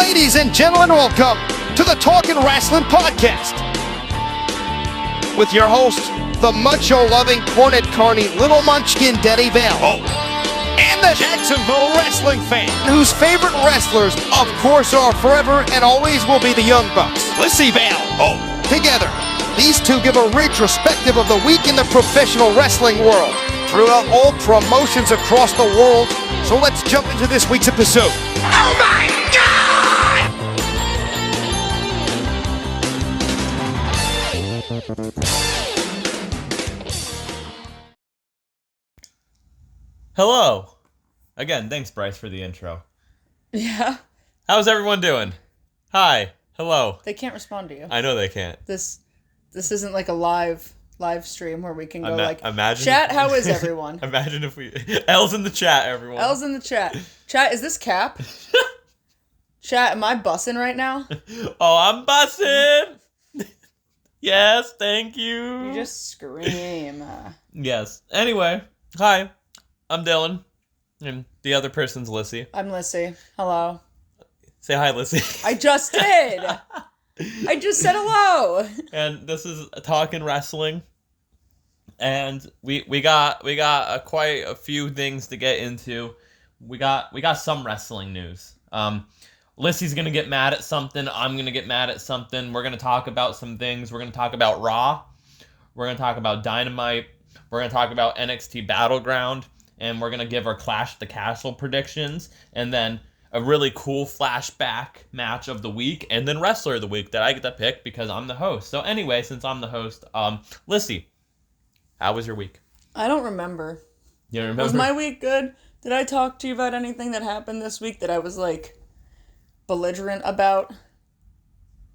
Ladies and gentlemen, welcome to the Talkin Wrasslin podcast with your host, the macho-loving, cornet-carny, little munchkin Denny Vale. And the Jacksonville wrestling fan, whose favorite wrestlers, of course, are forever and always will be the Young Bucks. Lyssie Vale. Together, these two give a retrospective of the week in the professional wrestling world throughout all promotions across the world. So let's jump into this week's episode. Oh my God! Hello. Again, thanks, Bryce, for the intro. Yeah. How's everyone doing? Hi. Hello. They can't respond to you. I know they can't. This isn't like a live stream where we can go imagine chat, how is everyone? Imagine if we... L's in the chat, everyone. L's in the chat. Chat, is this Cap? Chat, am I bussing right now? Oh, I'm bussing! Yes, thank you. You just scream. Yes. Anyway, hi. I'm Dylan. And the other person's Lyssie. I'm Lyssie. Hello. Say hi, Lyssie. I just did! I just said hello! And this is Talkin Wrasslin. And we got quite a few things to get into. We got some wrestling news. Lyssie's gonna get mad at something. I'm gonna get mad at something. We're gonna talk about some things. We're gonna talk about Raw. We're gonna talk about Dynamite. We're gonna talk about NXT Battleground, and we're gonna give our Clash at the Castle predictions, and then a really cool flashback match of the week, and then Wrestler of the Week that I get to pick because I'm the host. So anyway, since I'm the host, Lyssie, how was your week? I don't remember. You don't remember? Was my week good? Did I talk to you about anything that happened this week that I was like belligerent about?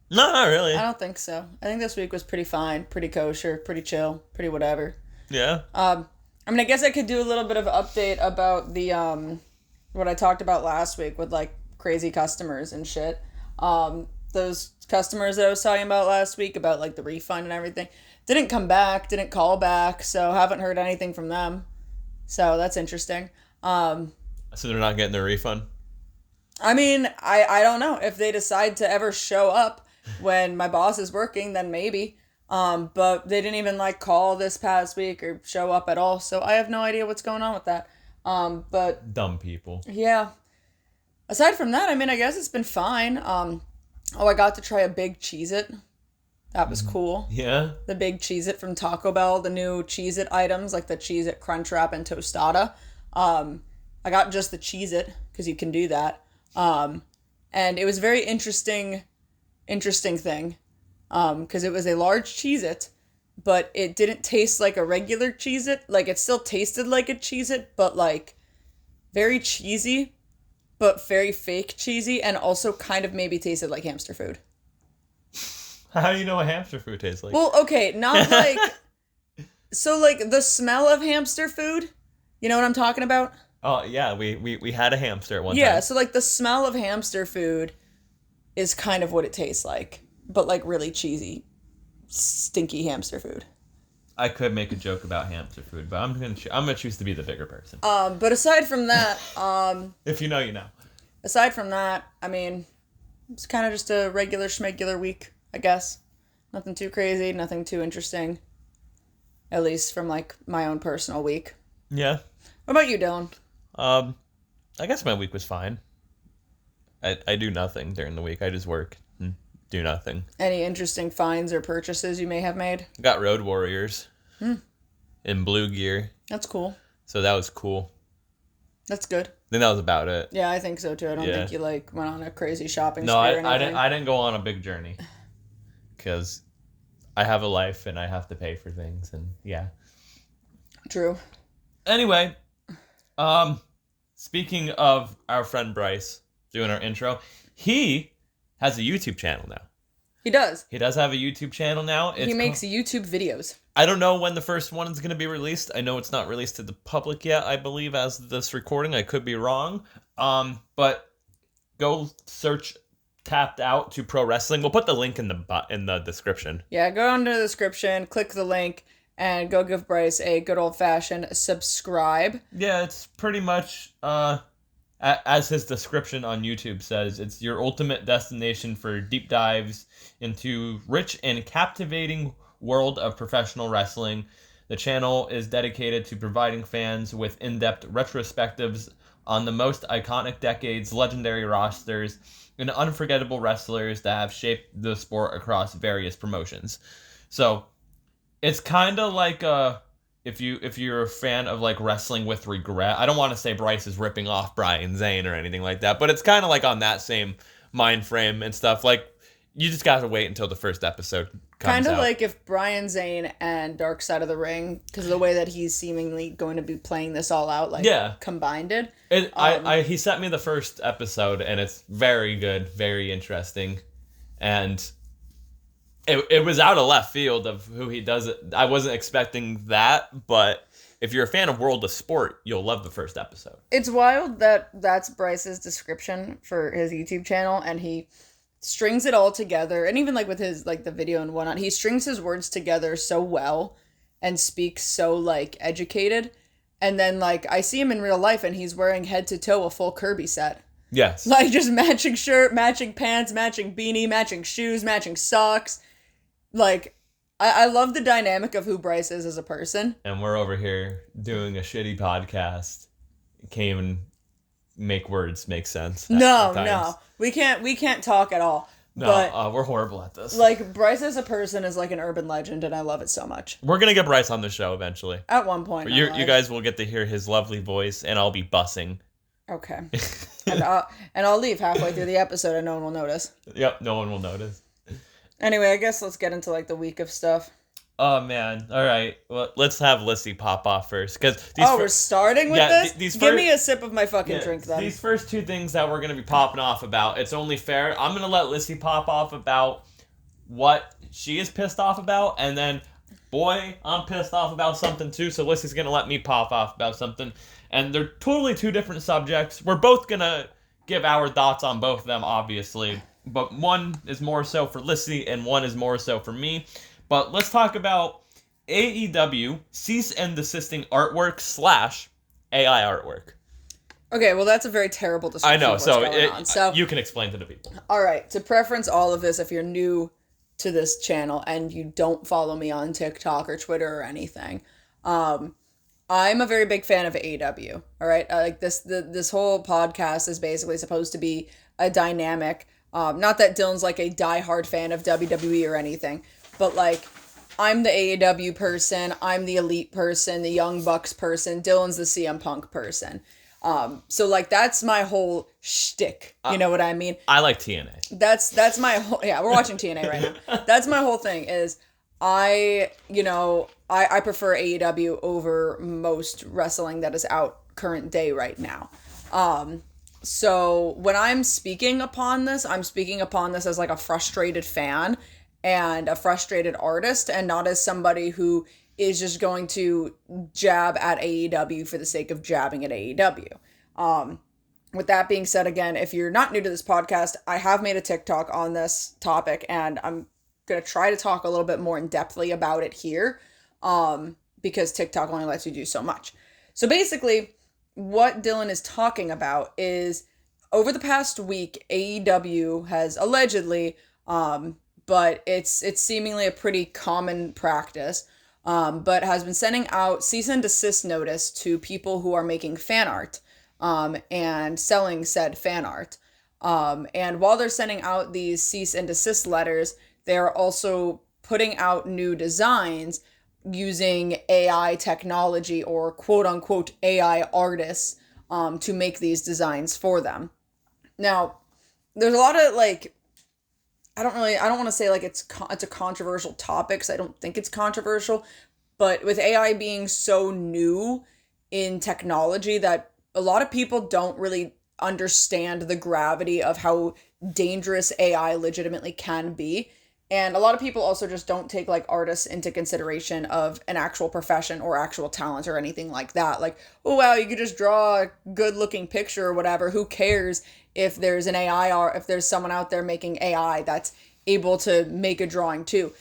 No, not really. I don't think so. I think this week was pretty fine, pretty kosher, pretty chill, pretty whatever. Yeah. I mean, I guess I could do a little bit of an update about the what I talked about last week with like crazy customers and shit. Those customers that I was talking about last week about like the refund and everything didn't come back, didn't call back, so haven't heard anything from them. So that's interesting. So they're not getting their refund? I mean, I don't know. If they decide to ever show up when my boss is working, then maybe. But they didn't even like call this past week or show up at all. So I have no idea what's going on with that. But dumb people. Yeah. Aside from that, I mean, I guess it's been fine. I got to try a big Cheez-It. That was cool. Yeah. The big Cheez-It from Taco Bell, the new Cheez-It items like the Cheez-It Crunchwrap and Tostada. I got just the Cheez-It because you can do that. And it was a very interesting thing. Because it was a large Cheez-It, but it didn't taste like a regular Cheez-It. Like, it still tasted like a Cheez-It, but, like, very cheesy, but very fake cheesy, and also kind of maybe tasted like hamster food. How do you know what hamster food tastes like? Well, okay, not like... So, like, the smell of hamster food, you know what I'm talking about? Oh, yeah, we had a hamster at one time. Yeah, so, like, the smell of hamster food is kind of what it tastes like. But, like, really cheesy, stinky hamster food. I could make a joke about hamster food, but I'm gonna choose to be the bigger person. But aside from that, if you know, you know. Aside from that, I mean, it's kind of just a regular schmegular week, I guess. Nothing too crazy, nothing too interesting. At least from, like, my own personal week. Yeah. What about you, Dylan? I guess my week was fine. I do nothing during the week. I just work. Do nothing. Any interesting finds or purchases you may have made? Got Road Warriors in blue gear. That's cool. So that was cool. That's good. Then that was about it. Yeah, I think so too. I don't think you like went on a crazy shopping spree or anything. I didn't go on a big journey because I have a life and I have to pay for things, and yeah. True. Anyway, speaking of our friend Bryce doing our intro, he has a YouTube channel now. He does. He does have a YouTube channel now. He makes YouTube videos. I don't know when the first one is going to be released. I know it's not released to the public yet, I believe, as this recording. I could be wrong. But go search Tapped Out to Pro Wrestling. We'll put the link in the description. Yeah, go under the description, click the link, and go give Bryce a good old-fashioned subscribe. Yeah, it's pretty much as his description on YouTube says, it's your ultimate destination for deep dives into rich and captivating world of professional wrestling. The channel is dedicated to providing fans with in-depth retrospectives on the most iconic decades, legendary rosters, and unforgettable wrestlers that have shaped the sport across various promotions. So it's kind of like if you're a fan of like wrestling with regret. I don't want to say Bryce is ripping off Brian Zane or anything like that, but it's kind of like on that same mind frame and stuff. Like you just got to wait until the first episode comes Kind of out. like if Brian Zane and Dark Side of the Ring, because of the way that he's seemingly going to be playing this all out, like combined it. He sent me the first episode, and it's very good, very interesting, and it was out of left field of who he does it. I wasn't expecting that, but if you're a fan of World of Sport, you'll love the first episode. It's wild that that's Bryce's description for his YouTube channel, and he strings it all together, and even like with his like the video and whatnot, he strings his words together so well and speaks so like educated. And then like I see him in real life, and he's wearing head to toe a full Kirby set. Yes, like just matching shirt, matching pants, matching beanie, matching shoes, matching socks. Like I love the dynamic of who Bryce is as a person. And we're over here doing a shitty podcast. Can't even make words make sense. No. We can't talk at all. No, but we're horrible at this. Like Bryce as a person is like an urban legend, and I love it so much. We're gonna get Bryce on the show eventually. At one point, you guys will get to hear his lovely voice, and I'll be bussing. Okay. and I'll leave halfway through the episode, and no one will notice. Yep, no one will notice. Anyway, I guess let's get into like the week of stuff. Oh man! All right, well, let's have Lyssie pop off first, because we're starting with this. Give me a sip of my fucking drink then. These first two things that we're gonna be popping off about, it's only fair. I'm gonna let Lyssie pop off about what she is pissed off about, and then, boy, I'm pissed off about something too. So Lyssie's gonna let me pop off about something, and they're totally two different subjects. We're both gonna give our thoughts on both of them, obviously, but one is more so for Lyssie, and one is more so for me. But let's talk about AEW cease and desisting artwork / AI artwork. Okay, well that's a very terrible description. I know, so you can explain to the people. All right, to preference all of this, if you're new to this channel and you don't follow me on TikTok or Twitter or anything, I'm a very big fan of AEW. All right, like this whole podcast is basically supposed to be a dynamic. Not that Dylan's like a diehard fan of WWE or anything. But, like, I'm the AEW person, I'm the Elite person, the Young Bucks person, Dylan's the CM Punk person. So, like, that's my whole shtick. You know what I mean? I like TNA. That's my whole... Yeah, we're watching TNA right now. That's my whole thing is I prefer AEW over most wrestling that is out current day right now. So, when I'm speaking upon this as, like, a frustrated fan and a frustrated artist, and not as somebody who is just going to jab at AEW for the sake of jabbing at AEW. With that being said, again, if you're not new to this podcast, I have made a TikTok on this topic, and I'm going to try to talk a little bit more in-depthly about it here, because TikTok only lets you do so much. So basically, what Dylan is talking about is, over the past week, AEW has allegedly... but it's seemingly a pretty common practice, but has been sending out cease and desist notice to people who are making fan art, and selling said fan art. And while they're sending out these cease and desist letters, they're also putting out new designs using AI technology or quote unquote AI artists, to make these designs for them. Now, there's a lot of like, I don't want to say like it's a controversial topic, because I don't think it's controversial, but with AI being so new in technology that a lot of people don't really understand the gravity of how dangerous AI legitimately can be. And a lot of people also just don't take like artists into consideration of an actual profession or actual talent or anything like that. Like, oh wow, you could just draw a good looking picture or whatever. Who cares if there's an AI or if there's someone out there making AI that's able to make a drawing too?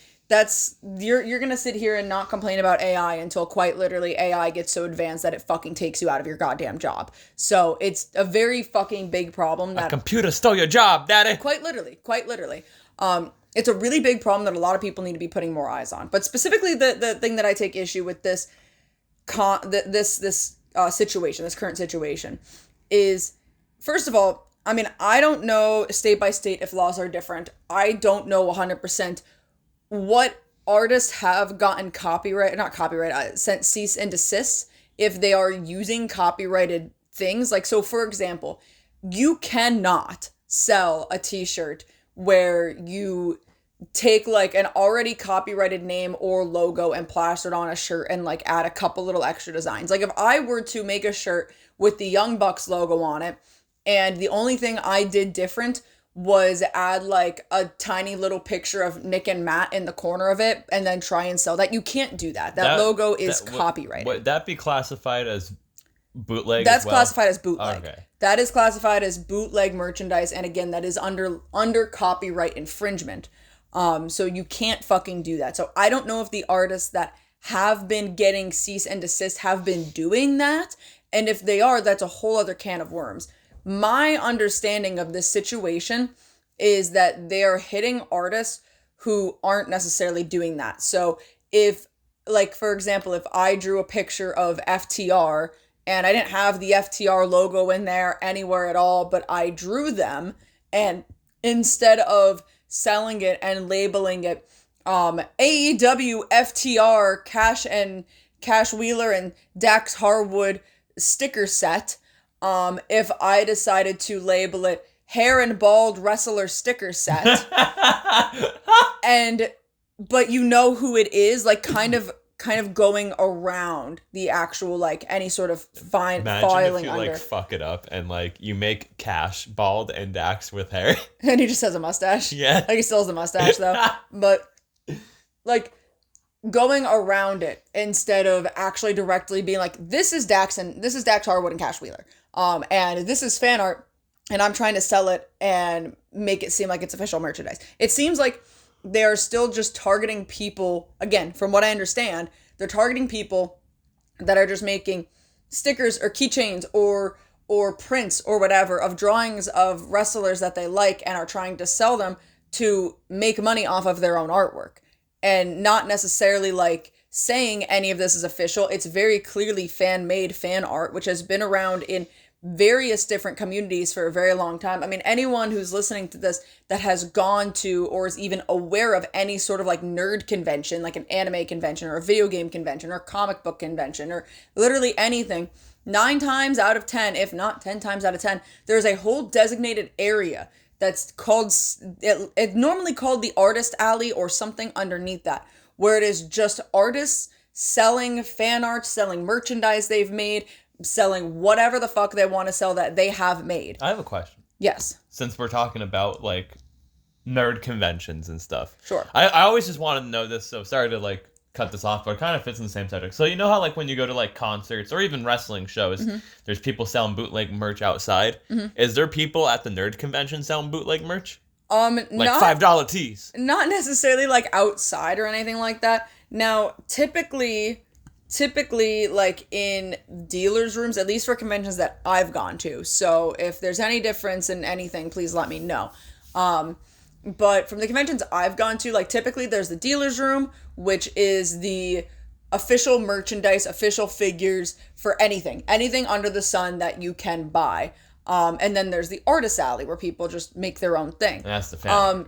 you're gonna sit here and not complain about AI until quite literally AI gets so advanced that it fucking takes you out of your goddamn job. So it's a very fucking big problem that a computer stole your job, daddy. Quite literally. It's a really big problem that a lot of people need to be putting more eyes on. But specifically, the thing that I take issue with this situation, this current situation, is, first of all, I mean, I don't know state by state if laws are different. I don't know 100% what artists have gotten sent cease and desist if they are using copyrighted things. Like, so for example, you cannot sell a t-shirt where you take like an already copyrighted name or logo and plaster it on a shirt and like add a couple little extra designs. Like if I were to make a shirt with the Young Bucks logo on it and the only thing I did different was add like a tiny little picture of Nick and Matt in the corner of it and then try and sell that, you can't do that. That logo is copyrighted. Would that be classified as bootleg? That's as well? classified as bootleg. Okay. That is classified as bootleg merchandise, and again, that is under copyright infringement. So you can't fucking do that. So I don't know if the artists that have been getting cease and desist have been doing that, and if they are, that's a whole other can of worms. My understanding of this situation is that they are hitting artists who aren't necessarily doing that. So if, like, for example, if I drew a picture of FTR and I didn't have the FTR logo in there anywhere at all, but I drew them, and instead of selling it and labeling it AEW FTR Cash Wheeler and Dax Harwood sticker set, if I decided to label it Hair and Bald Wrestler sticker set, but you know who it is, like kind of going around the actual, like, any sort of filing if you, under. like, fuck it up and, like, you make Cash bald and Dax with hair. And he just has a mustache. Yeah. Like, he still has a mustache, though. But, like, going around it instead of actually directly being like, this is Dax Harwood and Cash Wheeler. And this is fan art, and I'm trying to sell it and make it seem like it's official merchandise. It seems like they're still just targeting people, again, from what I understand, they're targeting people that are just making stickers or keychains or prints or whatever of drawings of wrestlers that they like and are trying to sell them to make money off of their own artwork. And not necessarily, like, saying any of this is official. It's very clearly fan-made fan art, which has been around in various different communities for a very long time. I mean, anyone who's listening to this that has gone to or is even aware of any sort of like nerd convention, like an anime convention or a video game convention or a comic book convention or literally anything, 9 times out of 10, if not 10 times out of 10, there's a whole designated area that's called, it normally called the artist alley or something underneath that, where it is just artists selling fan art, selling merchandise they've made, selling whatever the fuck they want to sell that they have made. I have a question. Yes. Since we're talking about, like, nerd conventions and stuff. Sure. I always just wanted to know this, so sorry to, like, cut this off, but it kind of fits in the same subject. So you know how, like, when you go to, like, concerts or even wrestling shows, there's people selling bootleg merch outside? Is there people at the nerd convention selling bootleg merch? Like $5 tees? Not necessarily, like, outside or anything like that. Now, typically, like, in dealers' rooms, at least for conventions that I've gone to. So if there's any difference in anything, please let me know. But from the conventions I've gone to, like, typically there's the dealer's room, which is the official merchandise, official figures for anything under the sun that you can buy. And then there's the artist alley where people just make their own thing. And that's the fan.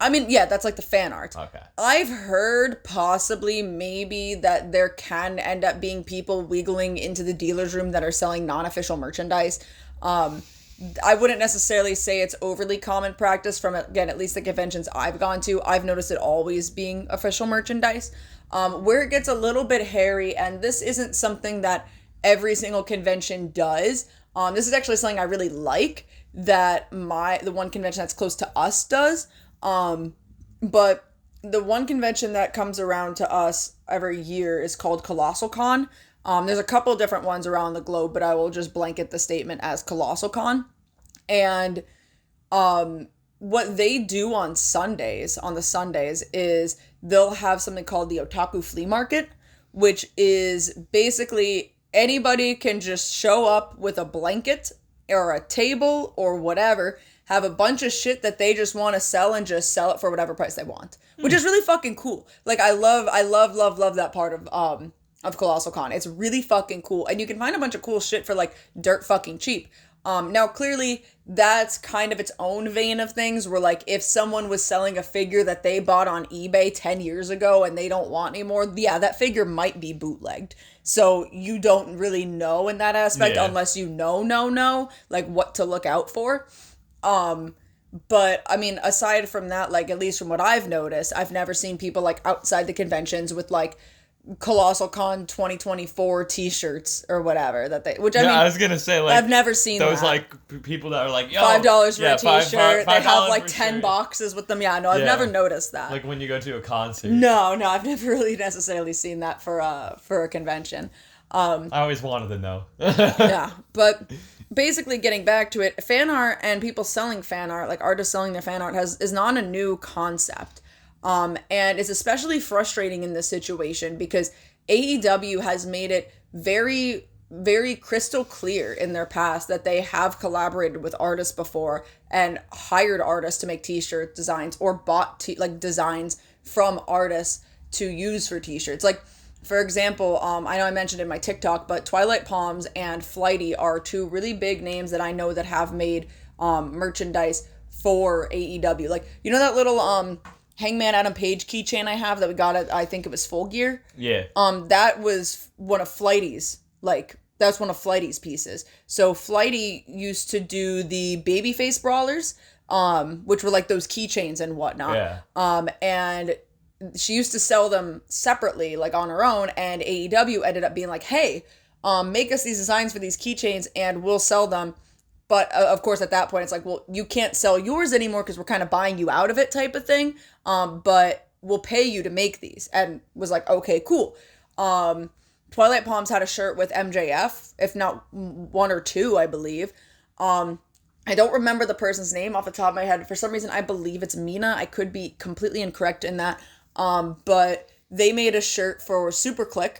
I mean, yeah, that's like the fan art. Okay. I've heard possibly maybe that there can end up being people wiggling into the dealer's room that are selling non-official merchandise. I wouldn't necessarily say it's overly common practice from, again, at least the conventions I've gone to. I've noticed it always being official merchandise. Where it gets a little bit hairy, and this isn't something that every single convention does. This is actually something I really like that the one convention that's close to us does. But the one convention that comes around to us every year is called Colossal Con. There's a couple different ones around the globe, but I will just blanket the statement as Colossal Con. And what they do on the Sundays, is they'll have something called the Otaku Flea Market, which is basically anybody can just show up with a blanket or a table or whatever, have a bunch of shit that they just want to sell and just sell it for whatever price they want, which is really fucking cool. Like, I love that part of Colossal Con. It's really fucking cool. And you can find a bunch of cool shit for, like, dirt fucking cheap. Now, clearly, that's kind of its own vein of things, where, like, if someone was selling a figure that they bought on eBay 10 years ago and they don't want anymore, yeah, that figure might be bootlegged. So you don't really know in that aspect unless you know, like, what to look out for. But, I mean, aside from that, like, at least from what I've noticed, I've never seen people, like, outside the conventions with, like, Colossal Con 2024 t-shirts or whatever which I mean, I was gonna say, like, I've never seen those that. Like people that are like, yo, $5 for a t-shirt. They have like 10 shirt. Boxes with them. Yeah, no, I've never noticed that. Like when you go to a concert. No, I've never really necessarily seen that for a convention. I always wanted to know. Yeah, but basically getting back to it, fan art and people selling fan art, like artists selling their fan art, is not a new concept. And it's especially frustrating in this situation because AEW has made it very, very crystal clear in their past that they have collaborated with artists before and hired artists to make t-shirt designs or bought designs from artists to use for t-shirts. Like, for example, I know I mentioned in my TikTok, but Twilight Palms and Flighty are two really big names that I know that have made merchandise for AEW. Like, you know that little Hangman Adam Page keychain I have that we got at, I think it was Full Gear? Yeah. That was one of Flighty's, that's one of Flighty's pieces. So Flighty used to do the Babyface Brawlers, which were like those keychains and whatnot. Yeah. And she used to sell them separately, like on her own, and AEW ended up being like, hey, make us these designs for these keychains and we'll sell them. But of course, at that point, it's like, well, you can't sell yours anymore because we're kind of buying you out of it type of thing. But we'll pay you to make these. And was like, okay, cool. Twilight Palms had a shirt with MJF, if not one or two, I believe. I don't remember the person's name off the top of my head. For some reason, I believe it's Mina. I could be completely incorrect in that. But they made a shirt for SuperClick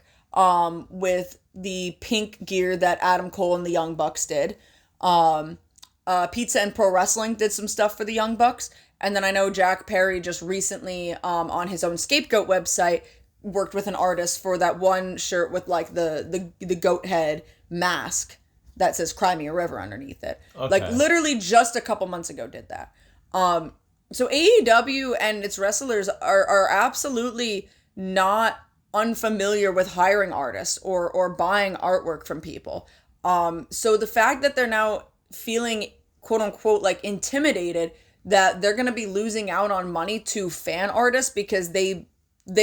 with the pink gear that Adam Cole and the Young Bucks did. Pizza and Pro Wrestling did some stuff for the Young Bucks. And then I know Jack Perry just recently, on his own Scapegoat website, worked with an artist for that one shirt with like the goat head mask that says Cry Me a River underneath it. Okay. Like literally just a couple months ago did that. So AEW and its wrestlers are absolutely not unfamiliar with hiring artists or buying artwork from people. So the fact that they're now feeling quote unquote like intimidated that they're going to be losing out on money to fan artists because they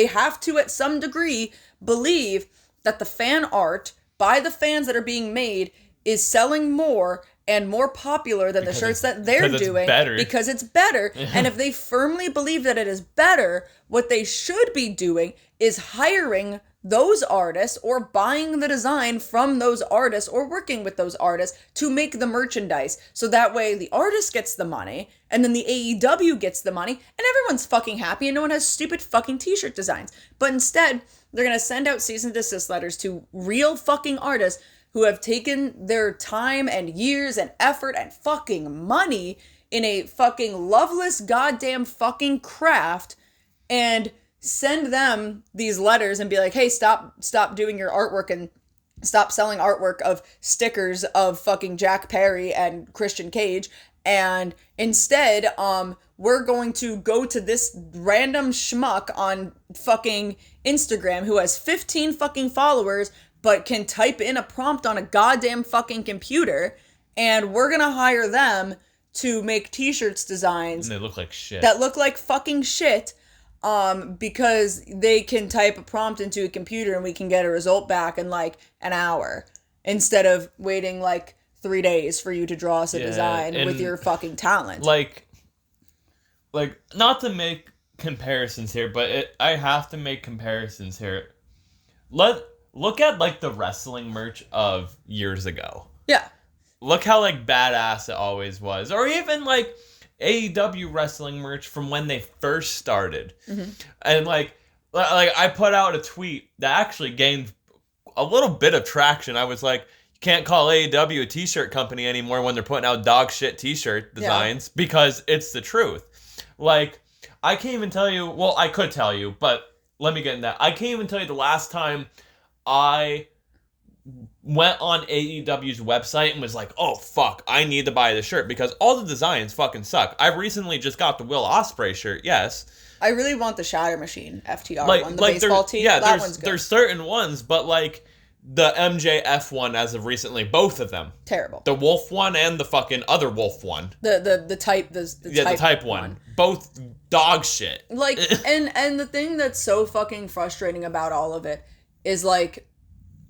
have to at some degree believe that the fan art by the fans that are being made is selling more and more popular than the shirts that they're doing because it's better. And if they firmly believe that it is better, what they should be doing is hiring those artists or buying the design from those artists or working with those artists to make the merchandise. So that way the artist gets the money and then the AEW gets the money and everyone's fucking happy and no one has stupid fucking t-shirt designs. But instead, they're going to send out cease and desist letters to real fucking artists who have taken their time and years and effort and fucking money in a fucking loveless goddamn fucking craft and send them these letters and be like, hey, stop doing your artwork and stop selling artwork of stickers of fucking Jack Perry and Christian Cage. And instead, we're going to go to this random schmuck on fucking Instagram who has 15 fucking followers but can type in a prompt on a goddamn fucking computer, and we're gonna hire them to make t-shirts designs. And they look like shit. That look like fucking shit, because they can type a prompt into a computer and we can get a result back in like an hour instead of waiting like 3 days for you to draw us a design with your fucking talent. Like not to make comparisons here, but I have to make comparisons here. Look at, like, the wrestling merch of years ago. Yeah. Look how, like, badass it always was. Or even, like, AEW wrestling merch from when they first started. And like I put out a tweet that actually gained a little bit of traction. I was like, you can't call AEW a t-shirt company anymore when they're putting out dog shit t-shirt designs, because it's the truth. Like, I can't even tell you, well, I could tell you, but let me get in that. I can't even tell you the last time I went on AEW's website and was like, oh fuck, I need to buy this shirt, because all the designs fucking suck. I recently just got the Will Ospreay shirt, yes. I really want the Shatter Machine FTR like, one, the like baseball tee. Yeah, that one's good. There's certain ones, but like the MJF one as of recently, both of them. Terrible. The Wolf one and the fucking other Wolf one. The type one. Both dog shit. Like, and the thing that's so fucking frustrating about all of it is, like,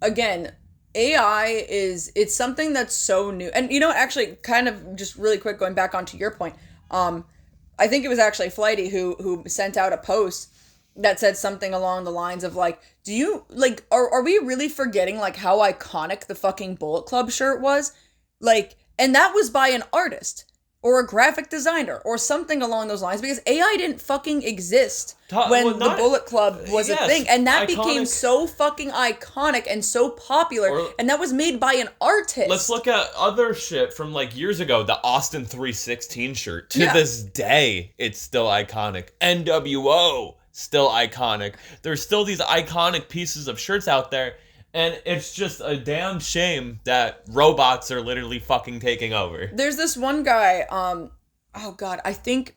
again, AI it's something that's so new. And, you know, actually, kind of just really quick, going back onto your point, I think it was actually Flighty who sent out a post that said something along the lines of, like, do you, like, are we really forgetting, like, how iconic the fucking Bullet Club shirt was? Like, and that was by an artist or a graphic designer or something along those lines, because AI didn't fucking exist when the Bullet Club was a thing. And that became so fucking iconic and so popular, and that was made by an artist. Let's look at other shit from, like, years ago. The Austin 316 shirt. To this day, it's still iconic. NWO, still iconic. There's still these iconic pieces of shirts out there, and it's just a damn shame that robots are literally fucking taking over. There's this one guy, oh god, I think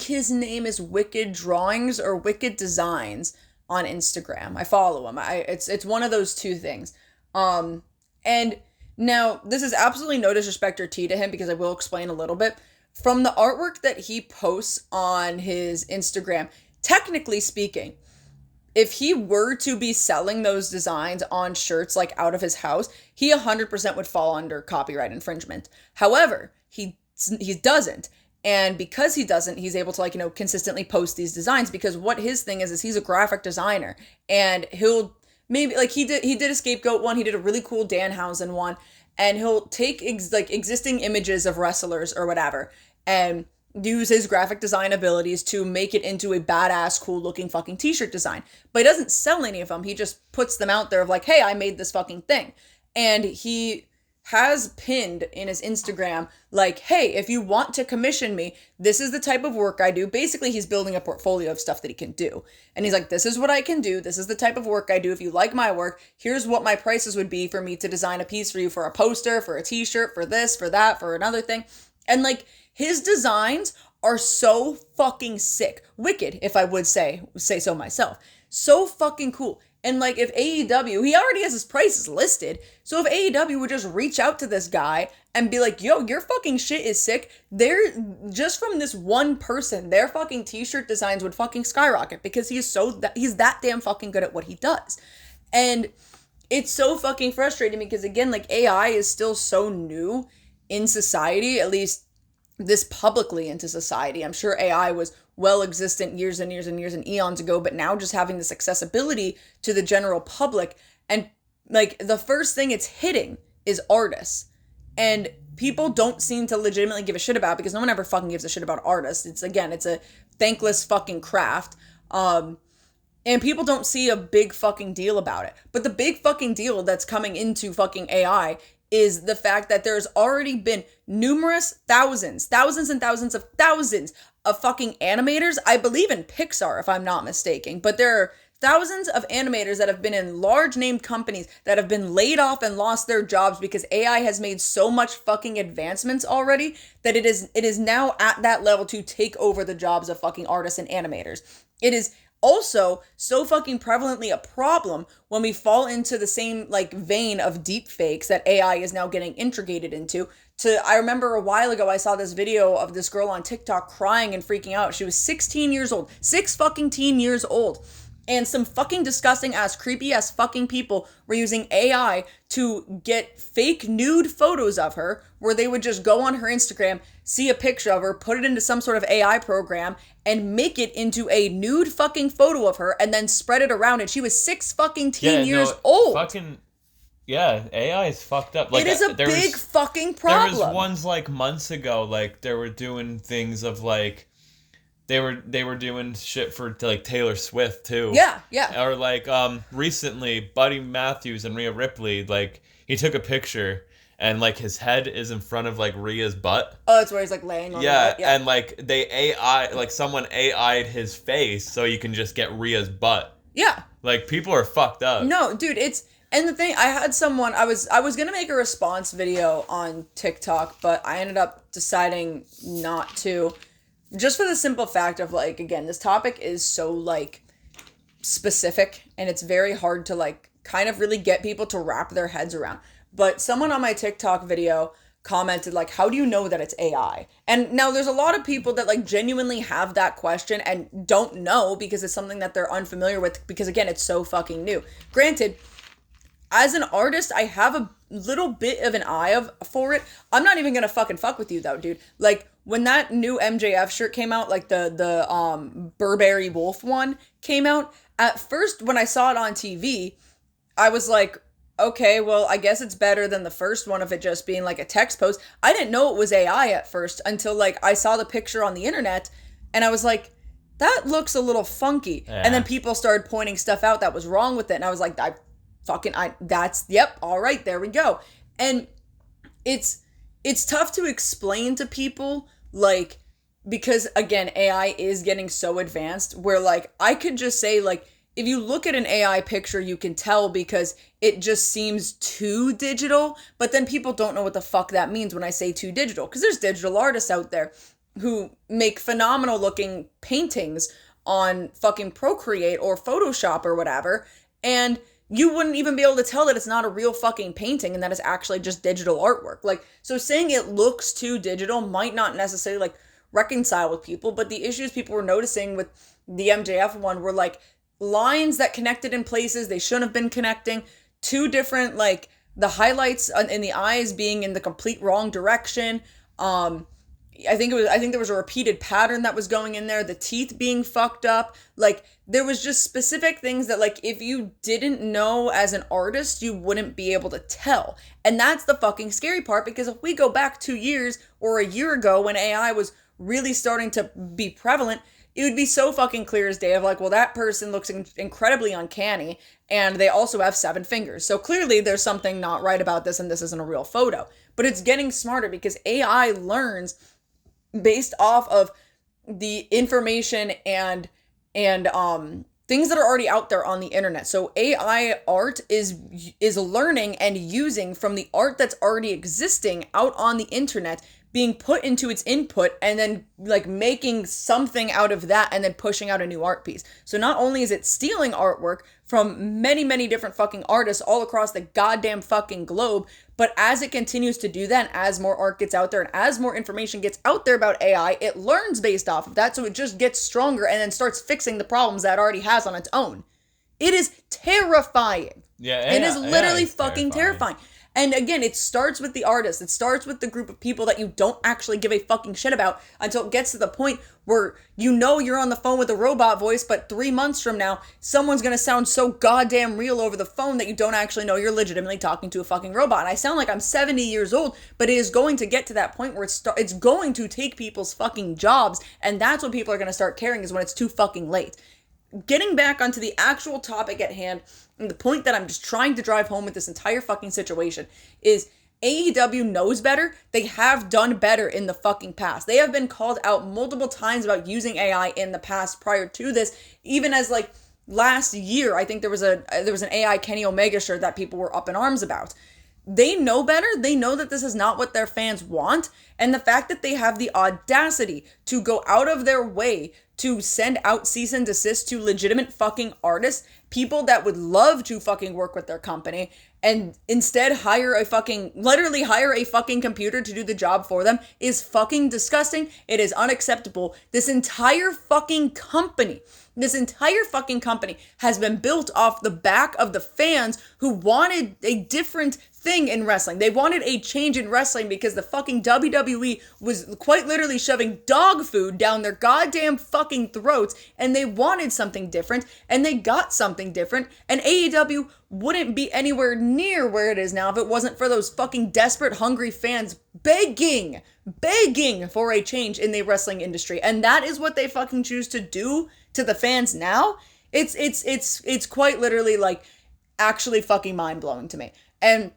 his name is Wicked Drawings or Wicked Designs on Instagram. I follow him. It's one of those two things. And now this is absolutely no disrespect or tea to him, because I will explain a little bit. From the artwork that he posts on his Instagram, technically speaking, if he were to be selling those designs on shirts, like, out of his house, he 100% would fall under copyright infringement. However, he doesn't. And because he doesn't, he's able to, like, you know, consistently post these designs, because what his thing is he's a graphic designer, and he'll maybe, like, he did a Scapegoat one, he did a really cool Danhausen one, and he'll take existing images of wrestlers or whatever, and use his graphic design abilities to make it into a badass, cool looking fucking t-shirt design. But he doesn't sell any of them. He just puts them out there of, like, hey, I made this fucking thing. And he has pinned in his Instagram, like, hey, if you want to commission me, this is the type of work I do. Basically, he's building a portfolio of stuff that he can do. And he's like, this is what I can do. This is the type of work I do. If you like my work, here's what my prices would be for me to design a piece for you, for a poster, for a t-shirt, for this, for that, for another thing. And, like, his designs are so fucking sick. Wicked, if I would say so myself. So fucking cool. And, like, if AEW, he already has his prices listed, so if AEW would just reach out to this guy and be like, yo, your fucking shit is sick, just from this one person, their fucking t-shirt designs would fucking skyrocket, because he's that damn fucking good at what he does. And it's so fucking frustrating, because, again, like, AI is still so new in society, at least this publicly into society. I'm sure AI was well existent years and years and years and eons ago, but now just having this accessibility to the general public, and, like, the first thing it's hitting is artists. And people don't seem to legitimately give a shit about, because no one ever fucking gives a shit about artists. It's a thankless fucking craft. And people don't see a big fucking deal about it. But the big fucking deal that's coming into fucking AI is the fact that there's already been numerous thousands and thousands of fucking animators. I believe in Pixar, if I'm not mistaken, but there are thousands of animators that have been in large name companies that have been laid off and lost their jobs, because AI has made so much fucking advancements already that it is now at that level to take over the jobs of fucking artists and animators. It is also so fucking prevalently a problem when we fall into the same, like, vein of deep fakes that AI is now getting integrated into. I remember a while ago I saw this video of this girl on TikTok crying and freaking out. She was 16 years old. 16 years old. And some fucking disgusting ass, creepy ass fucking people were using AI to get fake nude photos of her, where they would just go on her Instagram, see a picture of her, put it into some sort of AI program, and make it into a nude fucking photo of her, and then spread it around. And she was 16 years old. Fucking, Yeah, AI is fucked up. Like, it is a big fucking problem. There was ones like months ago, like they were doing things of like they were doing shit for like Taylor Swift too. Yeah. Or like recently, Buddy Matthews and Rhea Ripley, like he took a picture and like his head is in front of like Rhea's butt. Oh, it's where he's like laying on the butt. Yeah, and like someone AI'd his face so you can just get Rhea's butt. Yeah. Like people are fucked up. No, dude, and the thing, I had someone, I was gonna make a response video on TikTok, but I ended up deciding not to, just for the simple fact of, like, again, this topic is so, like, specific, and it's very hard to, like, kind of really get people to wrap their heads around. But someone on my TikTok video commented, like, how do you know that it's AI? And now there's a lot of people that, like, genuinely have that question and don't know because it's something that they're unfamiliar with because, again, it's so fucking new. Granted, as an artist, I have a little bit of an eye for it. I'm not even gonna fucking fuck with you though, dude. Like, when that new MJF shirt came out, like the Burberry Wolf one came out, at first when I saw it on TV, I was like, okay, well, I guess it's better than the first one of it just being like a text post. I didn't know it was AI at first until, like, I saw the picture on the internet and I was like, that looks a little funky. Yeah. And then people started pointing stuff out that was wrong with it. And I was like, yep, all right, there we go. And it's tough to explain to people, like, because, again, AI is getting so advanced where, like, I could just say, like, if you look at an AI picture, you can tell because it just seems too digital, but then people don't know what the fuck that means when I say too digital, because there's digital artists out there who make phenomenal looking paintings on fucking Procreate or Photoshop or whatever, and you wouldn't even be able to tell that it's not a real fucking painting and that it's actually just digital artwork. Like, so saying it looks too digital might not necessarily, like, reconcile with people, but the issues people were noticing with the MJF one were, like, lines that connected in places they shouldn't have been connecting, two different, like, the highlights in the eyes being in the complete wrong direction. I think there was a repeated pattern that was going in there, the teeth being fucked up. Like, there was just specific things that, like, if you didn't know as an artist, you wouldn't be able to tell. And that's the fucking scary part, because if we go back 2 years or a year ago when AI was really starting to be prevalent, it would be so fucking clear as day of, like, well, that person looks incredibly uncanny and they also have 7 fingers. So clearly there's something not right about this and this isn't a real photo. But it's getting smarter because AI learns based off of the information and things that are already out there on the internet. So AI art is learning and using from the art that's already existing out on the internet, being put into its input and then, like, making something out of that and then pushing out a new art piece. So not only is it stealing artwork from many, many different fucking artists all across the goddamn fucking globe, but as it continues to do that, and as more art gets out there and as more information gets out there about AI, it learns based off of that, so it just gets stronger and then starts fixing the problems that it already has on its own. It is terrifying. Yeah, it is literally fucking terrifying. And again, it starts with the artist. It starts with the group of people that you don't actually give a fucking shit about until it gets to the point where you know you're on the phone with a robot voice, but 3 months from now, someone's going to sound so goddamn real over the phone that you don't actually know you're legitimately talking to a fucking robot. And I sound like I'm 70 years old, but it is going to get to that point where it's going to take people's fucking jobs, and that's when people are going to start caring, is when it's too fucking late. Getting back onto the actual topic at hand, and the point that I'm just trying to drive home with this entire fucking situation is AEW knows better. They have done better in the fucking past. They have been called out multiple times about using AI in the past prior to this. Even as, like, last year, I think there was an AI Kenny Omega shirt that people were up in arms about. They know better. They know that this is not what their fans want. And the fact that they have the audacity to go out of their way to send out cease and desist to legitimate fucking artists, people that would love to fucking work with their company, and instead literally hire a fucking computer to do the job for them, is fucking disgusting. It is unacceptable. This entire fucking company has been built off the back of the fans who wanted a different thing in wrestling. They wanted a change in wrestling because the fucking WWE was quite literally shoving dog food down their goddamn fucking throats, and they wanted something different, and they got something different, and AEW wouldn't be anywhere near where it is now if it wasn't for those fucking desperate, hungry fans begging for a change in the wrestling industry. And that is what they fucking choose to do to the fans now. It's quite literally like actually fucking mind-blowing to me. And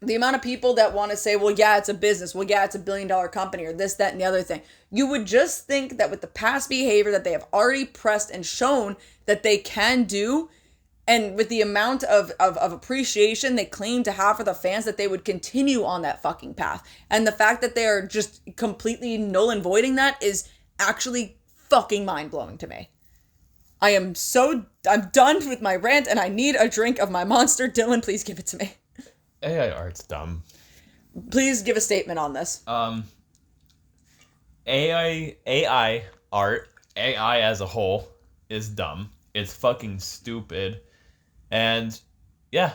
the amount of people that want to say, well, yeah, it's a business. Well, yeah, it's $1 billion company or this, that, and the other thing. You would just think that with the past behavior that they have already pressed and shown that they can do, and with the amount of appreciation they claim to have for the fans, that they would continue on that fucking path. And the fact that they are just completely null and voiding that is actually fucking mind-blowing to me. I'm done with my rant and I need a drink of my Monster. Dylan, please give it to me. AI art's dumb. Please give a statement on this. AI art, AI as a whole, is dumb. It's fucking stupid. And yeah,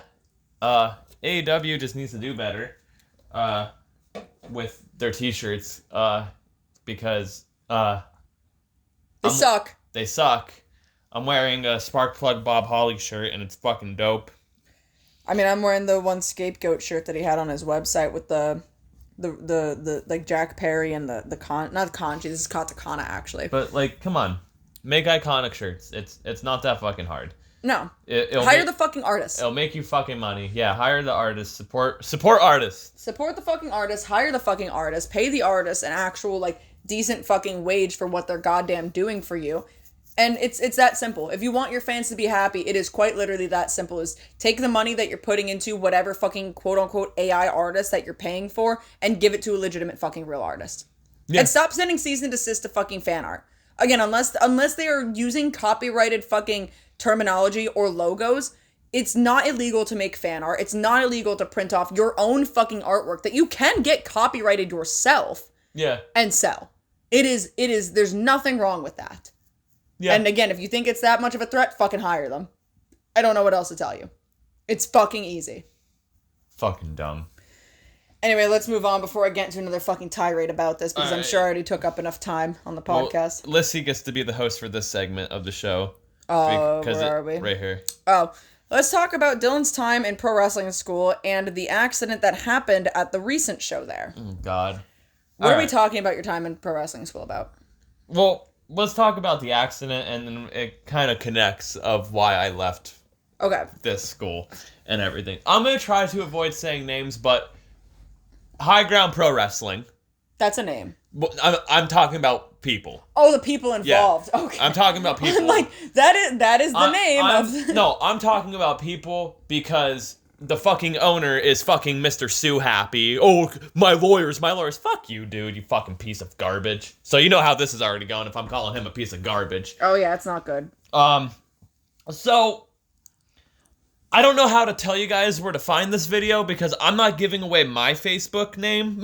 AEW just needs to do better with their t-shirts because they suck. They suck. I'm wearing a Sparkplug Bob Holly shirt and it's fucking dope. I mean, I'm wearing the one Scapegoat shirt that he had on his website with the like Jack Perry and not Conchi. This is Katakana actually. But like, come on, make iconic shirts. It's not that fucking hard. No, hire the fucking artist. It'll make you fucking money. Yeah, hire the artist. Support artists. Support the fucking artist. Hire the fucking artist. Pay the artist an actual like decent fucking wage for what they're goddamn doing for you. And it's that simple. If you want your fans to be happy, it is quite literally that simple. Is take the money that you're putting into whatever fucking quote-unquote AI artist that you're paying for and give it to a legitimate fucking real artist. Yeah. And stop sending cease and desist to fucking fan art. Again, unless they are using copyrighted fucking terminology or logos, it's not illegal to make fan art. It's not illegal to print off your own fucking artwork that you can get copyrighted yourself. Yeah. And sell. It is, there's nothing wrong with that. Yeah. And again, if you think it's that much of a threat, fucking hire them. I don't know what else to tell you. It's fucking easy. Fucking dumb. Anyway, let's move on before I get into another fucking tirade about this, because I'm sure I already took up enough time on the podcast. Well, Lyssie gets to be the host for this segment of the show. Oh, where are we? Right here. Oh, let's talk about Dylan's time in pro wrestling school and the accident that happened at the recent show there. Oh, God. What are we talking about your time in pro wrestling school about? Well, let's talk about the accident, and then it kind of connects of why I left this school and everything. I'm going to try to avoid saying names, but High Ground Pro Wrestling. That's a name. I'm talking about people. Oh, the people involved. Yeah. Okay. I'm talking about people. I'm like, that is the name. No, I'm talking about people because the fucking owner is fucking Mr. Sue Happy. Oh, my lawyers. Fuck you, dude, you fucking piece of garbage. So you know how this is already going if I'm calling him a piece of garbage. Oh, yeah, it's not good. So I don't know how to tell you guys where to find this video because I'm not giving away my Facebook name.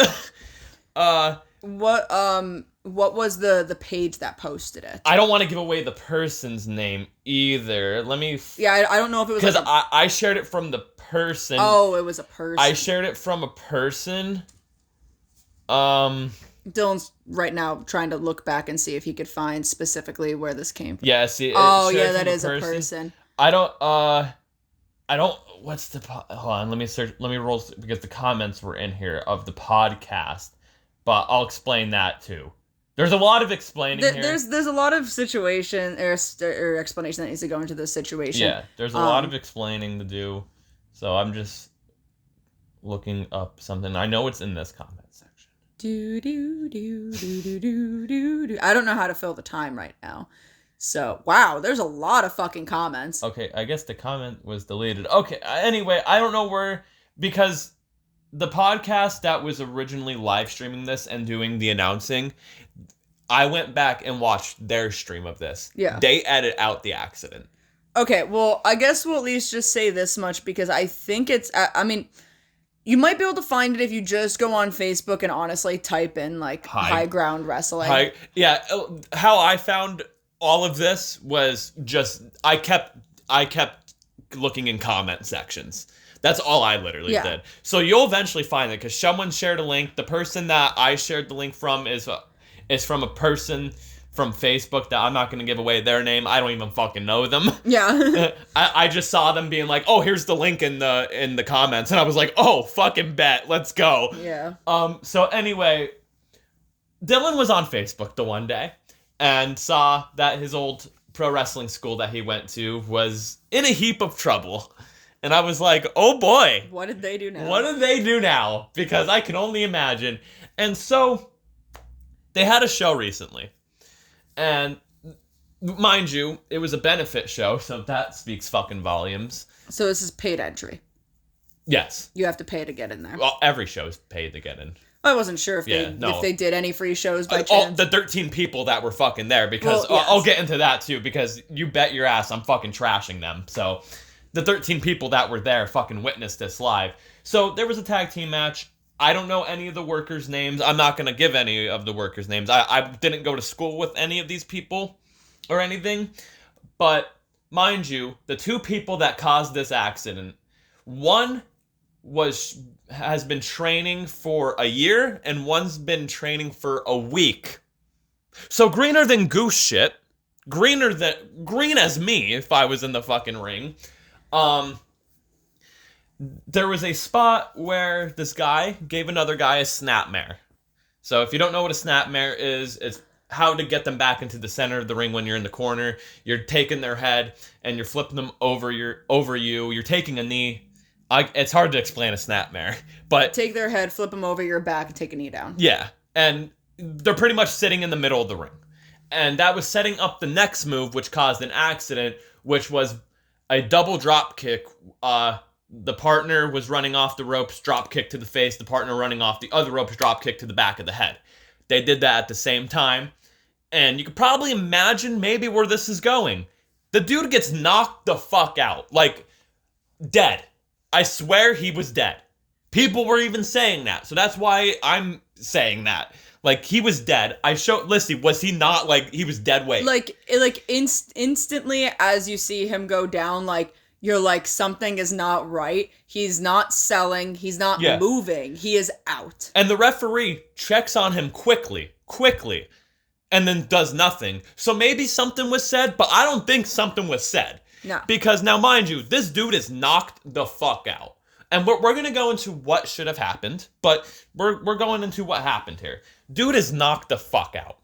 What was the page that posted it? I don't want to give away the person's name either. Let me... Yeah, I don't know if it was... Because I shared it from the person. Oh, it was a person. I shared it from a person. Dylan's right now trying to look back and see if he could find specifically where this came from. Yeah, see... Oh, yeah, that is a person. I don't... What's the... Hold on, let me search... Let me roll... Because the comments were in here of the podcast. But I'll explain that too. There's a lot of explaining here. There's a lot of situation or explanation that needs to go into this situation. Yeah, there's a lot of explaining to do. So I'm just looking up something. I know it's in this comment section. I don't know how to fill the time right now. So, wow, there's a lot of fucking comments. Okay, I guess the comment was deleted. Okay, anyway, I don't know where... Because... The podcast that was originally live streaming this and doing the announcing, I went back and watched their stream of this. Yeah. They edit out the accident. Okay, well, I guess we'll at least just say this much because I think it's... I mean, you might be able to find it if you just go on Facebook and honestly type in, like, High Ground Wrestling. Yeah, how I found all of this was just... I kept looking in comment sections. That's all I literally did. So you'll eventually find it because someone shared a link. The person that I shared the link from is from a person from Facebook that I'm not going to give away their name. I don't even fucking know them. Yeah. I just saw them being like, oh, here's the link in the comments. And I was like, oh, fucking bet. Let's go. Yeah. So anyway, Dylan was on Facebook the one day and saw that his old pro wrestling school that he went to was in a heap of trouble. And I was like, oh boy. What did they do now? What did they do now? Because I can only imagine. And so they had a show recently. And mind you, it was a benefit show, so that speaks fucking volumes. So this is paid entry. Yes. You have to pay to get in there. Well, every show's paid to get in. I wasn't sure if they did any free shows by chance. The 13 people that were fucking there, because Well, yes. I'll get into that too, because you bet your ass I'm fucking trashing them. So the 13 people that were there fucking witnessed this live. So there was a tag team match. I don't know any of the workers' names. I'm not going to give any of the workers' names. I didn't go to school with any of these people or anything. But mind you, the two people that caused this accident, one has been training for a year and one's been training for a week. So greener than goose shit. Green as me if I was in the fucking ring. There was a spot where this guy gave another guy a snapmare. So if you don't know what a snapmare is, it's how to get them back into the center of the ring when you're in the corner. You're taking their head and you're flipping them over you. You're taking a knee. It's hard to explain a snapmare, but Take their head, flip them over your back, and take a knee down. yeah, and they're pretty much sitting in the middle of the ring. And that was setting up the next move, which caused an accident, which was a double drop kick. The partner was running off the ropes, drop kick to the face. The partner running off the other ropes, drop kick to the back of the head. They did that at the same time. And you could probably imagine maybe where this is going. The dude gets knocked the fuck out. Like, dead. I swear he was dead. People were even saying that. So that's why I'm saying that. Like, he was dead. I showed Lyssie, was he not, like, he was dead weight? Instantly as you see him go down, like, you're like, something is not right. He's not selling. He's not moving. He is out. And the referee checks on him quickly, and then does nothing. So maybe something was said, but I don't think something was said. No. Because now, mind you, this dude is knocked the fuck out. And we're going to go into what should have happened, but we're going into what happened here. Dude is knocked the fuck out.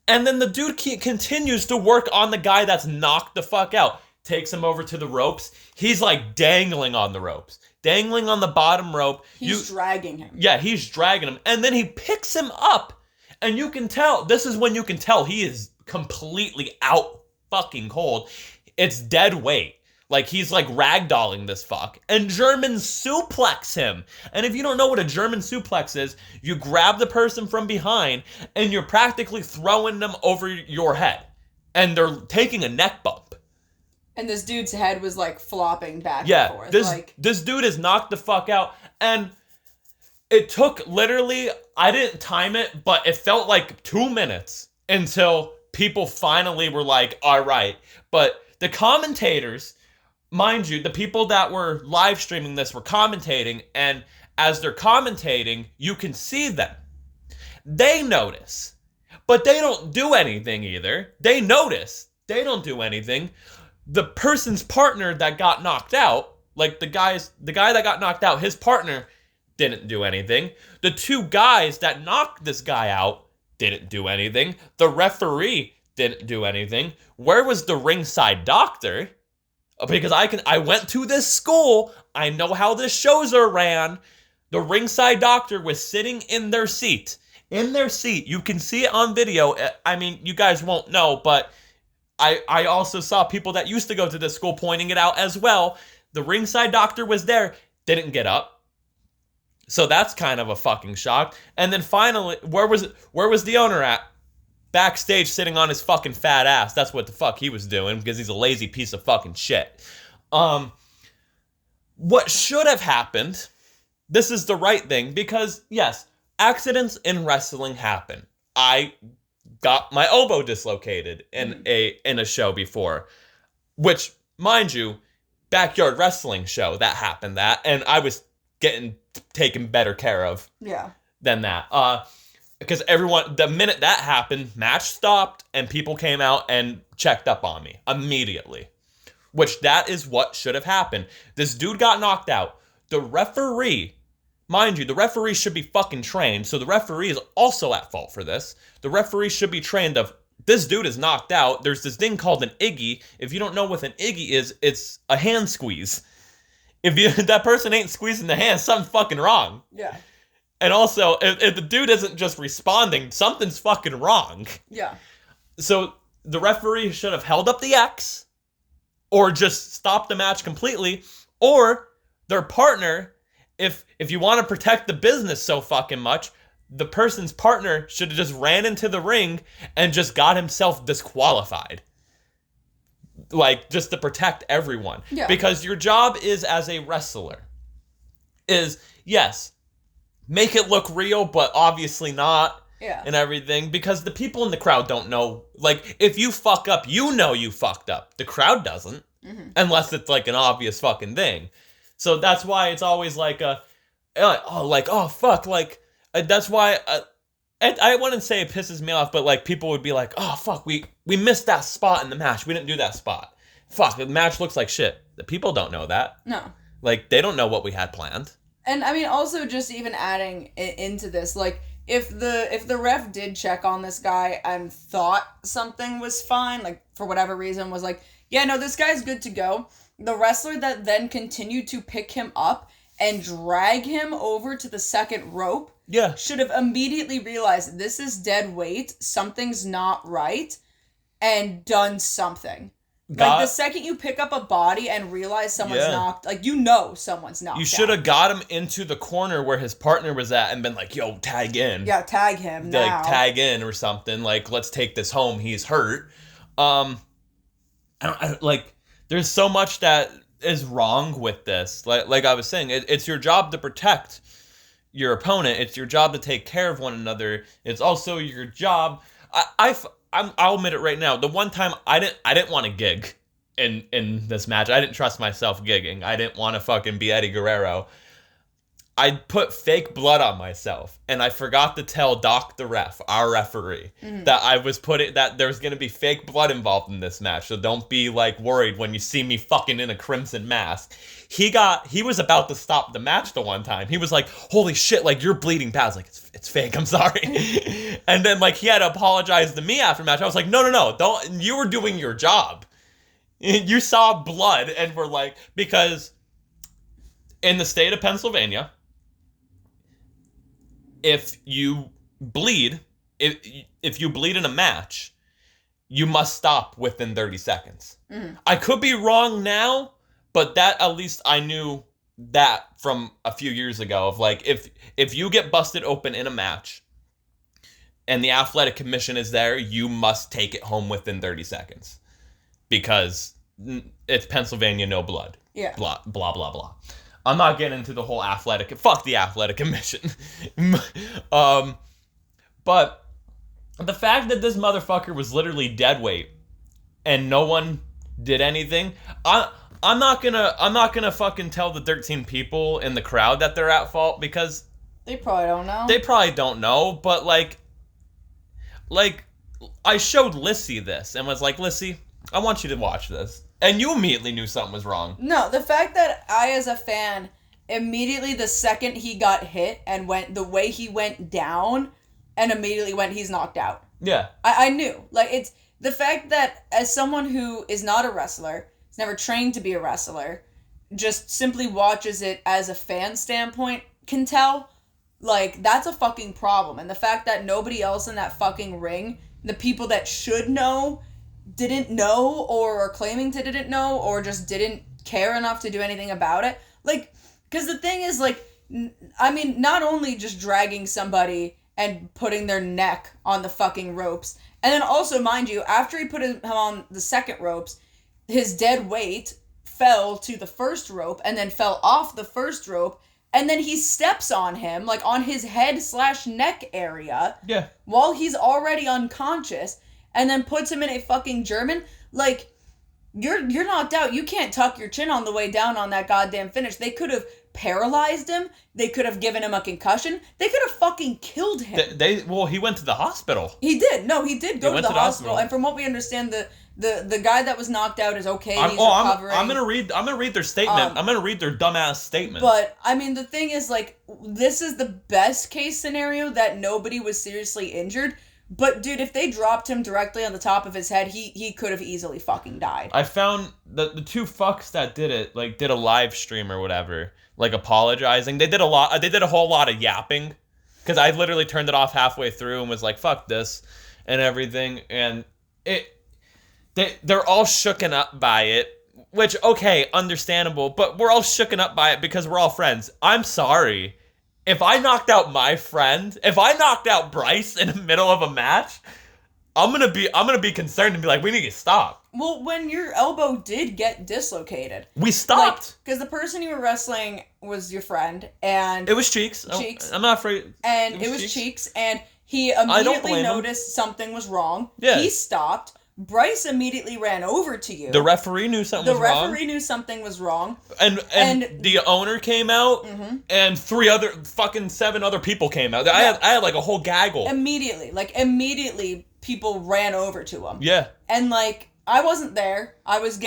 And then the dude continues to work on the guy that's knocked the fuck out. Takes him over to the ropes. He's like dangling on the ropes. Dangling on the bottom rope. He's dragging him. Yeah, he's dragging him. And then he picks him up. And you can tell, this is when you can tell he is completely out fucking cold. It's dead weight. Like, he's like ragdolling this fuck. And German suplex him. And if you don't know what a German suplex is, you grab the person from behind and you're practically throwing them over your head. And they're taking a neck bump. And this dude's head was like flopping back and forth. This dude is knocked the fuck out. And it took literally, I didn't time it, but it felt like 2 minutes until people finally were like, all right. But the commentators, mind you, the people that were live streaming this were commentating, and as they're commentating, you can see them. They notice, but they don't do anything either. They notice, they don't do anything. The person's partner that got knocked out, like the guy that got knocked out, his partner didn't do anything. The two guys that knocked this guy out didn't do anything. The referee didn't do anything. Where was the ringside doctor? Because I went to this school. I know how the shows are ran. The ringside doctor was sitting in their seat. In their seat. You can see it on video. I mean, you guys won't know, but I also saw people that used to go to this school pointing it out as well. The ringside doctor was there, didn't get up. So that's kind of a fucking shock. And then finally, where was the owner at? Backstage sitting on his fucking fat ass. That's what the fuck he was doing, because he's a lazy piece of fucking shit. What should have happened, this is the right thing, because yes, accidents in wrestling happen. I got my elbow dislocated in a show before, which, mind you, backyard wrestling show that happened and I was getting taken better care of than that. Because everyone, the minute that happened, match stopped and people came out and checked up on me immediately. Which that is what should have happened. This dude got knocked out. The referee, mind you, the referee should be fucking trained. So the referee is also at fault for this. The referee should be trained of, this dude is knocked out. There's this thing called an Iggy. If you don't know what an Iggy is, it's a hand squeeze. If that person ain't squeezing the hand, something's fucking wrong. Yeah. And also, if the dude isn't just responding, something's fucking wrong. Yeah. So the referee should have held up the X, or just stopped the match completely, or their partner, if you want to protect the business so fucking much, the person's partner should have just ran into the ring and just got himself disqualified. Like, just to protect everyone. Yeah. Because your job is, as a wrestler, is, yes, make it look real, but obviously not. Yeah. And everything, because the people in the crowd don't know. Like, if you fuck up, you know you fucked up. The crowd doesn't. Mm-hmm. Unless it's, like, an obvious fucking thing. So that's why it's always like oh, fuck, like, that's why, I wouldn't say it pisses me off, but, like, people would be like, oh, fuck, we missed that spot in the match. We didn't do that spot. Fuck, the match looks like shit. The people don't know that. No. Like, they don't know what we had planned. And, I mean, also just even adding into this, like, if the ref did check on this guy and thought something was fine, like, for whatever reason, was like, yeah, no, this guy's good to go, the wrestler that then continued to pick him up and drag him over to the second rope should have immediately realized this is dead weight, something's not right, and done something. Like, the second you pick up a body and realize someone's knocked, like, you know someone's knocked out. You should have got him into the corner where his partner was at and been like, yo, tag in. Yeah, tag him now. Like, tag in or something. Like, let's take this home. He's hurt. Like, there's so much that is wrong with this. Like I was saying, it's your job to protect your opponent. It's your job to take care of one another. It's also your job. I'll admit it right now. The one time I didn't want to gig in this match. I didn't trust myself gigging. I didn't want to fucking be Eddie Guerrero. I put fake blood on myself, and I forgot to tell Doc the ref, our referee, that there's gonna be fake blood involved in this match. So don't be like worried when you see me fucking in a crimson mask. He was about to stop the match the one time. He was like, "Holy shit! Like, you're bleeding bad." I was like, "It's fake. I'm sorry." And then, like, he had to apologize to me after match. I was like, "No, don't. You were doing your job. You saw blood, and were like, because in the state of Pennsylvania, if you bleed in a match, you must stop within 30 seconds. Mm-hmm. I could be wrong now, but that, at least I knew that from a few years ago, of like, if you get busted open in a match and the athletic commission is there, you must take it home within 30 seconds. Because it's Pennsylvania, no blood. Yeah. Blah, blah, blah, blah. I'm not getting into the whole fuck the athletic commission. But the fact that this motherfucker was literally dead weight and no one did anything, I'm not gonna fucking tell the 13 people in the crowd that they're at fault, because they probably don't know. They probably don't know, but like I showed Lyssie this and was like, Lyssie, I want you to watch this. And you immediately knew something was wrong. No, the fact that I, as a fan, immediately the second he got hit and went the way he went down and immediately went, he's knocked out. Yeah. I knew. Like, it's the fact that as someone who is not a wrestler, is never trained to be a wrestler, just simply watches it as a fan standpoint, can tell, like, that's a fucking problem. And the fact that nobody else in that fucking ring, the people that should know, didn't know, or are claiming to didn't know, or just didn't care enough to do anything about it. Like, because the thing is, like, I mean, not only just dragging somebody and putting their neck on the fucking ropes, and then also, mind you, after he put him on the second ropes, his dead weight fell to the first rope, and then fell off the first rope, and then he steps on him, like, on his head/neck area, while he's already unconscious, and then puts him in a fucking German. Like, you're knocked out. You can't tuck your chin on the way down on that goddamn finish. They could have paralyzed him. They could have given him a concussion. They could have fucking killed him. He went to the hospital. He did. No, he did go to the hospital. And from what we understand, the guy that was knocked out is okay. He's recovering. I'm gonna read their statement. I'm gonna read their dumbass statement. But I mean, the thing is, like, this is the best case scenario that nobody was seriously injured. But dude, if they dropped him directly on the top of his head, he could have easily fucking died. I found the two fucks that did it, like, did a live stream or whatever, like, apologizing. They did a whole lot of yapping, because I literally turned it off halfway through and was like, fuck this and everything, and they're all shooken up by it, which, okay, understandable, but we're all shooken up by it because we're all friends. I'm sorry. If I knocked out my friend, if I knocked out Bryce in the middle of a match, I'm gonna be concerned and be like, we need to stop. Well, when your elbow did get dislocated, we stopped because the person you were wrestling was your friend, and it was Cheeks. I'm not afraid. And it was Cheeks, and he immediately noticed something was wrong. Yeah. He stopped. Bryce immediately ran over to you. The referee knew something was wrong. The referee knew something was wrong. And the owner came out, and 7 other people came out. I had like a whole gaggle. Immediately, people ran over to him. Yeah. And like, I wasn't there. I was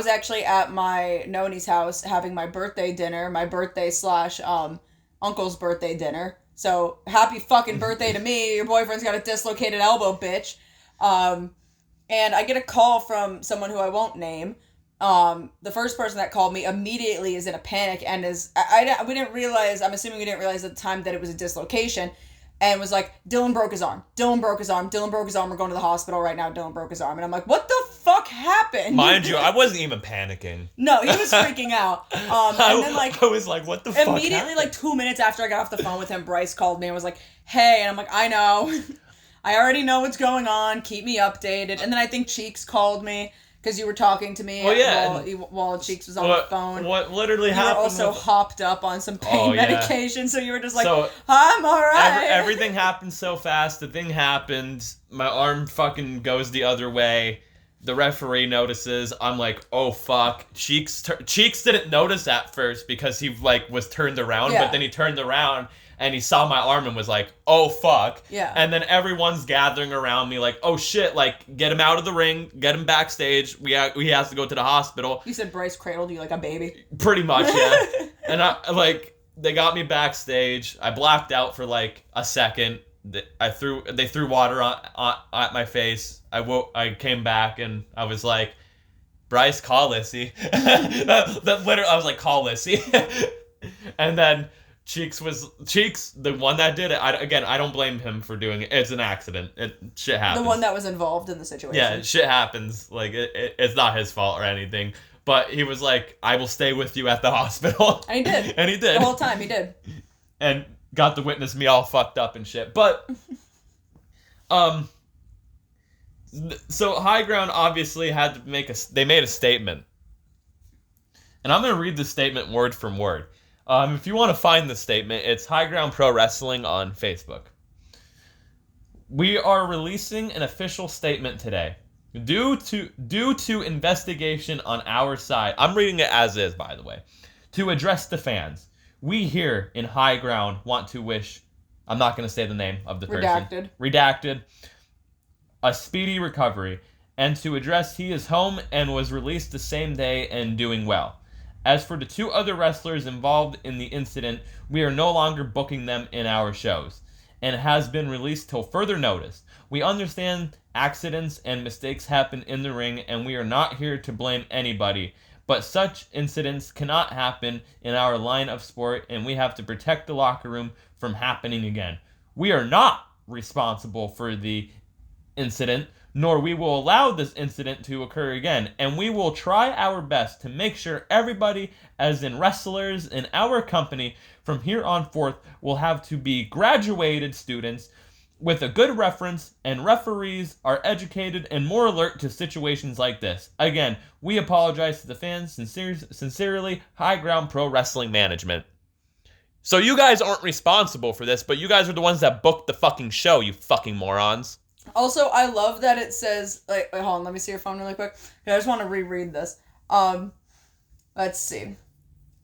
actually at my Noni's house having my birthday dinner, my birthday / uncle's birthday dinner. So happy fucking birthday to me. Your boyfriend's got a dislocated elbow, bitch. And I get a call from someone who I won't name. The first person that called me immediately is in a panic and we didn't realize, I'm assuming we didn't realize at the time that it was a dislocation, and was like, Dylan broke his arm. We're going to the hospital right now. Dylan broke his arm. And I'm like, what the fuck happened? Mind you, I wasn't even panicking. No, he was freaking out. And then like, I was like, what the fuck immediately, happened? like 2 minutes after I got off the phone with him, Bryce called me and was like, hey, and I'm like, I know. I already know what's going on. Keep me updated. And then I think Cheeks called me because you were talking to me while Cheeks was on the phone. What literally happened? You were also hopped up on some pain medication, so you were just like, I'm all right. Everything happened so fast. The thing happened. My arm fucking goes the other way. The referee notices. I'm like, oh fuck. Cheeks didn't notice at first because he like was turned around, but then he turned around and he saw my arm and was like, oh fuck. Yeah. And then everyone's gathering around me like, oh shit, like get him out of the ring, get him backstage. He has to go to the hospital. You said Bryce cradled you like a baby. Pretty much, yeah. And they got me backstage. I blacked out for like a second. They threw water at my face. I came back and I was like, Bryce, call Lyssie. that literally, I was like, call Lyssie. And then Cheeks, the one that did it. I don't blame him for doing it. It's an accident. Shit happens. The one that was involved in the situation. Yeah, shit happens. Like, it's not his fault or anything. But he was like, I will stay with you at the hospital. And he did. And he did. The whole time, he did. And got to witness me all fucked up and shit. But, so High Ground obviously had to they made a statement. And I'm going to read the statement word from word. If you want to find the statement, it's High Ground Pro Wrestling on Facebook. We are releasing an official statement today. Due to investigation on our side, I'm reading it as is, by the way, to address the fans, we here in High Ground want to wish, I'm not going to say the name of the person. Redacted. A speedy recovery, and to address he is home and was released the same day and doing well. As for the 2 other wrestlers involved in the incident, we are no longer booking them in our shows, and has been released till further notice. We understand accidents and mistakes happen in the ring, and we are not here to blame anybody, but such incidents cannot happen in our line of sport, and we have to protect the locker room from happening again. We are not responsible for the incident, nor we will allow this incident to occur again, and we will try our best to make sure everybody, as in wrestlers in our company, from here on forth will have to be graduated students with a good reference, and referees are educated and more alert to situations like this. Again, we apologize to the fans. Sincerely, High Ground Pro Wrestling Management. So you guys aren't responsible for this, but you guys are the ones that booked the fucking show, you fucking morons. Also, I love that it says, like, wait, hold on, let me see your phone really quick. I just want to reread this. Let's see.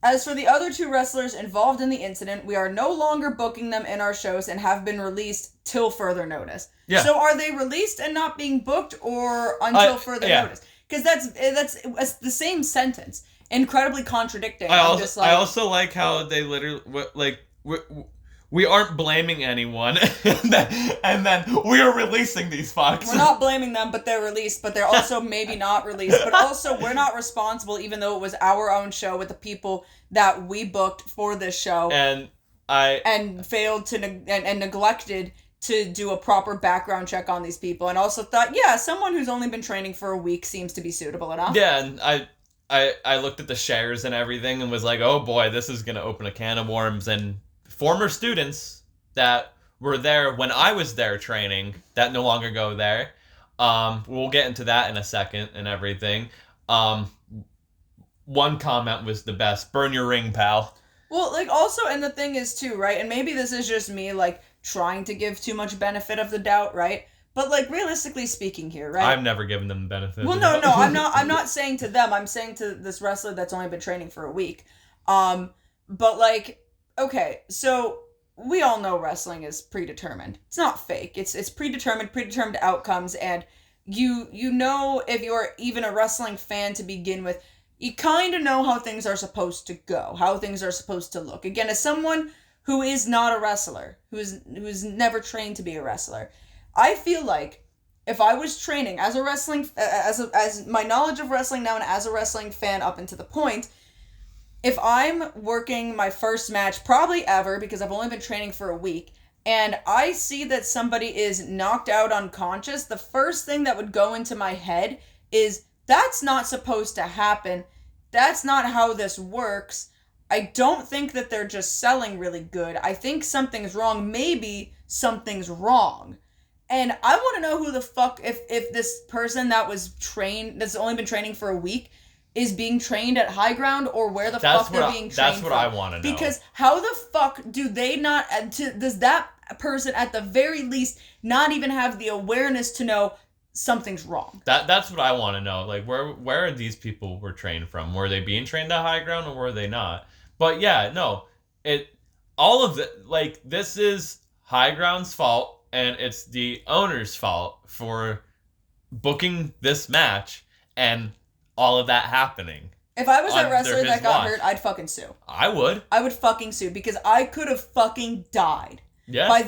As for the other 2 wrestlers involved in the incident, we are no longer booking them in our shows and have been released till further notice. Yeah. So are they released and not being booked, or until further notice? Because that's the same sentence. Incredibly contradicting. I also like how they literally, like, we aren't blaming anyone, and then we are releasing these fucks. We're not blaming them, but they're released, but they're also maybe not released. But also, we're not responsible, even though it was our own show with the people that we booked for this show. And failed to, and neglected to do a proper background check on these people. And also thought, yeah, someone who's only been training for a week seems to be suitable enough. Yeah, and I looked at the shares and everything and was like, oh boy, this is going to open a can of worms. And former students that were there when I was there training that no longer go there. We'll get into that in a second and everything. One comment was the best. Burn your ring, pal. Well, like, also, and the thing is, too, right? And maybe this is just me, like, trying to give too much benefit of the doubt, right? But, like, realistically speaking here, right? I've never given them the benefit. Well, no, I'm not saying to them. I'm saying to this wrestler that's only been training for a week. But, like, okay, so we all know wrestling is predetermined. It's not fake. It's predetermined outcomes, and you know, if you're even a wrestling fan to begin with, you kind of know how things are supposed to go, how things are supposed to look. Again, as someone who is not a wrestler, who's never trained to be a wrestler, I feel like if I was training as a wrestling, as my knowledge of wrestling now and as a wrestling fan up until the point, if I'm working my first match, probably ever, because I've only been training for a week, and I see that somebody is knocked out unconscious, the first thing that would go into my head is, that's not supposed to happen. That's not how this works. I don't think that they're just selling really good. I think something's wrong. Maybe something's wrong. And I want to know who the fuck, if this person that was trained, that's only been training for a week, is being trained at High Ground, or where the fuck they're being trained from. That's what I want to know. Because how the fuck do they not, does that person at the very least not even have the awareness to know something's wrong? That's what I want to know. Like, where are these people were trained from? Were they being trained at High Ground, or were they not? But yeah, no, all of it, like, this is High Ground's fault, and it's the owner's fault for booking this match and all of that happening. If I was that wrestler that got hurt, I'd fucking sue. I would. I would fucking sue, because I could have fucking died. Yeah. By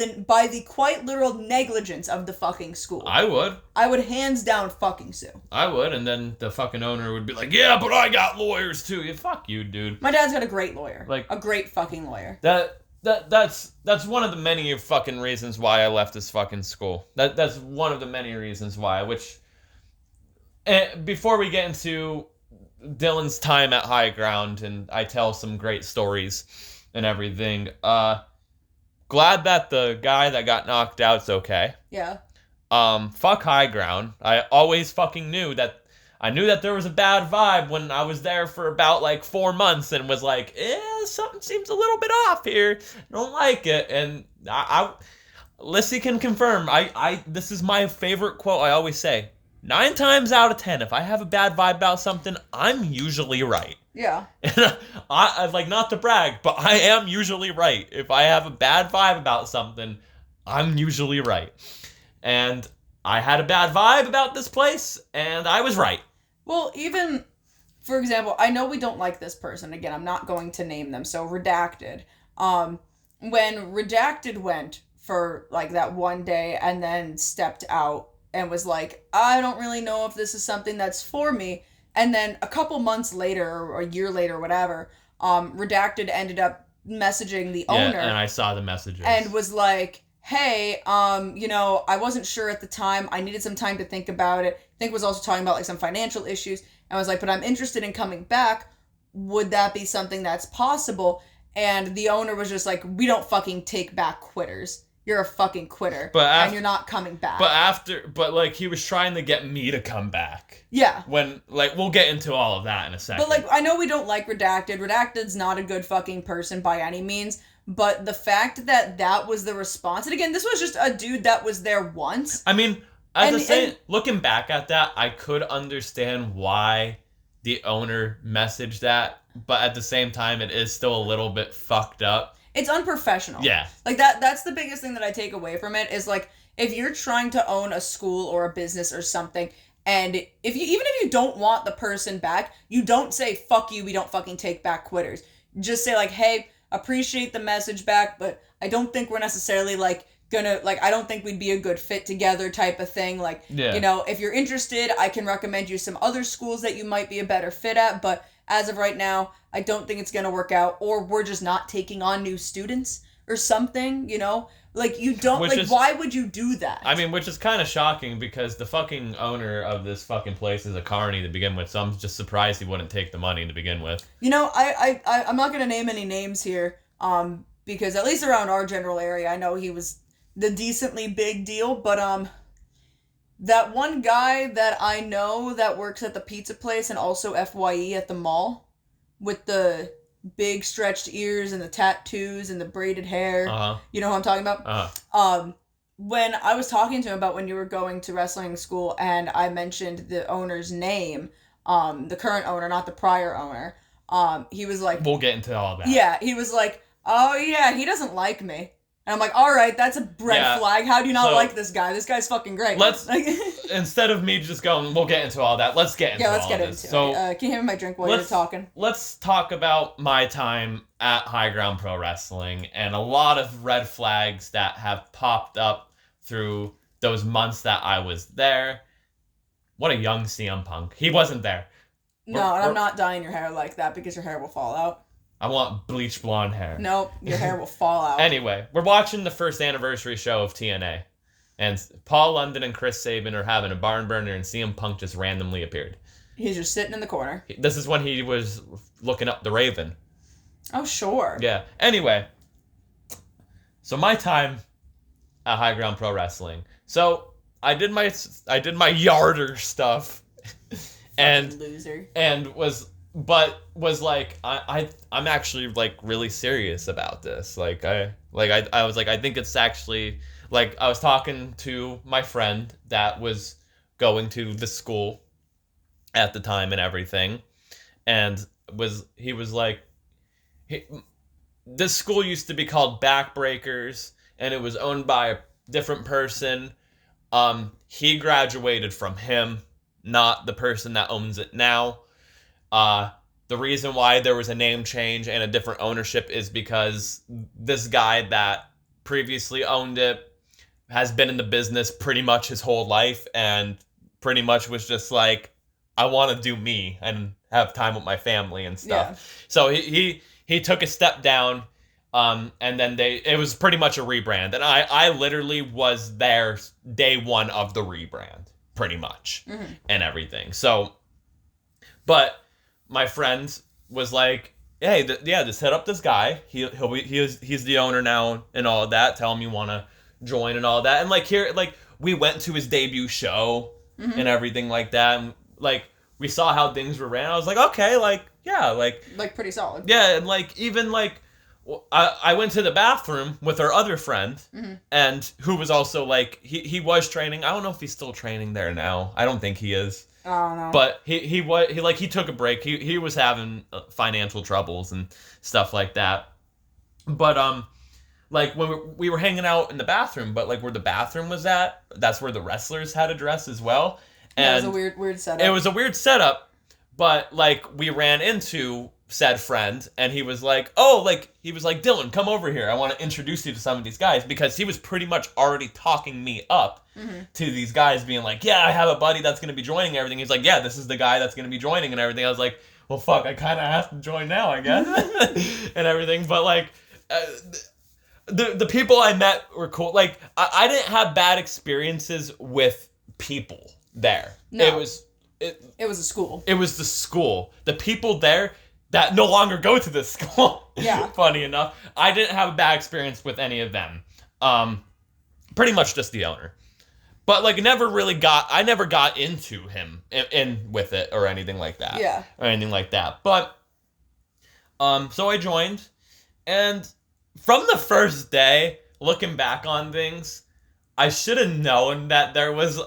the quite literal negligence of the fucking school. I would. I would hands down fucking sue. I would, and then the fucking owner would be like, yeah, but I got lawyers too. Yeah, fuck you, dude. My dad's got a great lawyer. Like, a great fucking lawyer. That's one of the many fucking reasons why I left this fucking school. That's one of the many reasons why, which, before we get into Dylan's time at High Ground and I tell some great stories and everything, glad that the guy that got knocked out's okay. Yeah. Fuck High Ground. I always fucking knew that. I knew that there was a bad vibe when I was there for about like 4 months and was like, something seems a little bit off here. Don't like it. And Lyssie can confirm. This is my favorite quote. I always say, 9 times out of 10, if I have a bad vibe about something, I'm usually right. Yeah. And I like, not to brag, but I am usually right. If I have a bad vibe about something, I'm usually right. And I had a bad vibe about this place, and I was right. Well, even, for example, I know we don't like this person. Again, I'm not going to name them, so Redacted. When Redacted went for, like, that one day and then stepped out and was like, I don't really know if this is something that's for me. And then a couple months later, or a year later, whatever, Redacted ended up messaging the owner. Yeah, and I saw the messages. And was like, hey, I wasn't sure at the time. I needed some time to think about it. I think was also talking about, like, some financial issues. And I was like, but I'm interested in coming back. Would that be something that's possible? And the owner was just like, we don't fucking take back quitters. You're a fucking quitter. And you're not coming back. But like, he was trying to get me to come back. Yeah. When, like, we'll get into all of that in a second. But, like, I know we don't like Redacted. Redacted's not a good fucking person by any means. But the fact that that was the response, and again, this was just a dude that was there once. I mean, looking back at that, I could understand why the owner messaged that, but at the same time, it is still a little bit fucked up. It's unprofessional. Yeah. Like, that's the biggest thing that I take away from it, is, like, if you're trying to own a school or a business or something, and even if you don't want the person back, you don't say, fuck you, we don't fucking take back quitters. Just say, like, hey, appreciate the message back, but I don't think we're necessarily, like, gonna, like, I don't think we'd be a good fit together type of thing. Like, you know, if you're interested, I can recommend you some other schools that you might be a better fit at, but as of right now, I don't think it's gonna work out, or we're just not taking on new students or something, you know? Like, you don't, why would you do that? I mean, which is kind of shocking, because the fucking owner of this fucking place is a carny to begin with, so I'm just surprised he wouldn't take the money to begin with. You know, I'm not gonna name any names here, because at least around our general area, I know he was the decently big deal, but, that one guy that I know that works at the pizza place and also FYE at the mall, with the big stretched ears and the tattoos and the braided hair, you know who I'm talking about? When I was talking to him about when you were going to wrestling school and I mentioned the owner's name, the current owner, not the prior owner, he was like... We'll get into all that. Yeah, he was like, oh yeah, he doesn't like me. And I'm like, all right, that's a red flag. How do you not like this guy? This guy's fucking great. Let's, instead of me just going, we'll get into all that, let's get into all this. Yeah, let's get into it. So, can you hand me my drink while you're talking? Let's talk about my time at High Ground Pro Wrestling and a lot of red flags that have popped up through those months that I was there. What a young CM Punk. He wasn't there. No, and I'm not dyeing your hair like that because your hair will fall out. I want bleach blonde hair. Nope, your hair will fall out. Anyway, we're watching the first anniversary show of TNA. And Paul London and Chris Sabin are having a barn burner, and CM Punk just randomly appeared. He's just sitting in the corner. This is when he was looking up the Raven. Oh, sure. Yeah. Anyway, so my time at High Ground Pro Wrestling. So I did my yarder stuff, and loser. And was like, I'm actually like really serious about this. I was like, I think it's actually, like, I was talking to my friend that was going to the school at the time and everything, and he was like, this school used to be called Backbreakers, and it was owned by a different person. He graduated from him, not the person that owns it now. The reason why there was a name change and a different ownership is because this guy that previously owned it has been in the business pretty much his whole life, and pretty much was just like, I want to do me and have time with my family and stuff. Yeah. So he took a step down, and then it was pretty much a rebrand, and I literally was there day one of the rebrand, pretty much, and everything. So, but my friend was like, hey, just hit up this guy. He's the owner now and all of that. Tell him you want to join and all that. And like we went to his debut show and everything like that. And like we saw how things were ran. I was like, okay, like, yeah, like pretty solid. Yeah. And like, even like, I went to the bathroom with our other friend, and who was also like, he was training. I don't know if he's still training there now. I don't think he is. I don't know. But he took a break. He was having financial troubles and stuff like that. But like when we were hanging out in the bathroom, but like where the bathroom was at, that's where the wrestlers had a dress as well. And it was a weird setup. It was a weird setup, but like we ran into said friend, and he was like, Dylan, come over here. I want to introduce you to some of these guys, because he was pretty much already talking me up to these guys, being like, yeah, I have a buddy that's going to be joining everything. He's like, yeah, this is the guy that's going to be joining and everything. I was like, well, fuck, I kind of have to join now, I guess, and everything. But like, the people I met were cool. Like, I didn't have bad experiences with people there. No. It was a school. It was the school. The people there that no longer go to this school. Yeah. Funny enough. I didn't have a bad experience with any of them. Pretty much just the owner. But like I never got into him in with it or anything like that. Yeah. Or anything like that. But so I joined, and from the first day, looking back on things, I should have known that there was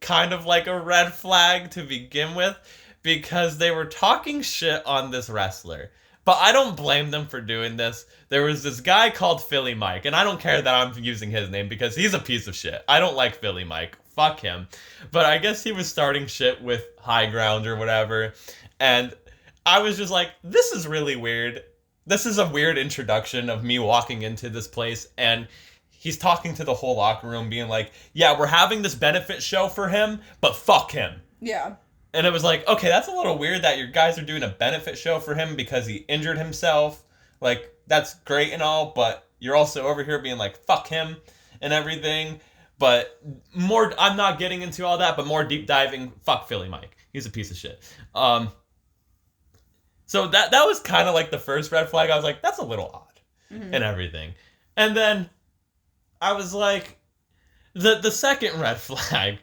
kind of like a red flag to begin with, because they were talking shit on this wrestler. But I don't blame them for doing this. There was this guy called Philly Mike, and I don't care that I'm using his name because he's a piece of shit. I don't like Philly Mike. Fuck him. But I guess he was starting shit with High Ground or whatever. And I was just like, this is really weird. This is a weird introduction of me walking into this place, and he's talking to the whole locker room being like, yeah, we're having this benefit show for him, but fuck him. Yeah. And it was like, okay, that's a little weird that your guys are doing a benefit show for him because he injured himself. Like, that's great and all, but you're also over here being like, fuck him and everything. But more, I'm not getting into all that, but more deep diving, fuck Philly Mike. He's a piece of shit. So that was kind of like the first red flag. I was like, that's a little odd and everything. And then I was like, the second red flag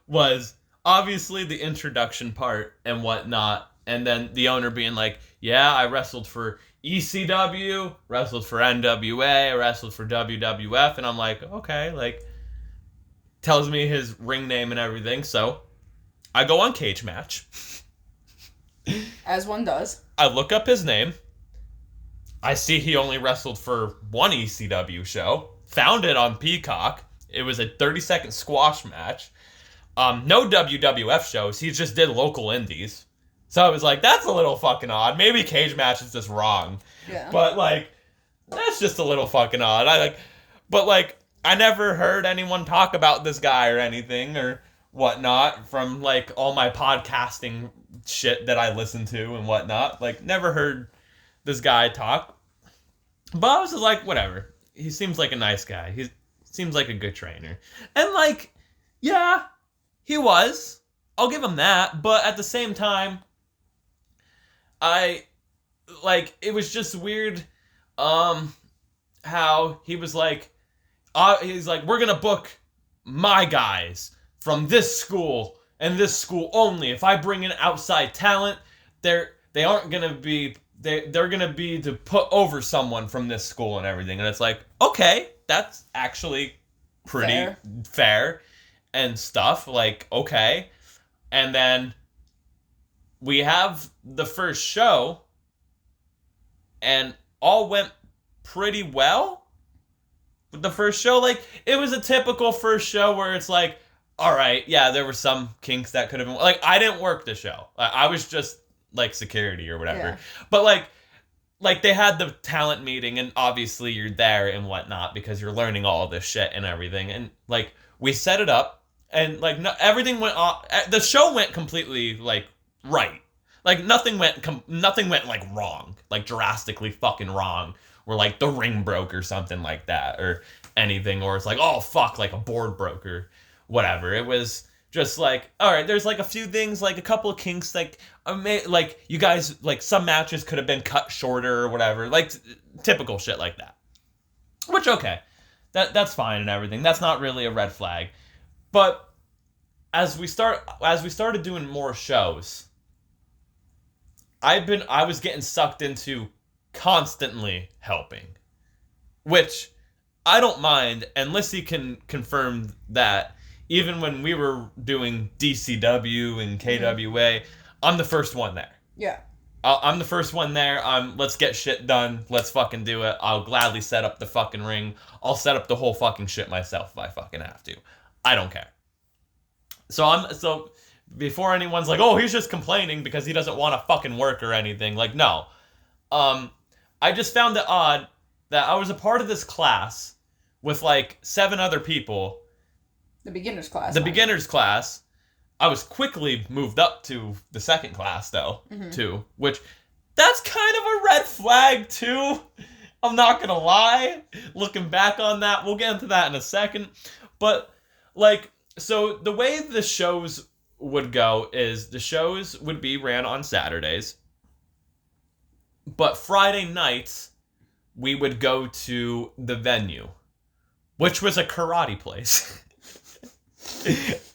was obviously the introduction part and whatnot, and then the owner being like, yeah, I wrestled for ECW, wrestled for NWA, wrestled for WWF, and I'm like, okay, like, tells me his ring name and everything, so I go on Cage Match. As one does. I look up his name. I see he only wrestled for one ECW show, found it on Peacock. It was a 30-second squash match. No WWF shows. He just did local indies. So I was like, that's a little fucking odd. Maybe Cage Match is just wrong. Yeah. But, like, that's just a little fucking odd. I never heard anyone talk about this guy or anything or whatnot from, like, all my podcasting shit that I listen to and whatnot. Like, never heard this guy talk. But I was just like, whatever. He seems like a nice guy. He seems like a good trainer. And, like, yeah, he was. I'll give him that. But at the same time, it was just weird how he was like, he's like, we're going to book my guys from this school and this school only. If I bring in outside talent, they aren't going to be, they're going to be to put over someone from this school and everything. And it's like, okay, that's actually pretty fair and stuff. Like, okay. And then we have the first show, and all went pretty well with the first show. Like, it was a typical first show where it's like, all right, yeah, there were some kinks that could have been, like, I didn't work the show. I was just, like, security or whatever. Yeah. But, like, they had the talent meeting, and obviously you're there and whatnot because you're learning all of this shit and everything. And, like, we set it up, and, like, everything went off. The show went completely, like, right. Like, nothing went, like, wrong. Like, drastically fucking wrong. Or, like, the ring broke or something like that. Or anything. Or it's like, oh, fuck, like, a board broke or whatever. It was just like, all right, there's, like, a few things, like, a couple of kinks, like, you guys, like, some matches could have been cut shorter or whatever. Like, typical shit like that. Which, okay. That's fine and everything. That's not really a red flag. But as we started doing more shows, I was getting sucked into constantly helping, which I don't mind, and Lyssie can confirm that even when we were doing DCW and KWA, I'm the first one there. Yeah. I'm the first one there. Let's get shit done. Let's fucking do it. I'll gladly set up the fucking ring. I'll set up the whole fucking shit myself if I fucking have to. I don't care. So before anyone's like, oh, he's just complaining because he doesn't want to fucking work or anything. Like, no. I just found it odd that I was a part of this class with, like, 7 other people. The beginner's class. Beginner's class. I was quickly moved up to the second class, though, too. Which, that's kind of a red flag, too. I'm not gonna lie. Looking back on that, we'll get into that in a second. But, like, so the way the shows would go is the shows would be ran on Saturdays, but Friday nights we would go to the venue, which was a karate place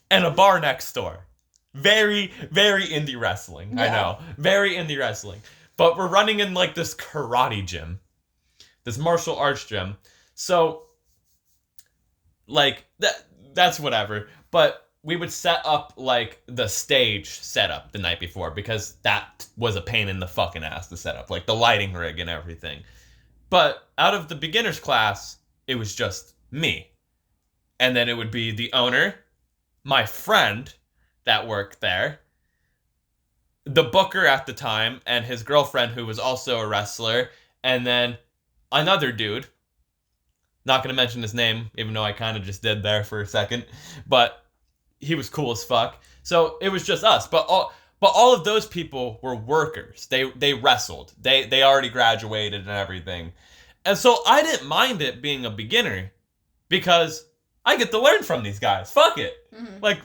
and a bar next door. Very, very indie wrestling. Yeah. I know. Very indie wrestling. But we're running in, like, this karate gym. this martial arts gym. So, like, that's whatever. But we would set up, like, the stage setup the night before, because that was a pain in the fucking ass to set up, like, the lighting rig and everything. But out of the beginner's class, it was just me. And then it would be the owner, my friend that worked there, the booker at the time, and his girlfriend, who was also a wrestler, and then another dude. Not going to mention his name, even though I kind of just did there for a second. But he was cool as fuck. So it was just us. But all of those people were workers. They wrestled. They already graduated and everything. And so I didn't mind it being a beginner, because I get to learn from these guys. Fuck it. Mm-hmm. Like,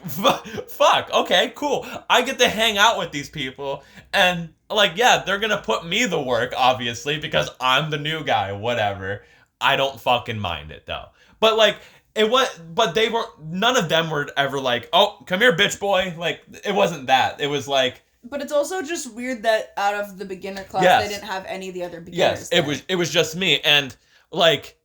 fuck. Okay, cool. I get to hang out with these people. And, like, yeah, they're going to put me the work, obviously, because I'm the new guy, whatever. I don't fucking mind it, though. But, like, they weren't, none of them were ever like, oh, come here, bitch boy. Like, it wasn't that. It was like. But it's also just weird that out of the beginner class, Yes. they didn't have any of the other beginners. Yes, it was just me. And, like,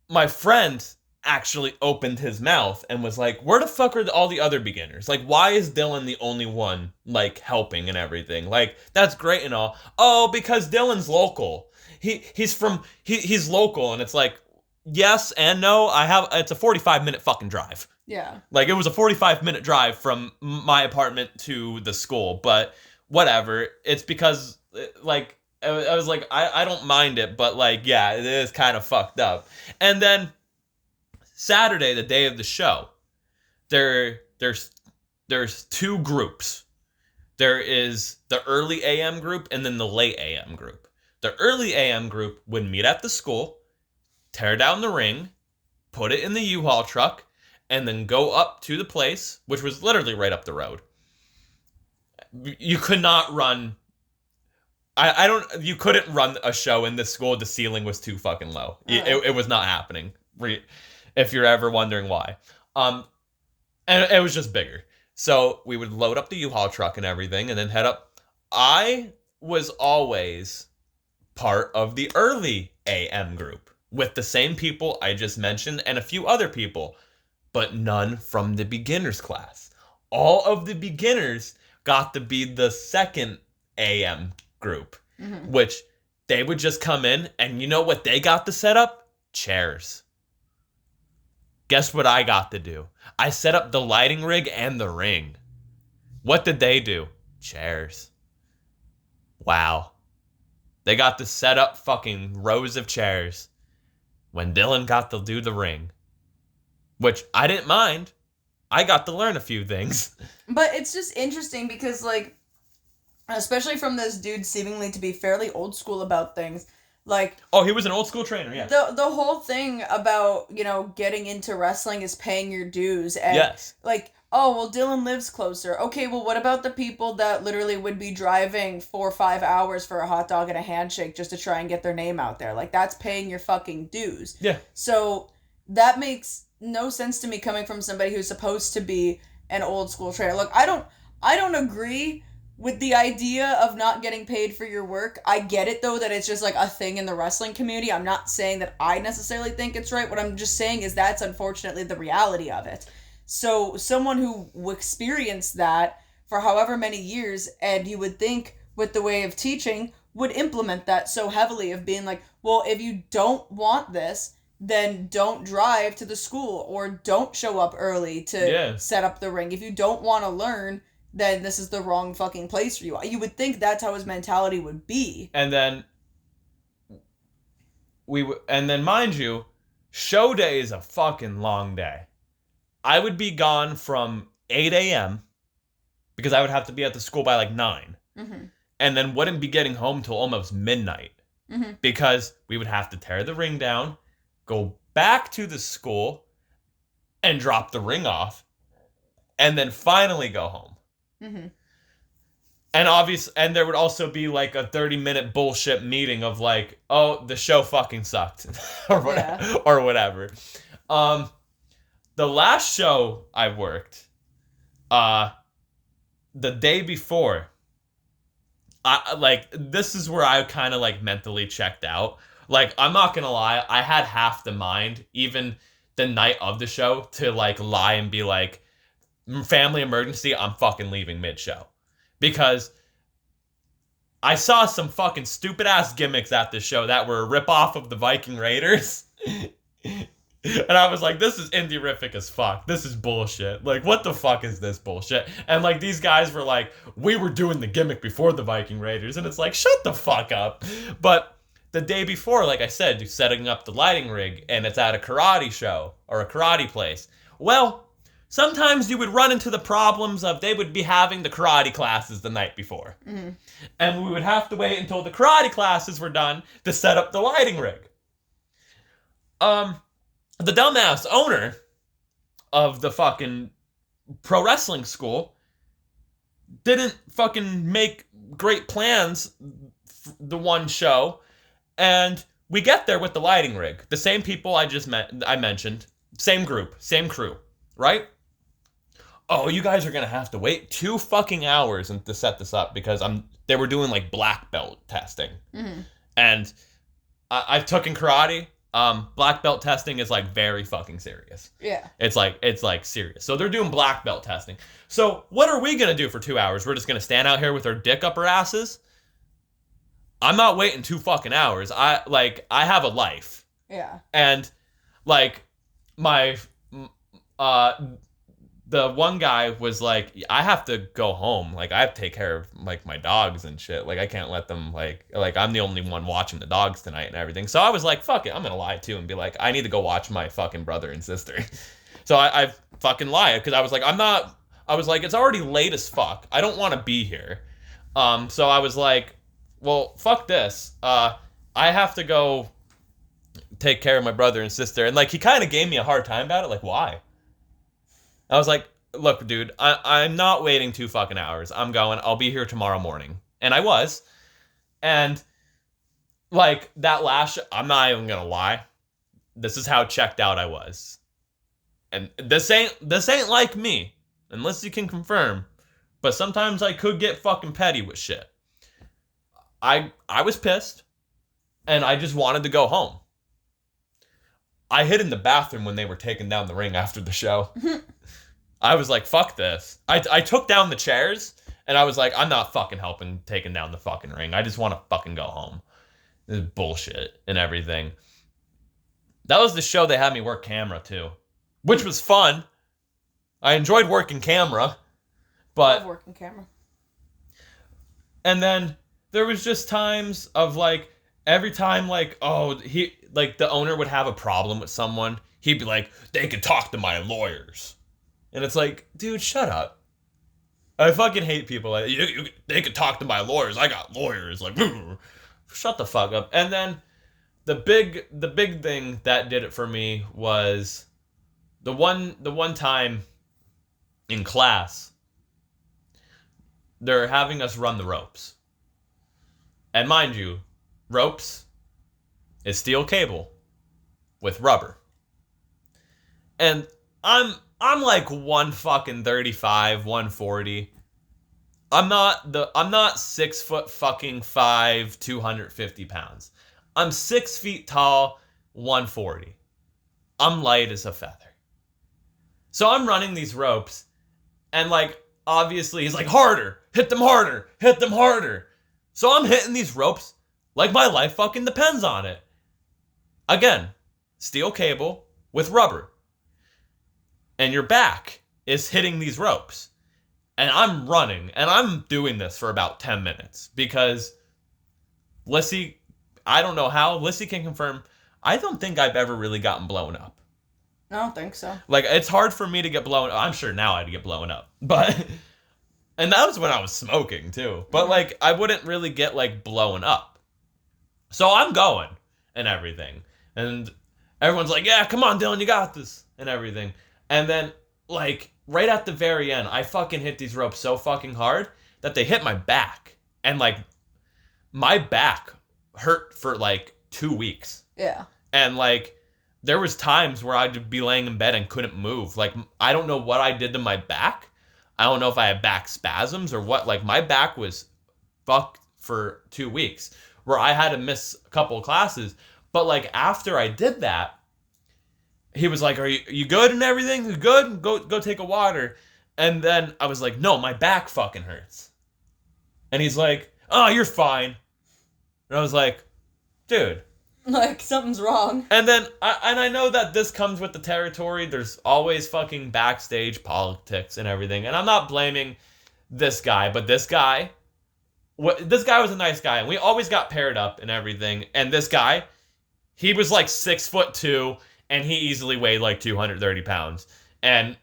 my friend actually opened his mouth and was like, where the fuck are all the other beginners? Like, why is Dylan the only one, like, helping and everything? Like, that's great and all. Oh, because Dylan's local. He's local, and it's like, yes and no. It's a 45-minute fucking drive. Yeah. Like, it was a 45-minute drive from my apartment to the school, but whatever. It's because, like, I was like, I don't mind it, but, like, yeah, it is kind of fucked up. And then Saturday, the day of the show, there's two groups. There is the early AM group and then the late AM group. The early AM group would meet at the school, tear down the ring, put it in the U-Haul truck, and then go up to the place, which was literally right up the road. You could not run. You couldn't run a show in this school. The ceiling was too fucking low. It was not happening. If you're ever wondering why. And it was just bigger. So we would load up the U-Haul truck and everything and then head up. I was always part of the early AM group with the same people I just mentioned and a few other people, but none from the beginners class. All of the beginners got to be the second AM group, which they would just come in, and you know what they got to set up? Chairs. Guess what I got to do? I set up the lighting rig and the ring. What did they do? Chairs. Wow. They got to set up fucking rows of chairs when Dylan got to do the ring. Which I didn't mind. I got to learn a few things. But it's just interesting because, like, especially from this dude seemingly to be fairly old school about things, like... Oh, he was an old school trainer, yeah. The whole thing about, you know, getting into wrestling is paying your dues. And, yes. Like, oh, well, Dylan lives closer. Okay, well, what about the people that literally would be driving 4 or 5 hours for a hot dog and a handshake just to try and get their name out there? Like, that's paying your fucking dues. Yeah. So, that makes no sense to me coming from somebody who's supposed to be an old school trainer. Look, I don't agree with the idea of not getting paid for your work. I get it, though, that it's just, like, a thing in the wrestling community. I'm not saying that I necessarily think it's right. What I'm just saying is that's unfortunately the reality of it. So someone who experienced that for however many years, and you would think with the way of teaching, would implement that so heavily of being like, well, if you don't want this, then don't drive to the school or don't show up early to set up the ring. If you don't want to learn, then this is the wrong fucking place for you. You would think that's how his mentality would be. And then mind you, show day is a fucking long day. I would be gone from 8 a.m. because I would have to be at the school by like 9. Mm-hmm. And then wouldn't be getting home till almost midnight. Mm-hmm. Because we would have to tear the ring down, go back to the school, and drop the ring off, and then finally go home. Mm-hmm. And there would also be like a 30-minute bullshit meeting of like, oh, the show fucking sucked or whatever. The last show I worked, the day before, this is where I kind of like mentally checked out. Like, I'm not gonna lie, I had half the mind, even the night of the show, to, like, lie and be like, family emergency, I'm fucking leaving mid-show. Because I saw some fucking stupid-ass gimmicks at this show that were a rip-off of the Viking Raiders. And I was like, this is indie-rific as fuck. This is bullshit. Like, what the fuck is this bullshit? And, like, these guys were like, we were doing the gimmick before the Viking Raiders. And it's like, shut the fuck up. But the day before, like I said, you're setting up the lighting rig, and it's at a karate show or a karate place. Well, sometimes you would run into the problems of they would be having the karate classes the night before. Mm-hmm. And we would have to wait until the karate classes were done to set up the lighting rig. The dumbass owner of the fucking pro wrestling school didn't fucking make great plans the one show, and we get there with the lighting rig. The same people I mentioned, same group, same crew, right? Oh, you guys are gonna have to wait 2 fucking hours to set this up because they were doing like black belt testing, and I've taken karate. Black belt testing is like very fucking serious. Yeah. It's like serious. So they're doing black belt testing. So what are we gonna do for 2 hours? We're just gonna stand out here with our dick up our asses? I'm not waiting 2 fucking hours. I have a life. Yeah. And like the one guy was like, I have to go home. Like, I have to take care of, like, my dogs and shit. Like, I can't let them, like, I'm the only one watching the dogs tonight and everything. So I was like, fuck it. I'm going to lie, too, and be like, I need to go watch my fucking brother and sister. So I fucking lied, because I was like, it's already late as fuck. I don't want to be here. So I was like, well, fuck this. I have to go take care of my brother and sister. And, like, he kind of gave me a hard time about it. Like, why? I was like, look, dude, I'm not waiting 2 fucking hours. I'm going. I'll be here tomorrow morning. And I was. And, like, that last I'm not even going to lie. This is how checked out I was. And this ain't like me. Unless you can confirm. But sometimes I could get fucking petty with shit. I was pissed. And I just wanted to go home. I hid in the bathroom when they were taking down the ring after the show. I was like, fuck this. I took down the chairs, and I was like, I'm not fucking helping taking down the fucking ring. I just want to fucking go home. This is bullshit and everything. That was the show they had me work camera, too. Which was fun. I enjoyed working camera. But Love working camera. And then there was just times of, like, every time, like, the owner would have a problem with someone, he'd be like, they could talk to my lawyers. And it's like, dude, shut up. I fucking hate people like, they could talk to my lawyers. I got lawyers. Like, shut the fuck up. And then the big thing that did it for me was the one time in class, they're having us run the ropes. And mind you, ropes is steel cable with rubber. And I'm like 135, 140. I'm not 6 foot fucking 5, 250 pounds. I'm 6 feet tall, 140. I'm light as a feather. So I'm running these ropes, and like, obviously he's like, harder, hit them harder, hit them harder. So I'm hitting these ropes like my life fucking depends on it. Again, steel cable with rubber. And your back is hitting these ropes. And I'm running, and I'm doing this for about 10 minutes. Because Lyssie, I don't know how, Lyssie can confirm, I don't think I've ever really gotten blown up. I don't think so. Like, it's hard for me to get blown up. I'm sure now I'd get blown up. But, and that was when I was smoking, too. But, like, I wouldn't really get, like, blown up. So I'm going, and everything. And everyone's like, yeah, come on, Dylan, you got this, and everything. And then, like, right at the very end, I fucking hit these ropes so fucking hard that they hit my back. And, like, my back hurt for, like, 2 weeks. Yeah. And, like, there was times where I'd be laying in bed and couldn't move. Like, I don't know what I did to my back. I don't know if I had back spasms or what. Like, my back was fucked for 2 weeks where I had to miss a couple of classes. But like after I did that, he was like, "Are you good and everything? You good? Go take a water." And then I was like, "No, my back fucking hurts." And he's like, "Oh, you're fine." And I was like, "Dude." Like, something's wrong. And then, I know that this comes with the territory. There's always fucking backstage politics and everything. And I'm not blaming this guy, but this guy was a nice guy. And we always got paired up and everything. And this guy, he was like 6'2", and he easily weighed like 230 pounds. And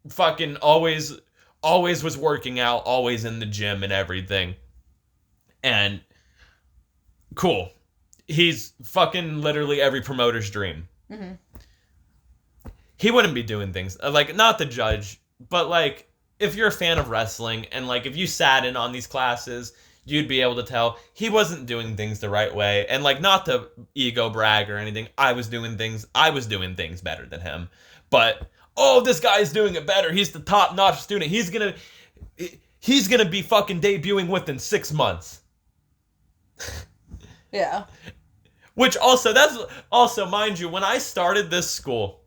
fucking always was working out, always in the gym and everything. And cool. He's fucking literally every promoter's dream. Mm-hmm. He wouldn't be doing things like, not the judge, but like if you're a fan of wrestling and like if you sat in on these classes, you'd be able to tell he wasn't doing things the right way. And like, not to ego brag or anything, I was doing things better than him. But this guy's doing it better. He's the top-notch student. He's gonna be fucking debuting within 6 months. Yeah. Which also, mind you, when I started this school,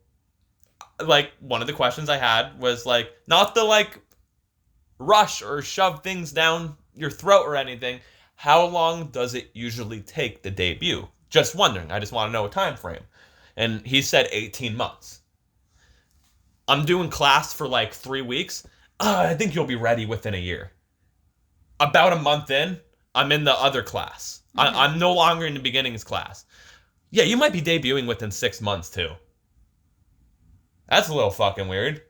like, one of the questions I had was, like, not the, like, rush or shove things down your throat or anything. How long does it usually take to debut? Just wondering. I just want to know a time frame. And he said 18 months. I'm doing class for, like, 3 weeks. I think you'll be ready within a year. About a month in, I'm in the other class. Mm-hmm. I'm no longer in the beginnings class. Yeah, you might be debuting within 6 months, too. That's a little fucking weird.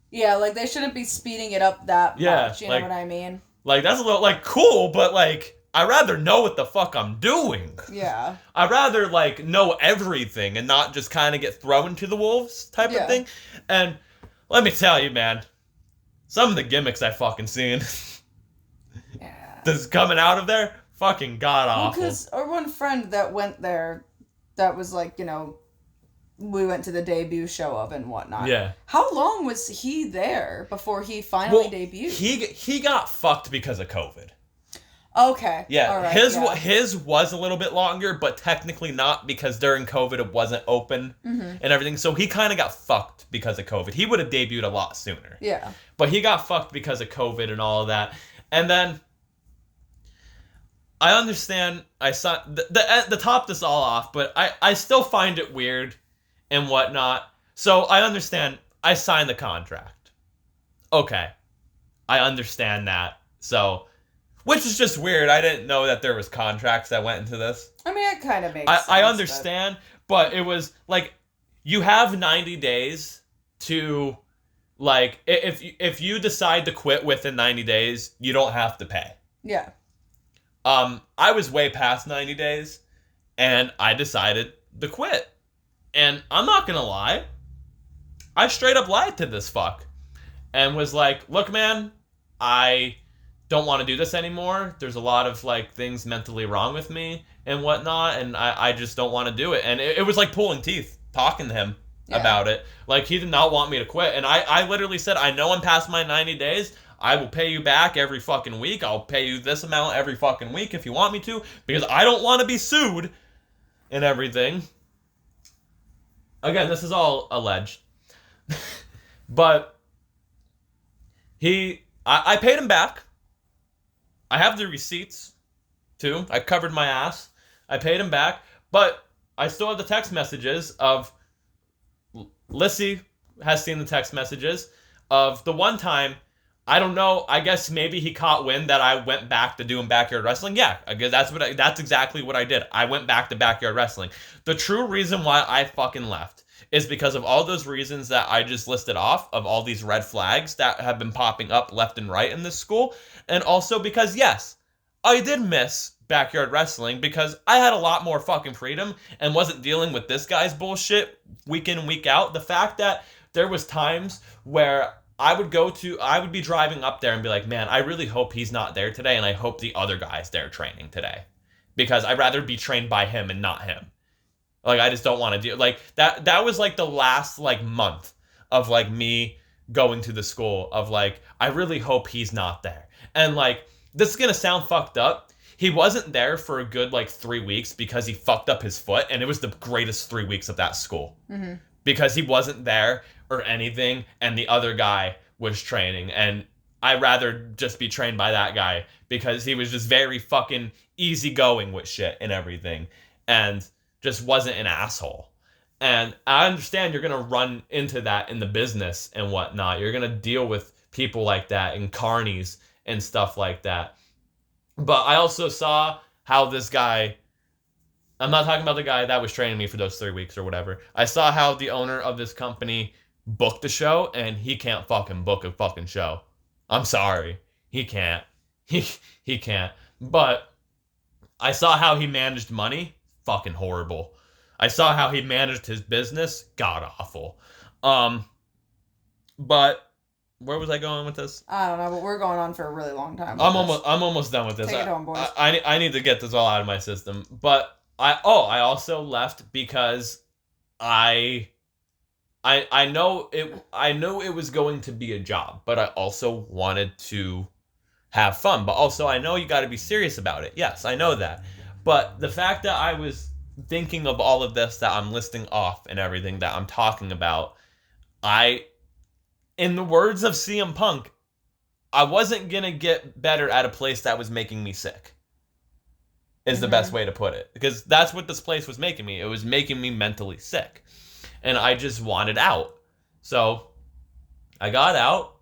Yeah, like, they shouldn't be speeding it up that much, you know what I mean? Like, that's a little, like, cool, but, like, I'd rather know what the fuck I'm doing. Yeah. I'd rather, like, know everything and not just kind of get thrown to the wolves type of thing. And let me tell you, man, some of the gimmicks I fucking seen that's coming out of there, fucking god-awful. Well, because our one friend that went there, that was like, you know, we went to the debut show of and whatnot. Yeah. How long was he there before he finally debuted? He got fucked because of COVID. Okay. Yeah. All right, his was a little bit longer, but technically not, because during COVID it wasn't open and everything. So he kind of got fucked because of COVID. He would have debuted a lot sooner. Yeah. But he got fucked because of COVID and all of that. And then I understand I saw the top this all off, but I still find it weird and whatnot. So I understand. I signed the contract. Okay. I understand that. So, which is just weird. I didn't know that there was contracts that went into this. I mean, it kind of makes sense. I understand, but it was like, you have 90 days to, like, if you decide to quit within 90 days, you don't have to pay. Yeah. I was way past 90 days, and I decided to quit. And I'm not gonna lie, I straight up lied to this fuck. And was like, look, man, I don't want to do this anymore. There's a lot of, like, things mentally wrong with me and whatnot, and I just don't want to do it. And it was like pulling teeth, talking to him about it. Like, he did not want me to quit. And I literally said, I know I'm past my 90 days. I will pay you back every fucking week. I'll pay you this amount every fucking week if you want me to, because I don't want to be sued and everything. Again, this is all alleged. But I paid him back. I have the receipts, too. I covered my ass. I paid him back. But I still have the text messages of... Lyssie has seen the text messages of the one time... I don't know. I guess maybe he caught wind that I went back to doing backyard wrestling. Yeah, I guess that's exactly what I did. I went back to backyard wrestling. The true reason why I fucking left is because of all those reasons that I just listed off, of all these red flags that have been popping up left and right in this school. And also because, yes, I did miss backyard wrestling because I had a lot more fucking freedom and wasn't dealing with this guy's bullshit week in, week out. The fact that there was times where I would be driving up there and be like, man, I really hope he's not there today, and I hope the other guy's there training today, because I'd rather be trained by him and not him. Like, I just don't want to do, like, that was, like, the last, like, month of, like, me going to the school of, like, I really hope he's not there. And, like, this is gonna sound fucked up. he wasn't there for a good like 3 weeks because he fucked up his foot, and it was the greatest 3 weeks of that school. Mm-hmm. Because he wasn't there or anything, and the other guy was training, and I'd rather just be trained by that guy because he was just very fucking easygoing with shit and everything, and just wasn't an asshole. And I understand you're gonna run into that in the business and whatnot. You're gonna deal with people like that and carnies and stuff like that. But I also saw how this guy, I'm not talking about the guy that was training me for those 3 weeks or whatever. I saw how the owner of this company booked the show, and he can't fucking book a fucking show. I'm sorry. He can't. He can't. But I saw how he managed money. Fucking horrible. I saw how he managed his business. God awful. But where was I going with this? I don't know, but we're going on for a really long time. I'm almost done with this. Take it home, boys. I need to get this all out of my system. But I also left because I know it was going to be a job, but I also wanted to have fun. But also I know you got to be serious about it. Yes, I know that. But the fact that I was thinking of all of this that I'm listing off and everything that I'm talking about, in the words of CM Punk, I wasn't going to get better at a place that was making me sick. Is the best way to put it. Because that's what this place was making me. It was making me mentally sick. And I just wanted out. So I got out.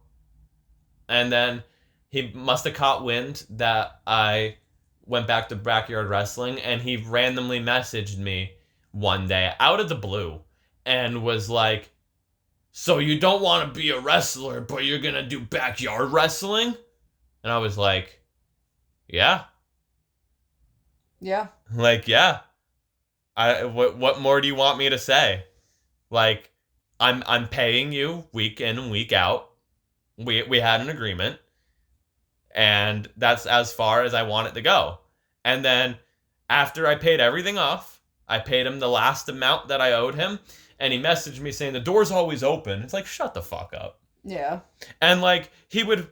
And then he must have caught wind that I went back to backyard wrestling, and he randomly messaged me one day out of the blue and was like, so you don't want to be a wrestler, but you're going to do backyard wrestling? And I was like, yeah. Yeah. Like, yeah. What more do you want me to say? Like, I'm paying you week in and week out. We had an agreement. And that's as far as I want it to go. And then after I paid everything off, I paid him the last amount that I owed him. And he messaged me saying, the door's always open. It's like, shut the fuck up. Yeah. And like, he would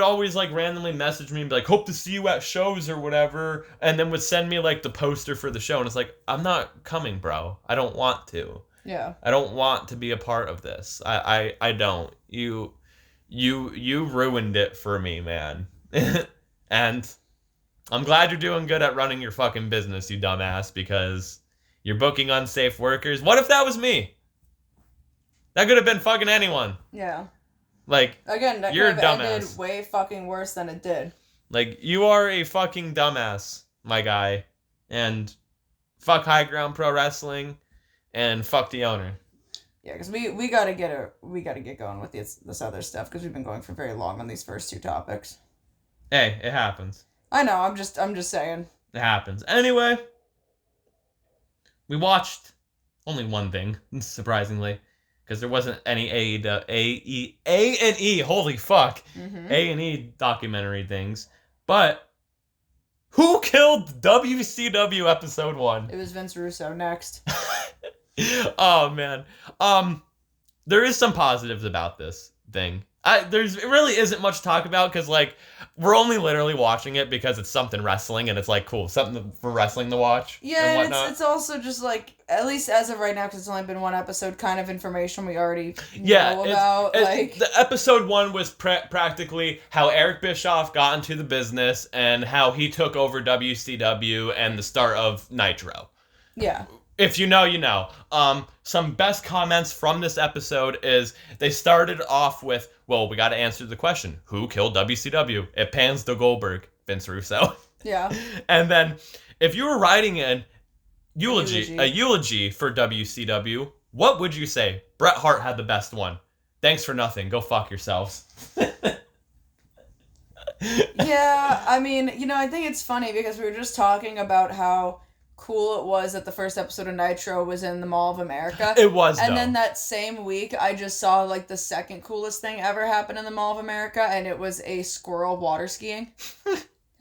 always like randomly message me and be like, hope to see you at shows or whatever. And then would send me like the poster for the show. And it's like, I'm not coming, bro. I don't want to. Yeah. I don't want to be a part of this. I don't. You ruined it for me, man. And I'm glad you're doing good at running your fucking business, you dumbass, because you're booking unsafe workers. What if that was me? That could have been fucking anyone. Yeah. Like, again, that you're could a have dumbass. ended way fucking worse than it did. Like, you are a fucking dumbass, my guy. And fuck High Ground Pro Wrestling, and fuck the owner. Yeah, because we gotta get going with this other stuff, because we've been going for very long on these first two topics. Hey, it happens. I know. I'm just saying. It happens. Anyway, we watched only one thing, surprisingly, because there wasn't any A&E. Holy fuck, A&E documentary things. But who killed WCW episode 1? It was Vince Russo. Next. Oh man. There is some positives about this thing. It really isn't much to talk about, because like we're only literally watching it because it's something wrestling, and it's like cool, something for wrestling to watch. Yeah, and and it's also just like, at least as of right now, because it's only been one episode, kind of information we already know about. The episode 1 was practically how Eric Bischoff got into the business and how he took over WCW and the start of Nitro. Yeah. If you know, you know. Some best comments from this episode is they started off with, well, we got to answer the question, who killed WCW? It pans to Goldberg, Vince Russo. Yeah. And then if you were writing a eulogy for WCW, what would you say? Bret Hart had the best one. Thanks for nothing. Go fuck yourselves. Yeah, I mean, I think it's funny because we were just talking about how cool it was that the first episode of Nitro was in the Mall of America. It was, and then that same week, I just saw, like, the second coolest thing ever happen in the Mall of America, and it was a squirrel water skiing.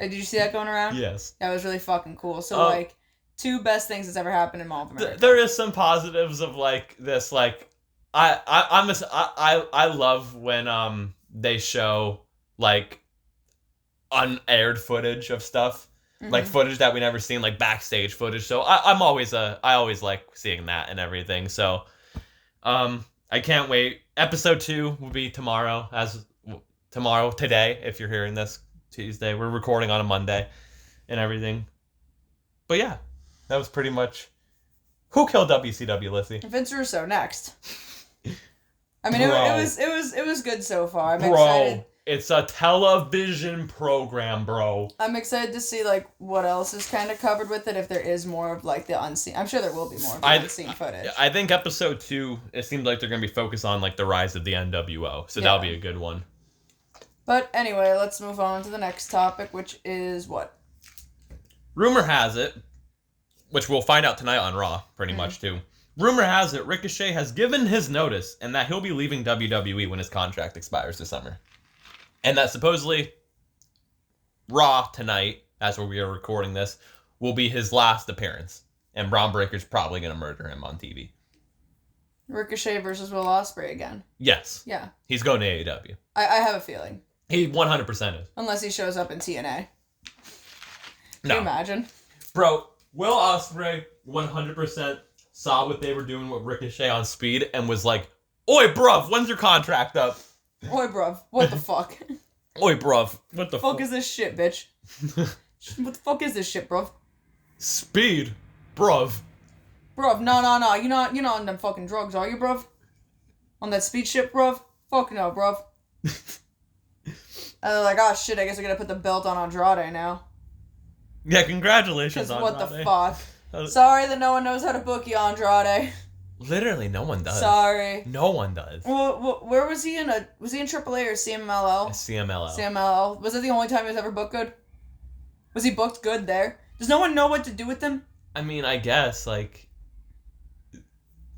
Did you see that going around? Yes. That was really fucking cool. So, like, two best things that's ever happened in Mall of America. There is some positives of, like, this, like, I love when, they show, like, unaired footage of stuff. like footage that we never seen, like backstage footage. So I always like seeing that and everything. So I can't wait. Episode 2 will be tomorrow, today, if you're hearing this Tuesday. We're recording on a Monday and everything. But yeah, that was pretty much who killed WCW, Lyssie. Vince Russo next. I mean, it was good so far. I'm excited. It's a television program, bro. I'm excited to see like what else is kind of covered with it. If there is more of like the unseen, I'm sure there will be more of the unseen footage. I think episode 2, it seems like they're gonna be focused on like the rise of the NWO, so that'll be a good one. But anyway, let's move on to the next topic, which is what? Rumor has it, which we'll find out tonight on Raw, pretty much too. Rumor has it Ricochet has given his notice and that he'll be leaving WWE when his contract expires this summer. And that supposedly Raw tonight, as we are recording this, will be his last appearance. And Braun Breaker's probably going to murder him on TV. Ricochet versus Will Ospreay again. Yes. Yeah. He's going to AEW. I have a feeling. He 100% is. Unless he shows up in TNA. Can you imagine? Bro, Will Ospreay 100% saw what they were doing with Ricochet on Speed and was like, "Oi, bruv, when's your contract up?" Oi, bruv, what the fuck? Oi, bruv, what the fuck is this shit, bitch? What the fuck is this shit, bruv? Speed, bruv. Bruv, no. You're not on them fucking drugs, are you, bruv? On that speed shit, bruv? Fuck no, bruv. And they're like, oh shit, I guess I gotta put the belt on Andrade now. Yeah, congratulations, Andrade. What the fuck? Sorry that no one knows how to book you, Andrade. Literally, no one does. Sorry. No one does. Well, where was he in was he in AAA or CMLL? CMLL. CMLL. Was it the only time he was ever booked good? Was he booked good there? Does no one know what to do with him? I mean, I guess, like,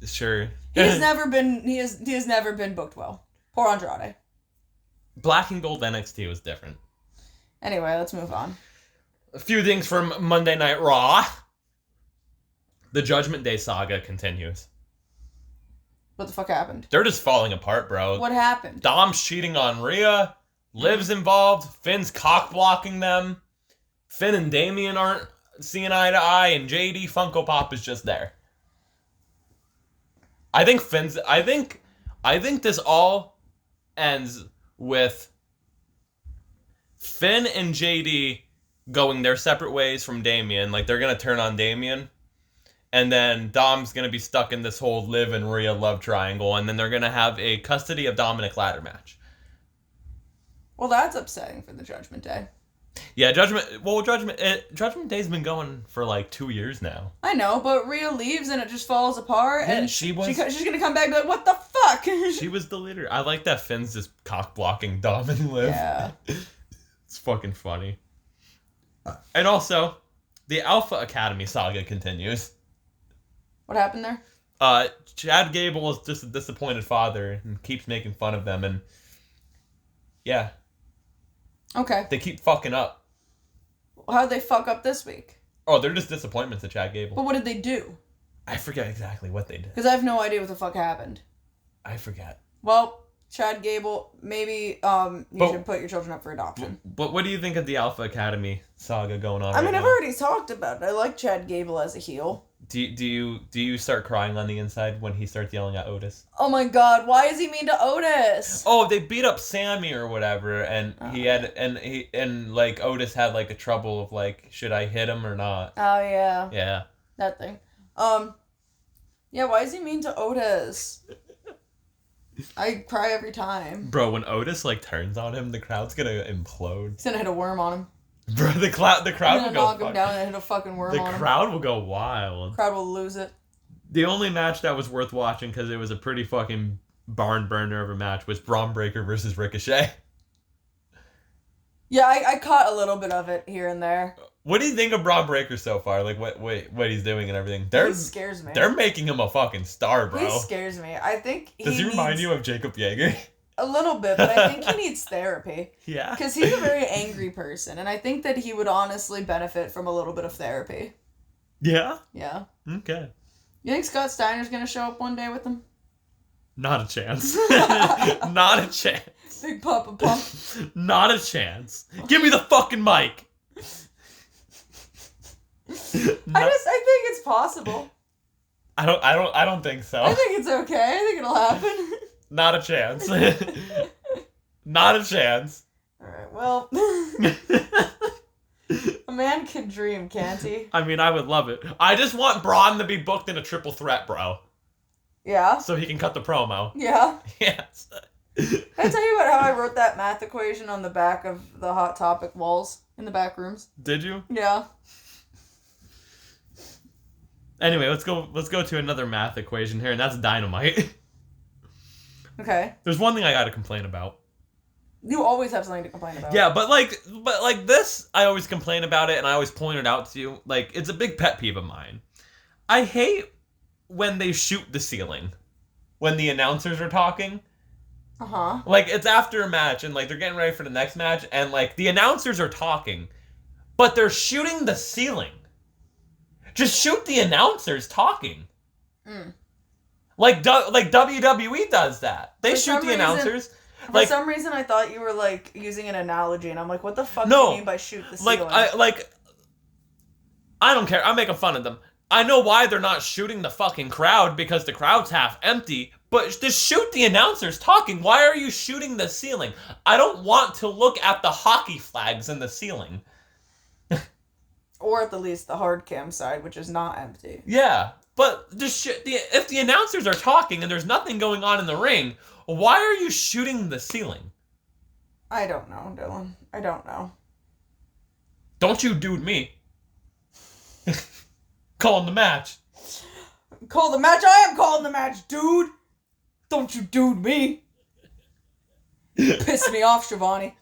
sure. He has never been booked well. Poor Andrade. Black and Gold NXT was different. Anyway, let's move on. A few things from Monday Night Raw. The Judgment Day saga continues. What the fuck happened? They're just falling apart, bro. What happened? Dom's cheating on Rhea. Liv's involved. Finn's cock blocking them. Finn and Damian aren't seeing eye to eye, and JD Funko Pop is just there. I think this all ends with Finn and JD going their separate ways from Damian. Like, they're gonna turn on Damian. And then Dom's going to be stuck in this whole Liv and Rhea love triangle. And then they're going to have a custody of Dominic ladder match. Well, that's upsetting for the Judgment Day. Yeah, Judgment Day's been going for like 2 years now. I know, but Rhea leaves and it just falls apart. Yeah, and she's going to come back and be like, what the fuck? She was the leader. I like that Finn's just cock blocking Dom and Liv. Yeah. It's fucking funny. And also, the Alpha Academy saga continues. What happened there? Chad Gable is just a disappointed father and keeps making fun of them, and yeah. Okay. They keep fucking up. How'd they fuck up this week? Oh, they're just disappointments to Chad Gable. But what did they do? I forget exactly what they did. Because I have no idea what the fuck happened. I forget. Well, Chad Gable, maybe you should put your children up for adoption. But what do you think of the Alpha Academy saga going on? I mean, I've already talked about it. I like Chad Gable as a heel. Do you start crying on the inside when he starts yelling at Otis? Oh my god, why is he mean to Otis? Oh, they beat up Sammy or whatever, and like Otis had like a trouble of like, should I hit him or not? Oh yeah. Yeah. That thing. Yeah, why is he mean to Otis? I cry every time. Bro, when Otis like turns on him, the crowd's gonna implode. He's gonna hit a worm on him. Bro, the crowd will go. Knock him down and hit a fucking worm on him. The crowd will go wild. The crowd will lose it. The only match that was worth watching because it was a pretty fucking barn burner of a match was Braun Breaker versus Ricochet. Yeah, I caught a little bit of it here and there. What do you think of Braun Breaker so far? Like what he's doing and everything? He scares me. They're making him a fucking star, bro. He scares me. I think Does he remind you of Jacob Yeager? A little bit, but I think he needs therapy. Yeah. Because he's a very angry person, and I think that he would honestly benefit from a little bit of therapy. Yeah? Yeah. Okay. You think Scott Steiner's gonna show up one day with him? Not a chance. Not a chance. Big Papa Pump. Not a chance. Give me the fucking mic. I think it's possible. I don't think so. I think it's okay. I think it'll happen. Not a chance. Not a chance. Alright, well. A man can dream, can't he? I mean, I would love it. I just want Braun to be booked in a triple threat, bro. Yeah? So he can cut the promo. Yeah? Yes. Can I tell you about how I wrote that math equation on the back of the Hot Topic walls in the back rooms? Did you? Yeah. Anyway, let's go to another math equation here, and that's Dynamite. Okay. There's one thing I gotta complain about. You always have something to complain about. Yeah, but this, I always complain about it, and I always point it out to you. Like, it's a big pet peeve of mine. I hate when they shoot the ceiling when the announcers are talking. Uh-huh. Like, it's after a match, and, like, they're getting ready for the next match, and, like, the announcers are talking, but they're shooting the ceiling. Just shoot the announcers talking. Mm. Like WWE does that. They shoot the announcers. For some reason, I thought you were, like, using an analogy, and I'm like, what the fuck do you mean by shoot the ceiling? I don't care. I'm making fun of them. I know why they're not shooting the fucking crowd, because the crowd's half empty, but just shoot the announcers talking. Why are you shooting the ceiling? I don't want to look at the hockey flags in the ceiling. Or at the least the hard cam side, which is not empty. Yeah, but if the announcers are talking and there's nothing going on in the ring, why are you shooting the ceiling? I don't know, Dylan. I don't know. Don't you dude me. Calling the match. Call the match? I am calling the match, dude! Don't you dude me. Piss me off, Shivani.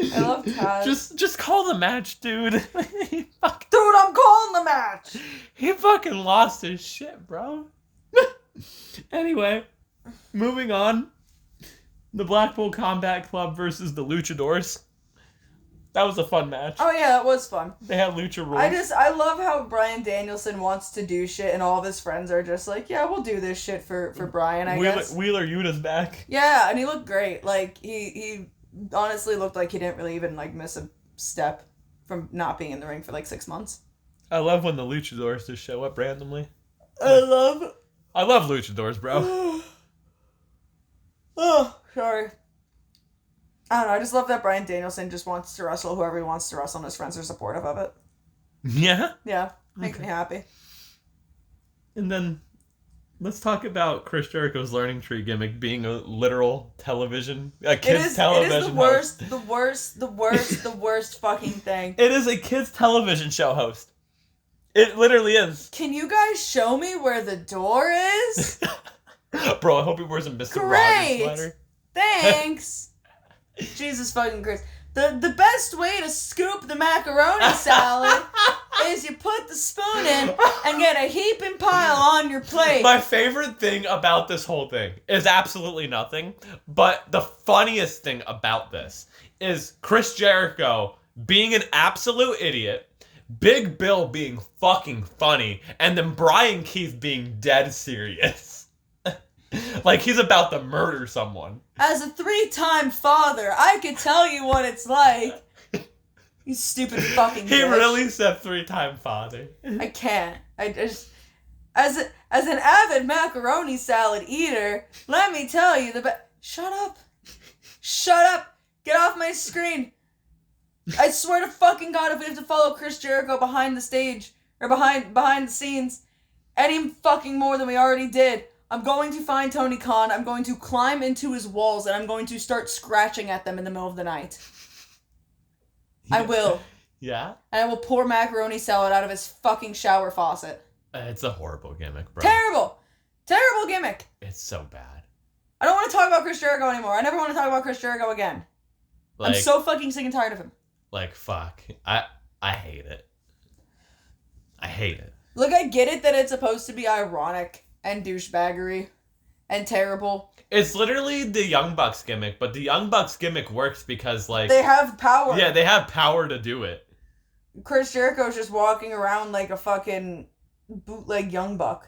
I love Taz. Just call the match, dude. Dude, I'm calling the match! He fucking lost his shit, bro. Anyway, moving on. The Blackpool Combat Club versus the Luchadors. That was a fun match. Oh yeah, that was fun. They had lucha rules. I love how Bryan Danielson wants to do shit and all of his friends are just like, yeah, we'll do this shit for Bryan, I guess. Wheeler Yuta's back. Yeah, and he looked great. Like, he honestly looked like he didn't really even, like, miss a step from not being in the ring for, like, 6 months. I love when the Luchadors just show up randomly. I love Luchadors, bro. Oh, sorry. I don't know, I just love that Bryan Danielson just wants to wrestle whoever he wants to wrestle and his friends are supportive of it. Yeah? Yeah, makes me happy. And then, let's talk about Chris Jericho's learning tree gimmick being a literal television, television. It is the worst fucking thing. It is a kids television show host. It literally is. Can you guys show me where the door is? Bro, I hope he wears a Mr. Great. Rogers sweater. Thanks. Jesus fucking Christ. The best way to scoop the macaroni salad is you put the spoon in and get a heaping pile on your plate. My favorite thing about this whole thing is absolutely nothing, but the funniest thing about this is Chris Jericho being an absolute idiot, Big Bill being fucking funny, and then Brian Keith being dead serious. Like he's about to murder someone. As a 3-time father, I could tell you what it's like. You stupid fucking bitch. He really said 3-time father. I can't. I just... As an avid macaroni salad eater, let me tell you Shut up. Shut up. Get off my screen. I swear to fucking God, if we have to follow Chris Jericho behind the stage, or behind the scenes, any fucking more than we already did, I'm going to find Tony Khan, I'm going to climb into his walls, and I'm going to start scratching at them in the middle of the night. Yeah. I will. Yeah? And I will pour macaroni salad out of his fucking shower faucet. It's a horrible gimmick, bro. Terrible! Terrible gimmick! It's so bad. I don't want to talk about Chris Jericho anymore. I never want to talk about Chris Jericho again. I'm so fucking sick and tired of him. Like, fuck. I hate it. I hate it. Look, I get it that it's supposed to be ironic and douchebaggery and terrible. It's literally the Young Bucks gimmick, but the Young Bucks gimmick works because, like... They have power. Yeah, they have power to do it. Chris Jericho's just walking around like a fucking bootleg Young Buck.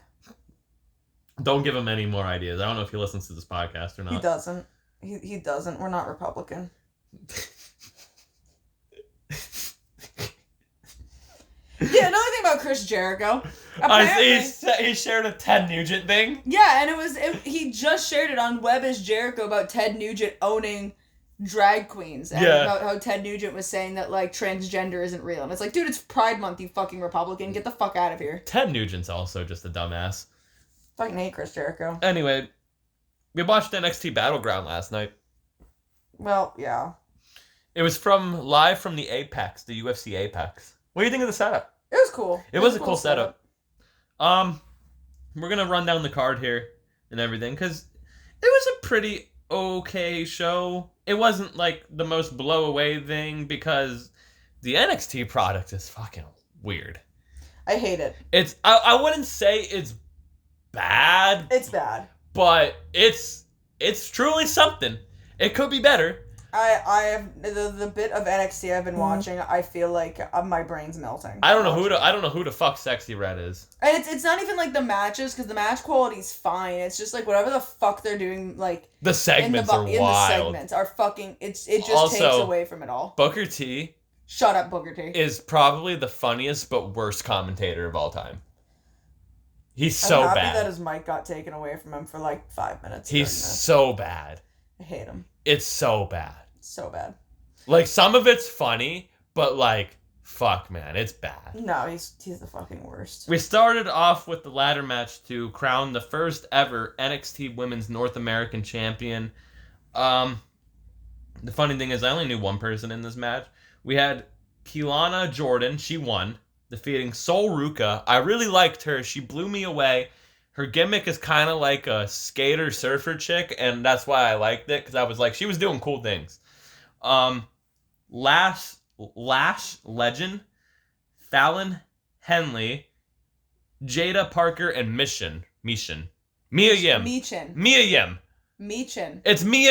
Don't give him any more ideas. I don't know if he listens to this podcast or not. He doesn't. He doesn't. We're not Republican. another thing about Chris Jericho. He shared a Ted Nugent thing. Yeah, and he just shared it on Web is Jericho about Ted Nugent owning drag queens, and about how Ted Nugent was saying that like transgender isn't real, and it's like, dude, it's Pride Month, you fucking Republican, get the fuck out of here. Ted Nugent's also just a dumbass. Fucking hate Chris Jericho. Anyway, we watched NXT Battleground last night. Well, yeah. It was live from the Apex, the UFC Apex. What do you think of the setup? It was cool. It was a cool setup. We're gonna run down the card here and everything, because it was a pretty okay show. It wasn't like the most blow away thing, because the NXT product is fucking weird. I hate it. I wouldn't say it's bad. It's bad. But it's truly something. It could be better. I have the bit of NXT I've been watching. I feel like my brain's melting. I don't know who the fuck Sexy Red is. And it's not even like the matches, because the match quality's fine. It's just like whatever the fuck they're doing, like the segments are wild. The segments are fucking. It just also, takes away from it all. Booker T. Shut up, Booker T. Is probably the funniest but worst commentator of all time. He's so bad. I'm happy that his mic got taken away from him for like 5 minutes. He's so bad. I hate him. It's so bad. So bad. Like, some of it's funny, but like, fuck, man, it's bad. No, he's the fucking worst. We started off with the ladder match to crown the first ever NXT Women's North American Champion. The funny thing is, I only knew one person in this match. We had Kiana Jordan. She won, defeating Sol Ruka. I really liked her. She blew me away. Her gimmick is kind of like a skater surfer chick, and that's why I liked it, because I was like, she was doing cool things. Lash Legend, Fallon Henley, Jada Parker, and Mia Yim. It's Mia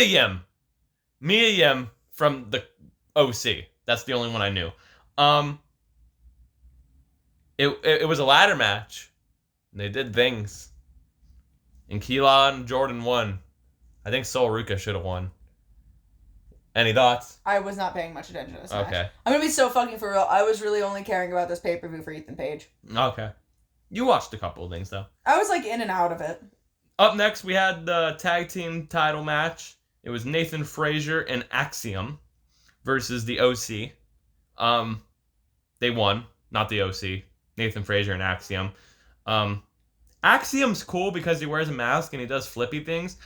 Yim. Mia Yim from the OC. That's the only one I knew. It was a ladder match. They did things. And Keelan Jordan won. I think Sol Ruka should have won. Any thoughts? I was not paying much attention to this match. Okay. I'm gonna be so fucking for real. I was really only caring about this pay-per-view for Ethan Page. Okay. You watched a couple of things, though. I was like in and out of it. Up next, we had the tag team title match. It was Nathan Frazier and Axiom versus the OC. They won, not the OC. Nathan Frazier and Axiom. Axiom's cool because he wears a mask and he does flippy things.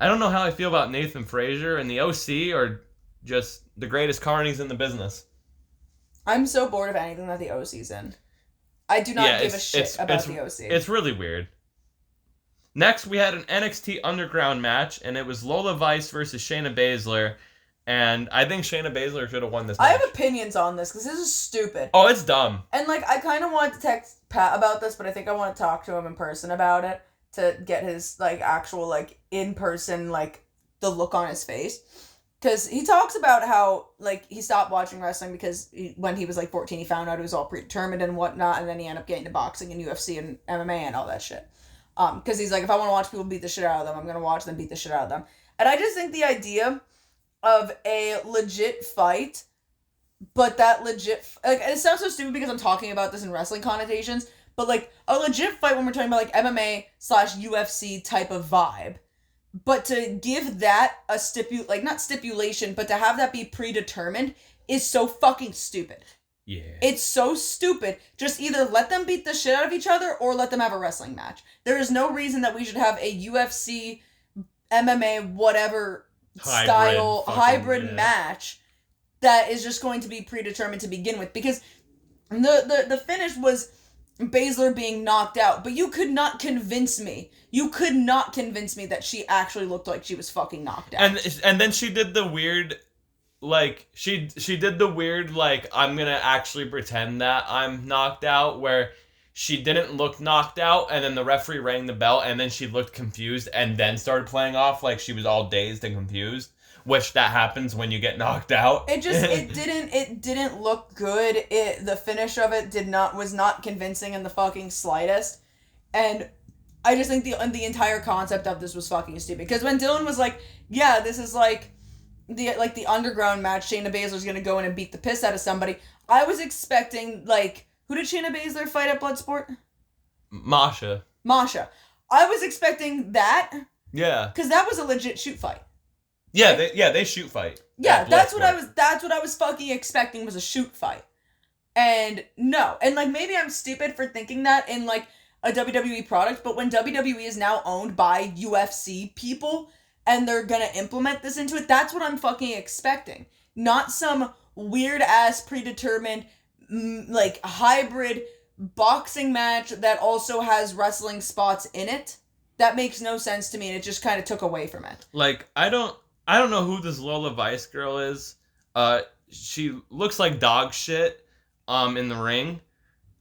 I don't know how I feel about Nathan Frazier, and the OC are just the greatest carnies in the business. I'm so bored of anything that the OC's in. I do not give a shit about the OC. It's really weird. Next, we had an NXT Underground match, and it was Lola Vice versus Shayna Baszler, and I think Shayna Baszler should have won this match. I have opinions on this, because this is stupid. Oh, it's dumb. And, like, I kind of wanted to text Pat about this, but I think I want to talk to him in person about it to get his, like, actual, like, in-person, like, the look on his face. Because he talks about how, like, he stopped watching wrestling because when he was, like, 14, he found out it was all predetermined and whatnot, and then he ended up getting into boxing and UFC and MMA and all that shit. Because he's like, if I want to watch people beat the shit out of them, I'm going to watch them beat the shit out of them. And I just think the idea of a legit fight, but that legit... Like, it sounds so stupid because I'm talking about this in wrestling connotations, but, like, a legit fight when we're talking about, like, MMA/UFC type of vibe. But to give that a not stipulation, but to have that be predetermined is so fucking stupid. Yeah. It's so stupid. Just either let them beat the shit out of each other or let them have a wrestling match. There is no reason that we should have a UFC, MMA, whatever hybrid match that is just going to be predetermined to begin with. Because the finish was Baszler being knocked out, but you could not convince me. You could not convince me that she actually looked like she was fucking knocked out. And then she did the weird, like, she did the weird, like, I'm gonna actually pretend that I'm knocked out, where she didn't look knocked out, and then the referee rang the bell, and then she looked confused, and then started playing off like she was all dazed and confused, which that happens when you get knocked out. It didn't look good. The finish of it was not convincing in the fucking slightest, and I just think the entire concept of this was fucking stupid. Because when Dylan was like, yeah, this is like the underground match, Shayna Baszler's gonna go in and beat the piss out of somebody, I was expecting, like, Who did Shayna Baszler fight at Bloodsport? Masha. I was expecting that. Yeah. Because that was a legit shoot fight. Yeah, they shoot fight. Yeah, that's what I was fucking expecting was a shoot fight. And no. And like maybe I'm stupid for thinking that in like a WWE product, but when WWE is now owned by UFC people and they're gonna implement this into it, that's what I'm fucking expecting. Not some weird ass predetermined like hybrid boxing match that also has wrestling spots in it. That makes no sense to me, and it just kind of took away from it. Like, I don't know who this Lola Vice girl is. She looks like dog shit in the ring.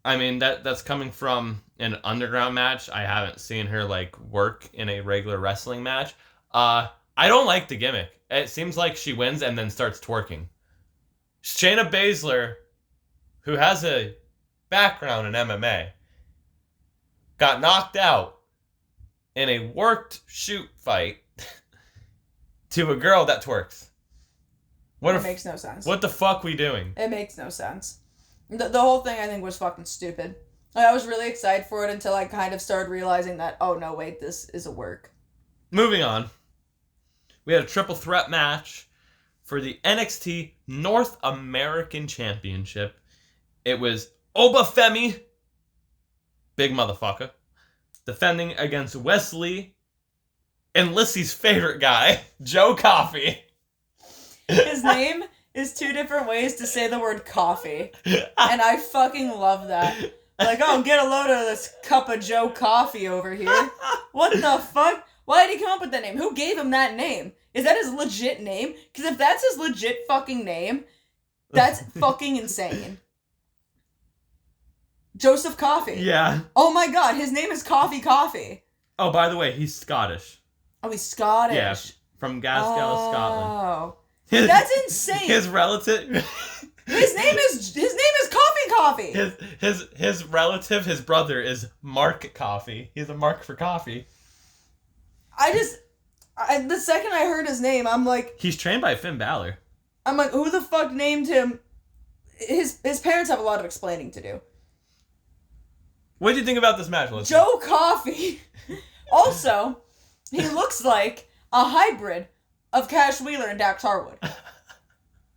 I mean, that's coming from an underground match. I haven't seen her like work in a regular wrestling match. I don't like the gimmick. It seems like she wins and then starts twerking. Shayna Baszler, who has a background in MMA, got knocked out in a worked shoot fight to a girl that twerks. It makes no sense. What the fuck we doing? It makes no sense. The whole thing I think was fucking stupid. Like, I was really excited for it until I kind of started realizing that, oh no, wait, this is a work. Moving on. We had a triple threat match for the NXT North American Championship. It was Obafemi, big motherfucker, defending against Wesley and Lyssie's favorite guy, Joe Coffey. His name is 2 different ways to say the word coffee. And I fucking love that. Like, oh, get a load of this cup of Joe Coffee over here. What the fuck? Why did he come up with that name? Who gave him that name? Is that his legit name? Because if that's his legit fucking name, that's fucking insane. Joseph Coffee. Yeah. Oh my god, his name is Coffee. Oh, by the way, he's Scottish. Oh, he's Scottish. Yeah, from Gasgall, Scotland. Oh. That's insane. His relative... His name is Coffee. His relative, his brother, is Mark Coffee. He's a mark for coffee. The second I heard his name, I'm like... He's trained by Finn Balor. I'm like, who the fuck named him? His parents have a lot of explaining to do. What do you think about this match, Lyssie? Joe Coffey. Also, he looks like a hybrid of Cash Wheeler and Dax Harwood.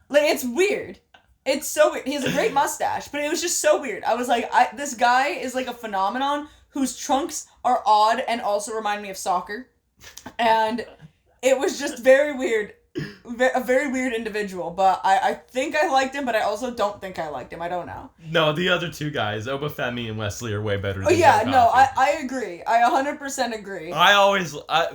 Like, it's weird. It's so weird. He has a great mustache, but it was just so weird. I was like, this guy is like a phenomenon whose trunks are odd and also remind me of soccer. And it was just very weird. A very weird individual, but I think I liked him, but I also don't think I liked him. I don't know. No, the other two guys, Obafemi and Wesley, are way better than yeah, Joe no, Coffey. I agree. I 100% agree.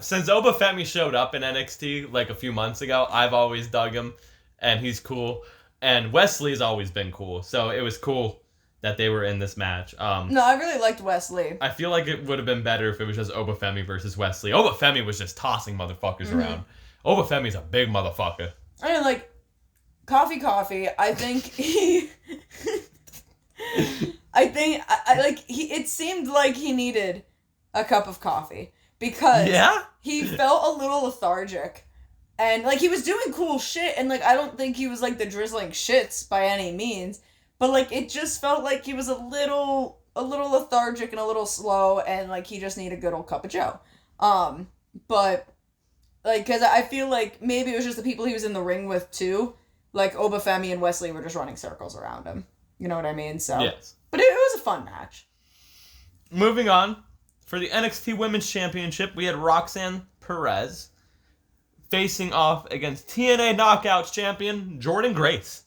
Since Obafemi showed up in NXT like a few months ago, I've always dug him, and he's cool. And Wesley's always been cool, so it was cool that they were in this match. No, I really liked Wesley. I feel like it would have been better if it was just Obafemi versus Wesley. Obafemi was just tossing motherfuckers around. Obafemi's a big motherfucker. I mean, like, Coffee, I think he... it seemed like he needed a cup of coffee. Because he felt a little lethargic. And, like, he was doing cool shit, and, like, I don't think he was, like, the drizzling shits by any means. But, like, it just felt like he was a little lethargic and a little slow, and, like, he just needed a good old cup of Joe. But... Like, because I feel like maybe it was just the people he was in the ring with, too. Like, Obafemi and Wesley were just running circles around him. You know what I mean? So, yes. But it was a fun match. Moving on. For the NXT Women's Championship, we had Roxanne Perez facing off against TNA Knockouts champion Jordynne Grace.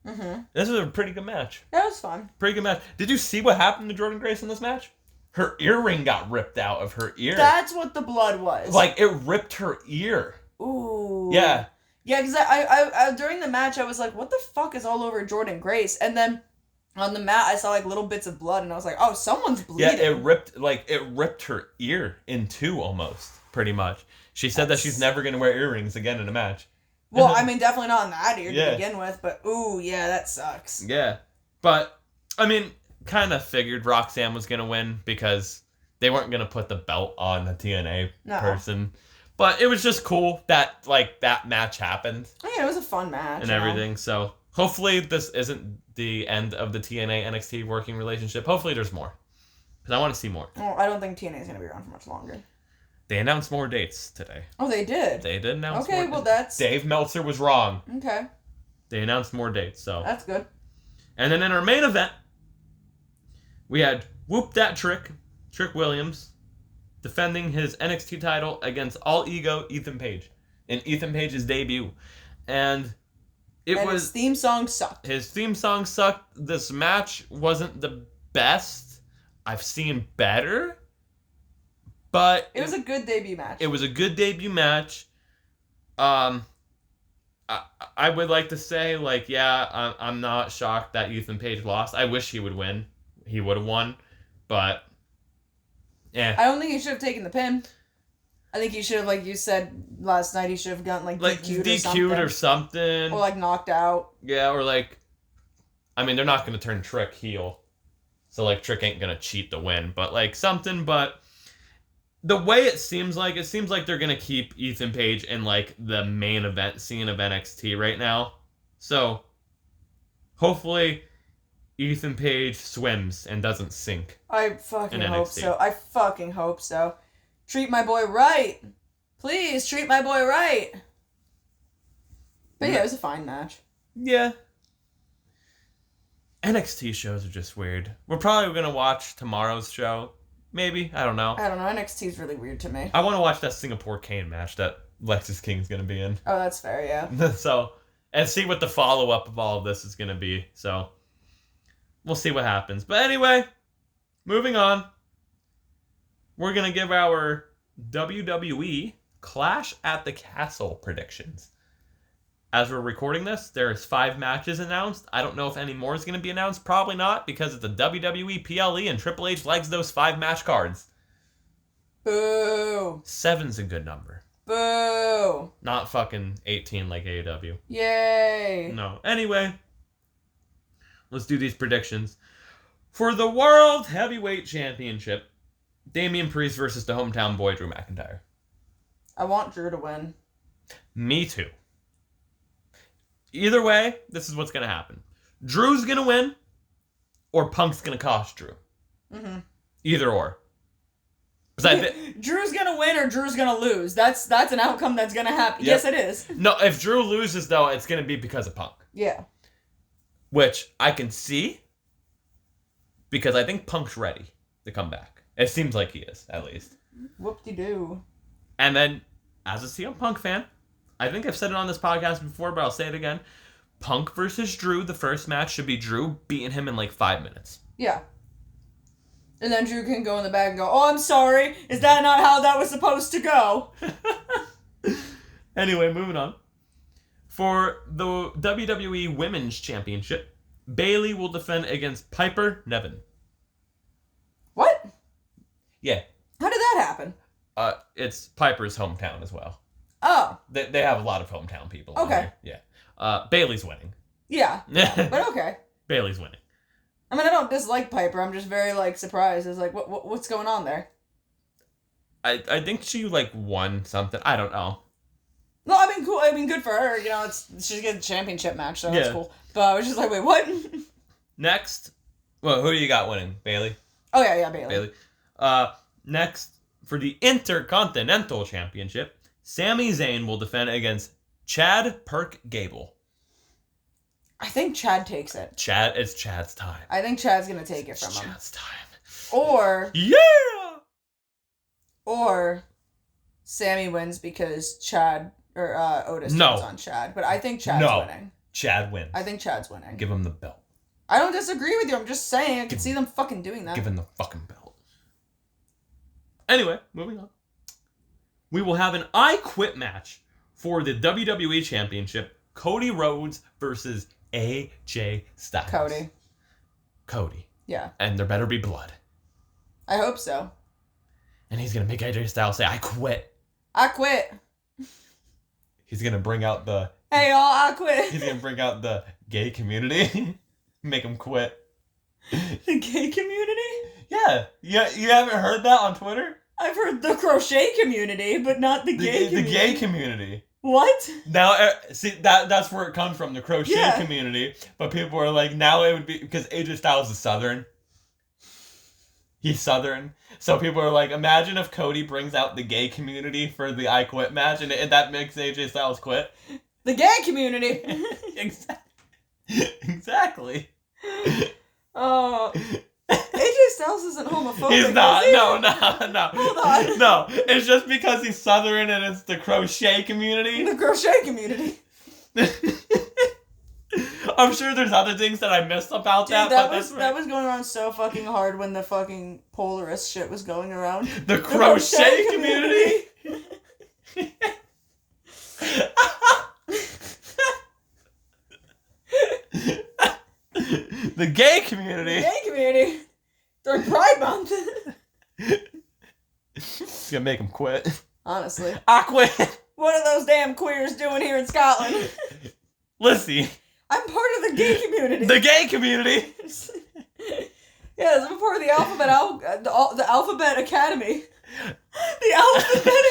Mm-hmm. This was a pretty good match. That was fun. Pretty good match. Did you see what happened to Jordynne Grace in this match? Her earring got ripped out of her ear. That's what the blood was. Like, it ripped her ear. Ooh. Yeah. Yeah, because I during the match, I was like, what the fuck is all over Jordynne Grace? And then on the mat, I saw, like, little bits of blood, and I was like, oh, someone's bleeding. Yeah, it ripped her ear in two, almost, pretty much. She said that she's never going to wear earrings again in a match. Well, I mean, definitely not in that ear to begin with, but ooh, yeah, that sucks. Yeah. But, I mean... kind of figured Roxanne was going to win because they weren't going to put the belt on the TNA person. But it was just cool that, like, that match happened. Yeah, it was a fun match. And everything. So, hopefully this isn't the end of the TNA NXT working relationship. Hopefully there's more. Because I want to see more. Well, I don't think TNA is going to be around for much longer. They announced more dates today. Oh, they did? They did announce more. Okay, well that's... Dave Meltzer was wrong. Okay. They announced more dates, so... That's good. And then in our main event, we had Whoop That Trick Williams, defending his NXT title against All Ego Ethan Page in Ethan Page's debut. And his theme song sucked. His theme song sucked. This match wasn't the best. I've seen better. But it was a good debut match. It was a good debut match. I would like to say, like, yeah, I'm not shocked that Ethan Page lost. I wish he would win. He would have won. But, yeah. I don't think he should have taken the pin. I think he should have, like you said last night, he should have gotten, like DQ'd or something. Or, like, knocked out. Yeah, or, like, I mean, they're not going to turn Trick heel. So, like, Trick ain't going to cheat to win. But, like, something, but... The way it seems like they're going to keep Ethan Page in, like, the main event scene of NXT right now. So, hopefully, Ethan Page swims and doesn't sink. I fucking hope so. I fucking hope so. Treat my boy right. Please, treat my boy right. But yeah, it was a fine match. Yeah. NXT shows are just weird. We're probably going to watch tomorrow's show. Maybe. I don't know. NXT's really weird to me. I want to watch that Singapore Kane match that Lexis King's going to be in. Oh, that's fair, yeah. So, and see what the follow-up of all of this is going to be. So, we'll see what happens. But anyway, moving on. We're going to give our WWE Clash at the Castle predictions. As we're recording this, there's 5 matches announced. I don't know if any more is going to be announced. Probably not, because it's a WWE PLE and Triple H likes those 5 match cards. Boo. 7's a good number. Boo. Not fucking 18 like AEW. Yay. No. Anyway, let's do these predictions. For the World Heavyweight Championship, Damian Priest versus the hometown boy, Drew McIntyre. I want Drew to win. Me too. Either way, this is what's going to happen. Drew's going to win, or Punk's going to cost Drew. Mm-hmm. Either or. Drew's going to win or Drew's going to lose. That's an outcome that's going to happen. Yep. Yes, it is. No, if Drew loses, though, it's going to be because of Punk. Yeah. Which I can see, because I think Punk's ready to come back. It seems like he is, at least. Whoop-de-doo. And then, as a CM Punk fan, I think I've said it on this podcast before, but I'll say it again. Punk versus Drew, the first match should be Drew beating him in like 5 minutes. Yeah. And then Drew can go in the back and go, oh, I'm sorry. Is that not how that was supposed to go? Anyway, moving on. For the WWE Women's Championship, Bayley will defend against Piper Niven. What? Yeah. How did that happen? It's Piper's hometown as well. Oh. They have a lot of hometown people. Okay. Yeah. Bayley's winning. Yeah. But okay. Bayley's winning. I mean, I don't dislike Piper. I'm just very, like, surprised. It's like, what's going on there? I think she, like, won something. I don't know. No, I mean, cool. I mean, good for her. You know, she's getting a championship match, so that's cool. But I was just like, wait, what? Next. Well, who do you got winning? Bayley? Oh, yeah, Bayley. Next, for the Intercontinental Championship, Sami Zayn will defend against Chad Perk Gable. I think Chad takes it. It's Chad's time. I think Chad's going to take it from him. Chad's time. Or... Yeah! Or Sammy wins because Chad... Or Otis wins on Chad. But I think Chad's winning. Chad wins. I think Chad's winning. Give him the belt. I don't disagree with you. I'm just saying. I can see them fucking doing that. Give him the fucking belt. Anyway, moving on. We will have an I Quit match for the WWE Championship. Cody Rhodes versus AJ Styles. Cody. Yeah. And there better be blood. I hope so. And he's going to make AJ Styles say, I quit. I quit. He's going to bring out the... Hey, y'all, I quit. He's going to bring out the gay community. Make him quit. The gay community? Yeah. You haven't heard that on Twitter? I've heard the crochet community, but not the gay community. The gay community. What? Now, see, that's where it comes from, the crochet Yeah. community. But people are like, now it would be, because AJ Styles is Southern. He's Southern. So people are like, imagine if Cody brings out the gay community for the I Quit match, and that makes AJ Styles quit. The gay community. Exactly. Oh. AJ Styles isn't homophobic. He's not. Is he? No. Hold on. No, it's just because he's Southern and it's the crochet community. The crochet community. I'm sure there's other things that I missed about Dude, that, that but was going on so fucking hard when the fucking Polaris shit was going around. The crochet community. The gay community. The gay community. During Pride Month. It's gonna make him quit. Honestly. I quit. What are those damn queers doing here in Scotland? Lyssie. I'm part of the gay community. The gay community. Yes, I'm part of the Alphabet Academy. The Alphabet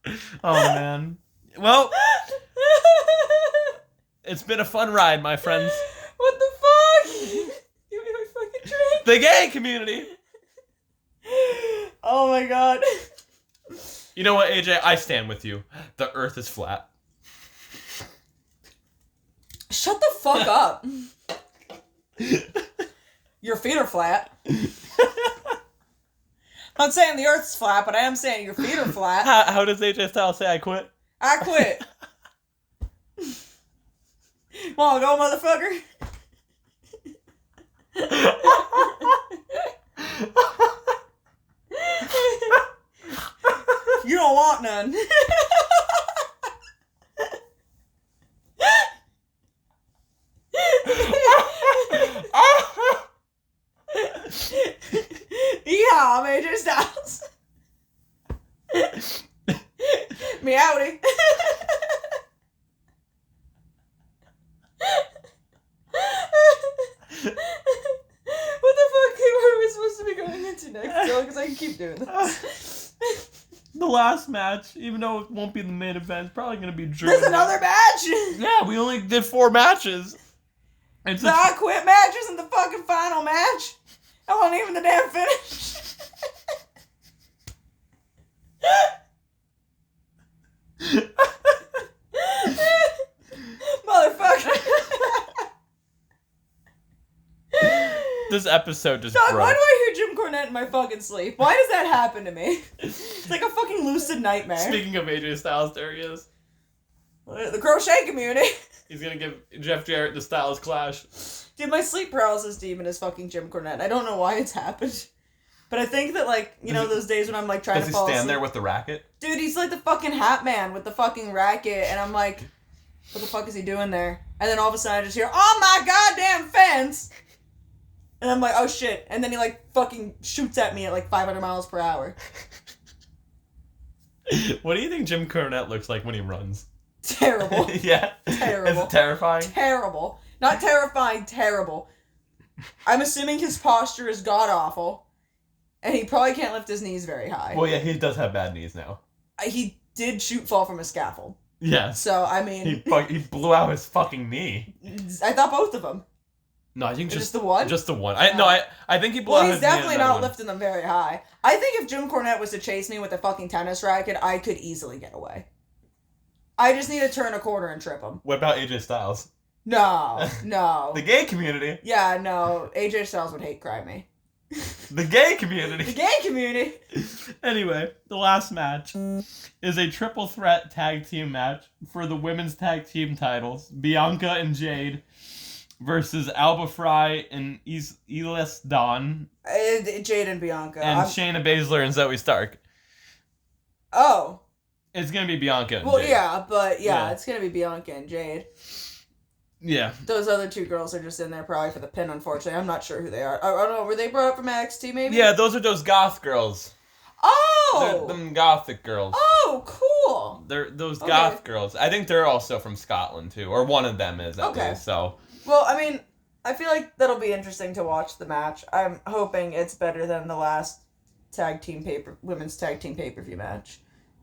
Academy. Oh, man. Well, it's been a fun ride, my friends. What the fuck? Give me my fucking drink. The gay community. Oh my god. You know what, AJ? I stand with you. The earth is flat. Shut the fuck up. Your feet are flat. I'm not saying the earth's flat, but I am saying your feet are flat. How does AJ Styles say I quit? I quit. Wanna go, motherfucker? You don't want none. Yeah, I'm AJ Styles. Meowdy. What the fuck are we supposed to be going into next? Because I can keep doing this. The last match, even though it won't be the main event, it's probably gonna be Drew. There's another match. Yeah, we only did 4 matches. It's The I Quit match isn't the fucking final match. That wasn't even the damn finish. Motherfucker. This episode just Dog, broke. why do I hear Jim Cornette in my fucking sleep? Why does that happen to me? It's like a fucking lucid nightmare. Speaking of AJ Styles, there he is. The crochet community. He's gonna give Jeff Jarrett the Styles Clash. Dude, my sleep paralysis demon is fucking Jim Cornette. I don't know why it's happened. But I think that, like, you know, those days when I'm, like, trying Does to he fall stand asleep. there with the racket? Dude, he's like the fucking hat man with the fucking racket. And I'm like, what the fuck is he doing there? And then all of a sudden I just hear, oh my goddamn fence! And I'm like, oh shit. And then he, like, fucking shoots at me at, like, 500 miles per hour. What do you think Jim Cornette looks like when he runs? Terrible. Yeah. Terrible. Is it terrifying? Terrible. Not terrifying, terrible. I'm assuming his posture is god-awful. And he probably can't lift his knees very high. Well, yeah, he does have bad knees now. He did fall from a scaffold. Yes. So, I mean... He blew out his fucking knee. I thought both of them. No, I think Just the one? Just the one. I think he blew out Well, his he's knee. definitely another not one. lifting them very high. I think if Jim Cornette was to chase me with a fucking tennis racket, I could easily get away. I just need to turn a corner and trip him. What about AJ Styles? No. The gay community. Yeah, no. AJ Styles would hate cry me. The gay community. The gay community. Anyway, the last match is a triple threat tag team match for the women's tag team titles. Bianca and Jade versus Alba Fry and Elis Dawn. Jade and Bianca. And Shayna Baszler and Zoe Stark. Oh. It's going to be Bianca and Well, Jade. yeah, but it's going to be Bianca and Jade. Yeah. Those other two girls are just in there probably for the pin, unfortunately. I'm not sure who they are. I don't know. Were they brought up from NXT, maybe? Yeah, those are those goth girls. Oh! They're them gothic girls. Oh, cool. They're those goth girls. I think they're also from Scotland, too. Or one of them is, at least, so... Well, I mean, I feel like that'll be interesting to watch the match. I'm hoping it's better than the last women's tag team pay-per-view match.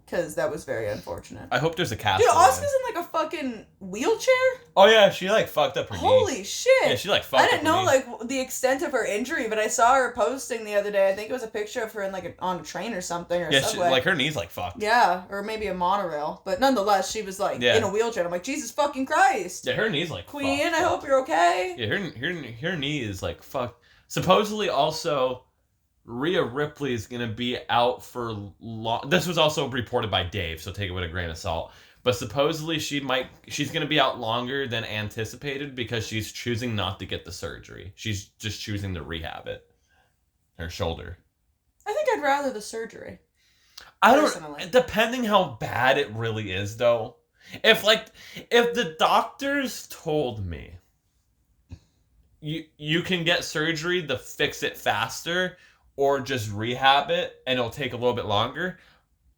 because that was very unfortunate. I hope there's a cast. Dude, Asuka's in like a fucking wheelchair? Oh yeah, she like fucked up her knee. Holy shit. Yeah, she like fucked I up didn't her know knee. like the extent of her injury, but I saw her posting the other day. I think it was a picture of her in like on a train or something, or Yeah, subway. like her knee's like fucked. Yeah, or maybe a monorail. But nonetheless, she was like in a wheelchair. I'm like, Jesus fucking Christ. Yeah, her knee's like Queen, fucked. I hope you're okay. Yeah, her knee is like fucked. Supposedly also, Rhea Ripley is gonna be out for long. This was also reported by Dave, so take it with a grain of salt. But supposedly she's gonna be out longer than anticipated because she's choosing not to get the surgery. She's just choosing to rehab it. Her shoulder. I think I'd rather the surgery. I Personally. don't. Depending how bad it really is, though. If the doctors told me you can get surgery to fix it faster or just rehab it and it'll take a little bit longer,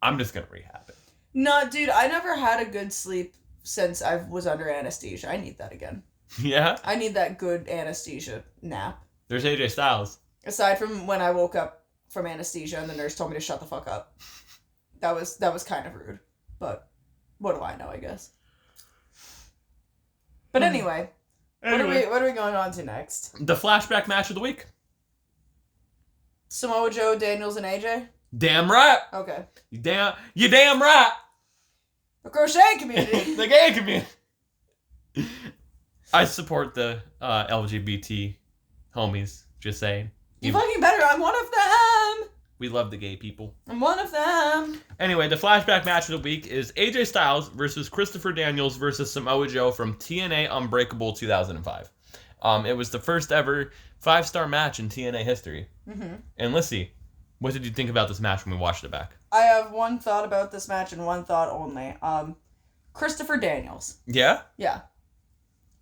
I'm just gonna rehab it. No, dude, I never had a good sleep since I was under anesthesia. I need that again. Yeah? I need that good anesthesia nap. There's AJ Styles. Aside from when I woke up from anesthesia and the nurse told me to shut the fuck up. That was kind of rude. But what do I know, I guess. But anyway. What are we going on to next? The flashback match of the week. Samoa Joe, Daniels, and AJ? Damn right. Okay. You damn right. The crochet community. The gay community. I support the LGBT homies, just saying. You fucking better. I'm one of them. We love the gay people. I'm one of them. Anyway, the flashback match of the week is AJ Styles versus Christopher Daniels versus Samoa Joe from TNA Unbreakable 2005. It was the first ever 5-star match in TNA history. Mm-hmm. And Lyssie, what did you think about this match when we watched it back? I have one thought about this match and one thought only. Christopher Daniels. Yeah? Yeah.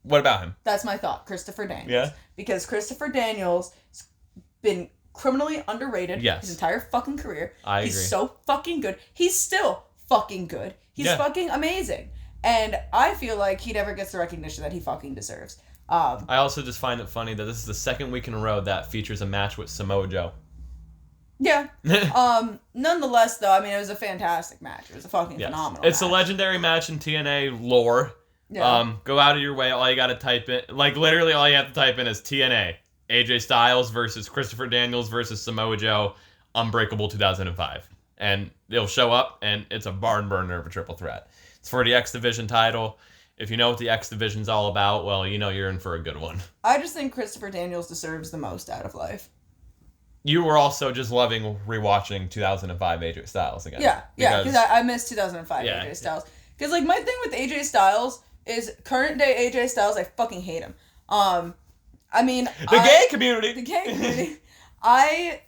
What about him? That's my thought. Christopher Daniels. Yeah? Because Christopher Daniels has been criminally underrated Yes. his entire fucking career. I agree. He's so fucking good. He's still fucking good. He's fucking amazing. And I feel like he never gets the recognition that he fucking deserves. I also just find it funny that this is the second week in a row that features a match with Samoa Joe. Yeah. Nonetheless, though, I mean, it was a fantastic match. It was a fucking phenomenal It's match. a legendary match in TNA lore. Yeah. Go out of your way. All you got to type in, like literally all you have to type in is TNA. AJ Styles versus Christopher Daniels versus Samoa Joe, Unbreakable 2005. And it'll show up, and it's a barn burner of a triple threat. It's for the X Division title. If you know what the X Division's all about, well, you know you're in for a good one. I just think Christopher Daniels deserves the most out of life. You were also just loving rewatching 2005 AJ Styles again. Yeah, because I missed 2005 AJ Styles. Because, like, my thing with AJ Styles is current day AJ Styles, I fucking hate him. I mean... The gay community! The gay community. I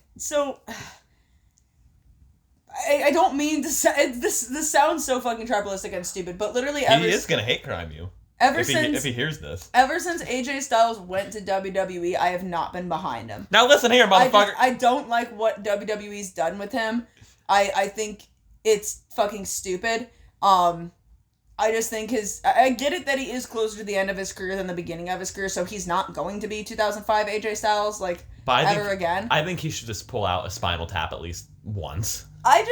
don't mean to say... This sounds so fucking tribalistic and stupid, but literally He is going to hate crime you. If he hears this. Ever since AJ Styles went to WWE, I have not been behind him. Now listen here, motherfucker. I don't like what WWE's done with him. I think it's fucking stupid. I just think I get it that he is closer to the end of his career than the beginning of his career, so he's not going to be 2005 AJ Styles, ever again. I think he should just pull out a Spinal Tap at least once. I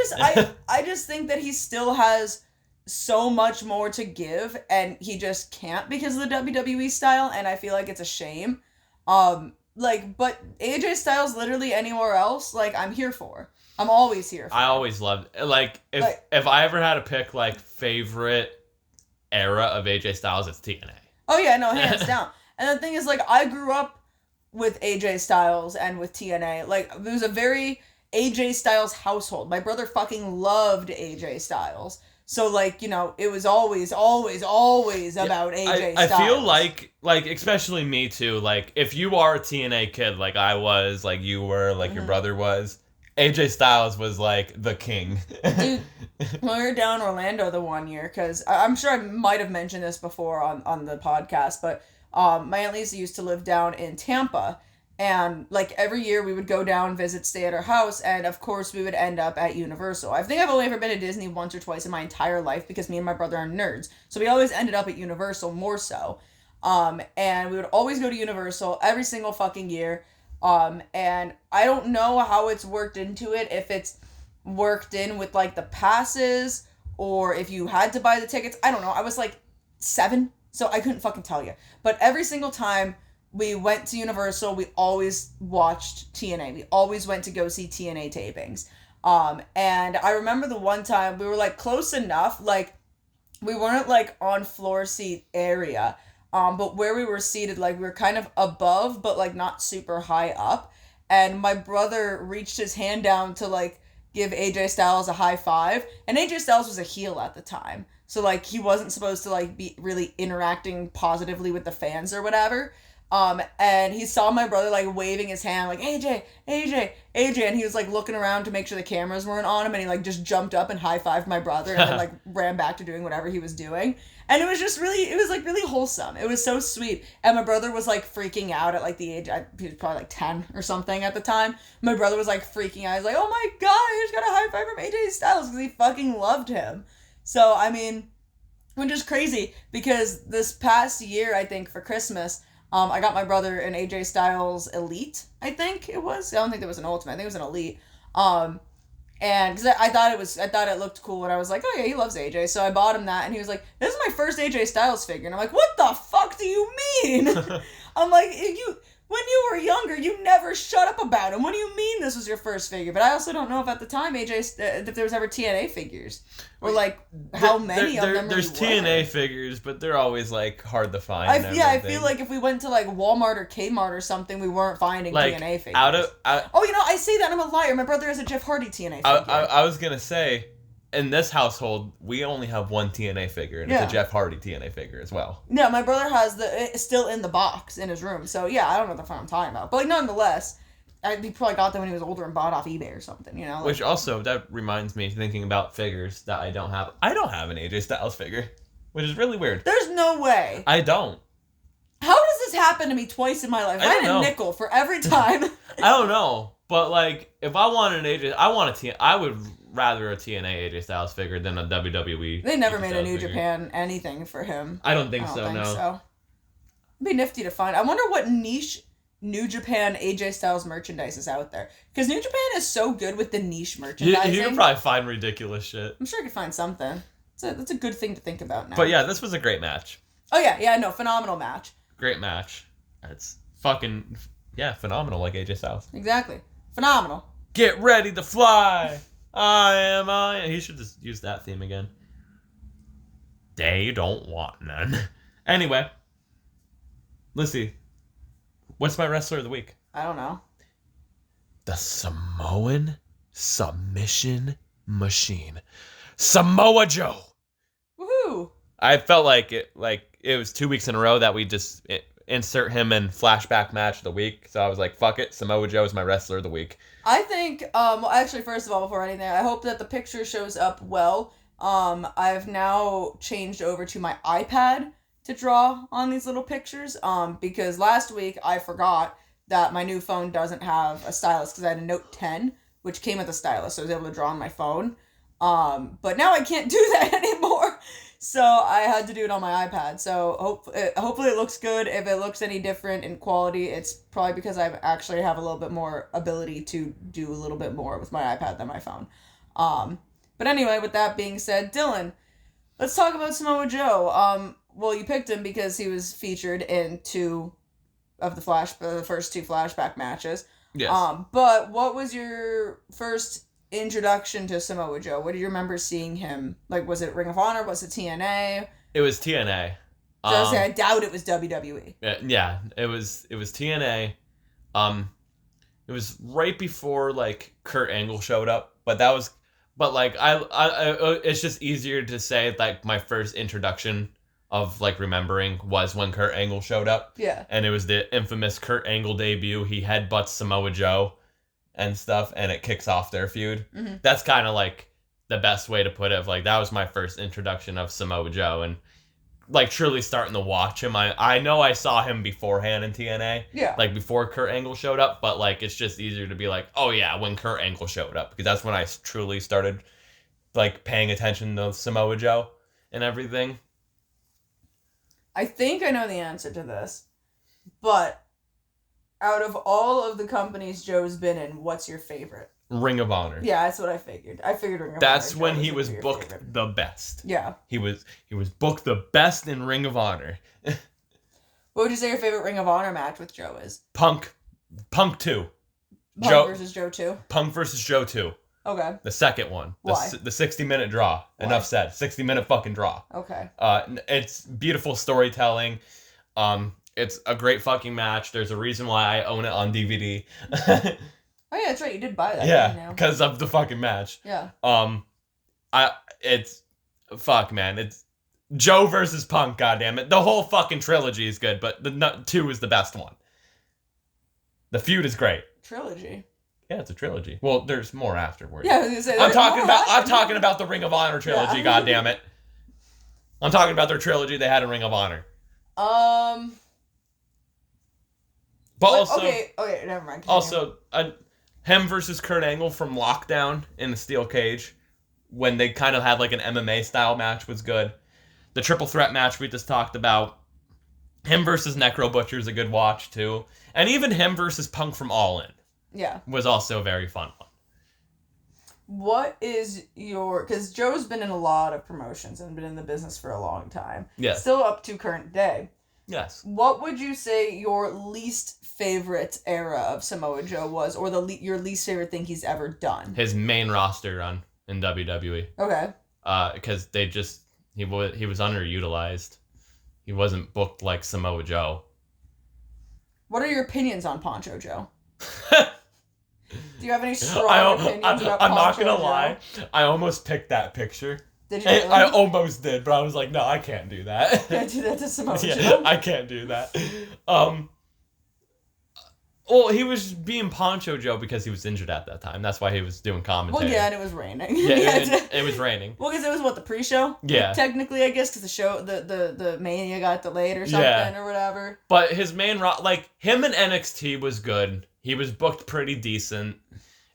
just think that he still has so much more to give, and he just can't because of the WWE style, and I feel like it's a shame. But AJ Styles literally anywhere else, I'm here for. I'm always here for. I always loved if I ever had to pick favorite era of AJ Styles, it's TNA. Oh yeah, no, hands down. And the thing is, I grew up with AJ Styles and with TNA. It was a very AJ Styles household. My brother fucking loved AJ Styles. So, it was always about AJ Styles. I feel like, especially me too, if you are a TNA kid like I was, like you were, like your brother was, AJ Styles was, the king. Dude, when we were down in Orlando the one year, because I'm sure I might have mentioned this before on the podcast, but my Aunt Lisa used to live down in Tampa, and, every year we would go down, visit, stay at her house, and, of course, we would end up at Universal. I think I've only ever been to Disney once or twice in my entire life because me and my brother are nerds. So we always ended up at Universal more so. And we would always go to Universal every single fucking year. And I don't know how it's worked into it, if it's worked in with like the passes or if you had to buy the tickets. I don't know. I was like 7, so I couldn't fucking tell you. But every single time we went to Universal, we always watched TNA. We always went to go see TNA tapings. And I remember the one time we were like close enough, like we weren't like on floor seat area, but where we were seated, like we were kind of above, but like not super high up. And my brother reached his hand down to like give AJ Styles a high five, and AJ Styles was a heel at the time, so like he wasn't supposed to like be really interacting positively with the fans or whatever. And he saw my brother like waving his hand like AJ, and he was like looking around to make sure the cameras weren't on him, and he like just jumped up and high-fived my brother and then like ran back to doing whatever he was doing. And it was just really, it was like really wholesome. It was so sweet. And my brother was like freaking out at like the age, he was probably like 10 or something at the time. My brother was like freaking out. He's like, oh my God, I just got a high five from AJ Styles because he fucking loved him. So, I mean, which is crazy because this past year, I think for Christmas, I got my brother an AJ Styles Elite, I think it was. I don't think there was an Ultimate. I think it was an Elite. And because I thought it looked cool, and I was like, oh yeah, he loves AJ, so I bought him that, and he was like, this is my first AJ Styles figure, and I'm like, what the fuck do you mean? I'm like, when you were younger, you never shut up about him. What do you mean this was your first figure? But I also don't know if at the time if there was ever TNA figures, or like how many of them there's really TNA were. figures, but they're always like hard to find. I feel like if we went to like Walmart or Kmart or something, we weren't finding like, TNA figures. Oh, you know, I say that, I'm a liar. My brother has a Jeff Hardy TNA figure. I was gonna say, in this household, we only have one TNA figure, and it's a Jeff Hardy TNA figure as well. Yeah, my brother has it's still in the box in his room. So yeah, I don't know what the fuck I'm talking about. But like nonetheless, he probably got them when he was older and bought off eBay or something, you know? Like, which also, that reminds me, thinking about figures that I don't have. I don't have an AJ Styles figure, which is really weird. there's no way. I don't. How does this happen to me twice in my life? I had a nickel for every time. I don't know. But like, if I want an AJ, I would rather a TNA AJ Styles figure than a WWE. They never AJ made a Styles New figure. Japan anything for him. I don't think so. No. It'd be nifty to find. I wonder what niche New Japan AJ Styles merchandise is out there. Because New Japan is so good with the niche merchandising. You can probably find ridiculous shit. I'm sure I could find something. That's a good thing to think about now. But yeah, this was a great match. Oh yeah, no, phenomenal match. Great match. It's fucking, phenomenal, like AJ Styles. Exactly. Phenomenal. Get ready to fly. I. He should just use that theme again. They don't want none. Anyway, Lyssie, what's my wrestler of the week? I don't know. The Samoan Submission Machine, Samoa Joe. Woohoo! I felt like it was 2 weeks in a row that we just insert him in flashback match of the week. So I was like, fuck it, Samoa Joe is my wrestler of the week. I think, well, actually, first of all, before anything, I hope that the picture shows up well. I've now changed over to my iPad to draw on these little pictures, because last week I forgot that my new phone doesn't have a stylus because I had a Note 10, which came with a stylus, so I was able to draw on my phone. But now I can't do that anymore. So I had to do it on my iPad. So hopefully it looks good. If it looks any different in quality, it's probably because I actually have a little bit more ability to do a little bit more with my iPad than my phone. But anyway, with that being said, Dylan, let's talk about Samoa Joe. Well, you picked him because he was featured in two of the first two flashback matches. Yes. But what was your first introduction to Samoa Joe? What do you remember seeing him? Like, was it Ring of Honor? Was it TNA? It was TNA. I doubt it was WWE. Yeah, it was TNA. It was right before like Kurt Angle showed up, but it's just easier to say like my first introduction of like remembering was when Kurt Angle showed up. Yeah. And it was the infamous Kurt Angle debut. He headbutts Samoa Joe and stuff, and it kicks off their feud. Mm-hmm. That's kind of like the best way to put it. Like, that was my first introduction of Samoa Joe, and like truly starting to watch him. I know I saw him beforehand in TNA, like before Kurt Angle showed up, but like it's just easier to be like, oh yeah, when Kurt Angle showed up, because that's when I truly started like paying attention to Samoa Joe and everything. I think I know the answer to this, but out of all of the companies Joe's been in, what's your favorite? Ring of Honor. Yeah, that's what I figured. I figured Ring of Honor. That's Joe when he gonna was be your booked favorite. the best. Yeah. He was booked the best in Ring of Honor. What would you say your favorite Ring of Honor match with Joe is? Punk 2. Punk versus Joe 2? Punk versus Joe 2. Okay. The second one. Why? The 60-minute draw. Why? Enough said. 60-minute fucking draw. Okay. It's beautiful storytelling. It's a great fucking match. There's a reason why I own it on DVD. Oh yeah, that's right. You did buy that. Yeah, because of the fucking match. Yeah. It's fuck, man. It's Joe versus Punk. Goddammit. The whole fucking trilogy is good, but the 2 is the best one. The feud is great. Trilogy. Yeah, it's a trilogy. Well, there's more afterwards. Yeah, I was gonna say, I'm talking about the Ring of Honor trilogy. Yeah. Goddammit. I'm talking about their trilogy they had in Ring of Honor. But also, okay, never mind. Continue. Also, him versus Kurt Angle from Lockdown in the steel cage, when they kind of had like an MMA style match, was good. The triple threat match we just talked about. Him versus Necro Butcher is a good watch too, and even him versus Punk from All In. Yeah. Was also a very fun one. What is your... Because Joe's been in a lot of promotions and been in the business for a long time. Yes. Still up to current day. Yes. What would you say your least favorite era of Samoa Joe was, or your least favorite thing he's ever done? His main roster run in WWE. Okay. Because he was underutilized. He wasn't booked like Samoa Joe. What are your opinions on Poncho Joe? Do you have any strong opinions about Poncho I'm not gonna Joe? lie. I almost picked that picture. Did you really? I almost did, but I was like, no, I can't do that. Can't do that to Samoa Yeah, Joe. I can't do that. Well, he was being Poncho Joe because he was injured at that time. That's why he was doing commentary. Well, yeah, and it was raining. Yeah, it was raining. Well, because it was the pre-show. Yeah. Technically, I guess, because the show, the Mania got delayed or something or whatever. But his main him in NXT was good. He was booked pretty decent,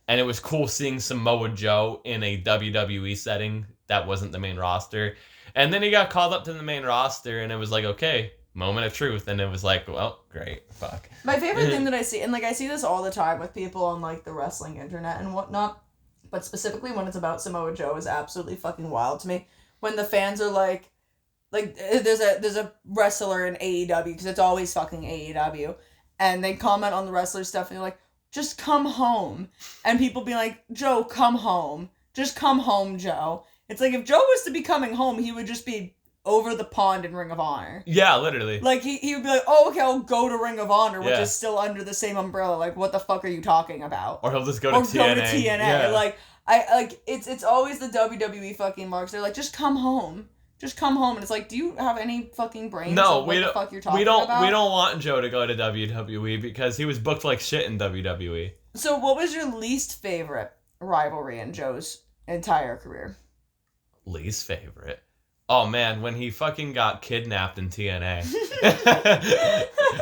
and it was cool seeing Samoa Joe in a WWE setting that wasn't the main roster. And then he got called up to the main roster, and it was like, okay, moment of truth. And it was like, well, great, fuck. My favorite thing that I see, and I see this all the time with people on the wrestling internet and whatnot, but specifically when it's about Samoa Joe, is absolutely fucking wild to me. When the fans are like there's a wrestler in AEW, because it's always fucking AEW, and they comment on the wrestler stuff and they're like, just come home. And people be like, Joe, come home. Just come home, Joe. It's like, if Joe was to be coming home, he would just be over the pond in Ring of Honor. Yeah, literally. He would be like, oh, okay, I'll go to Ring of Honor, which Yeah. is still under the same umbrella. Like, what the fuck are you talking about? Or he'll just go to TNA. Go to TNA. Yeah. It's always the WWE fucking marks. They're like, just come home. Just come home. And it's like, do you have any fucking brains? No, of what the fuck you're talking we don't about? want Joe to go to WWE because he was booked like shit in WWE. So what was your least favorite rivalry in Joe's entire career? Least favorite? Oh man, when he fucking got kidnapped in TNA.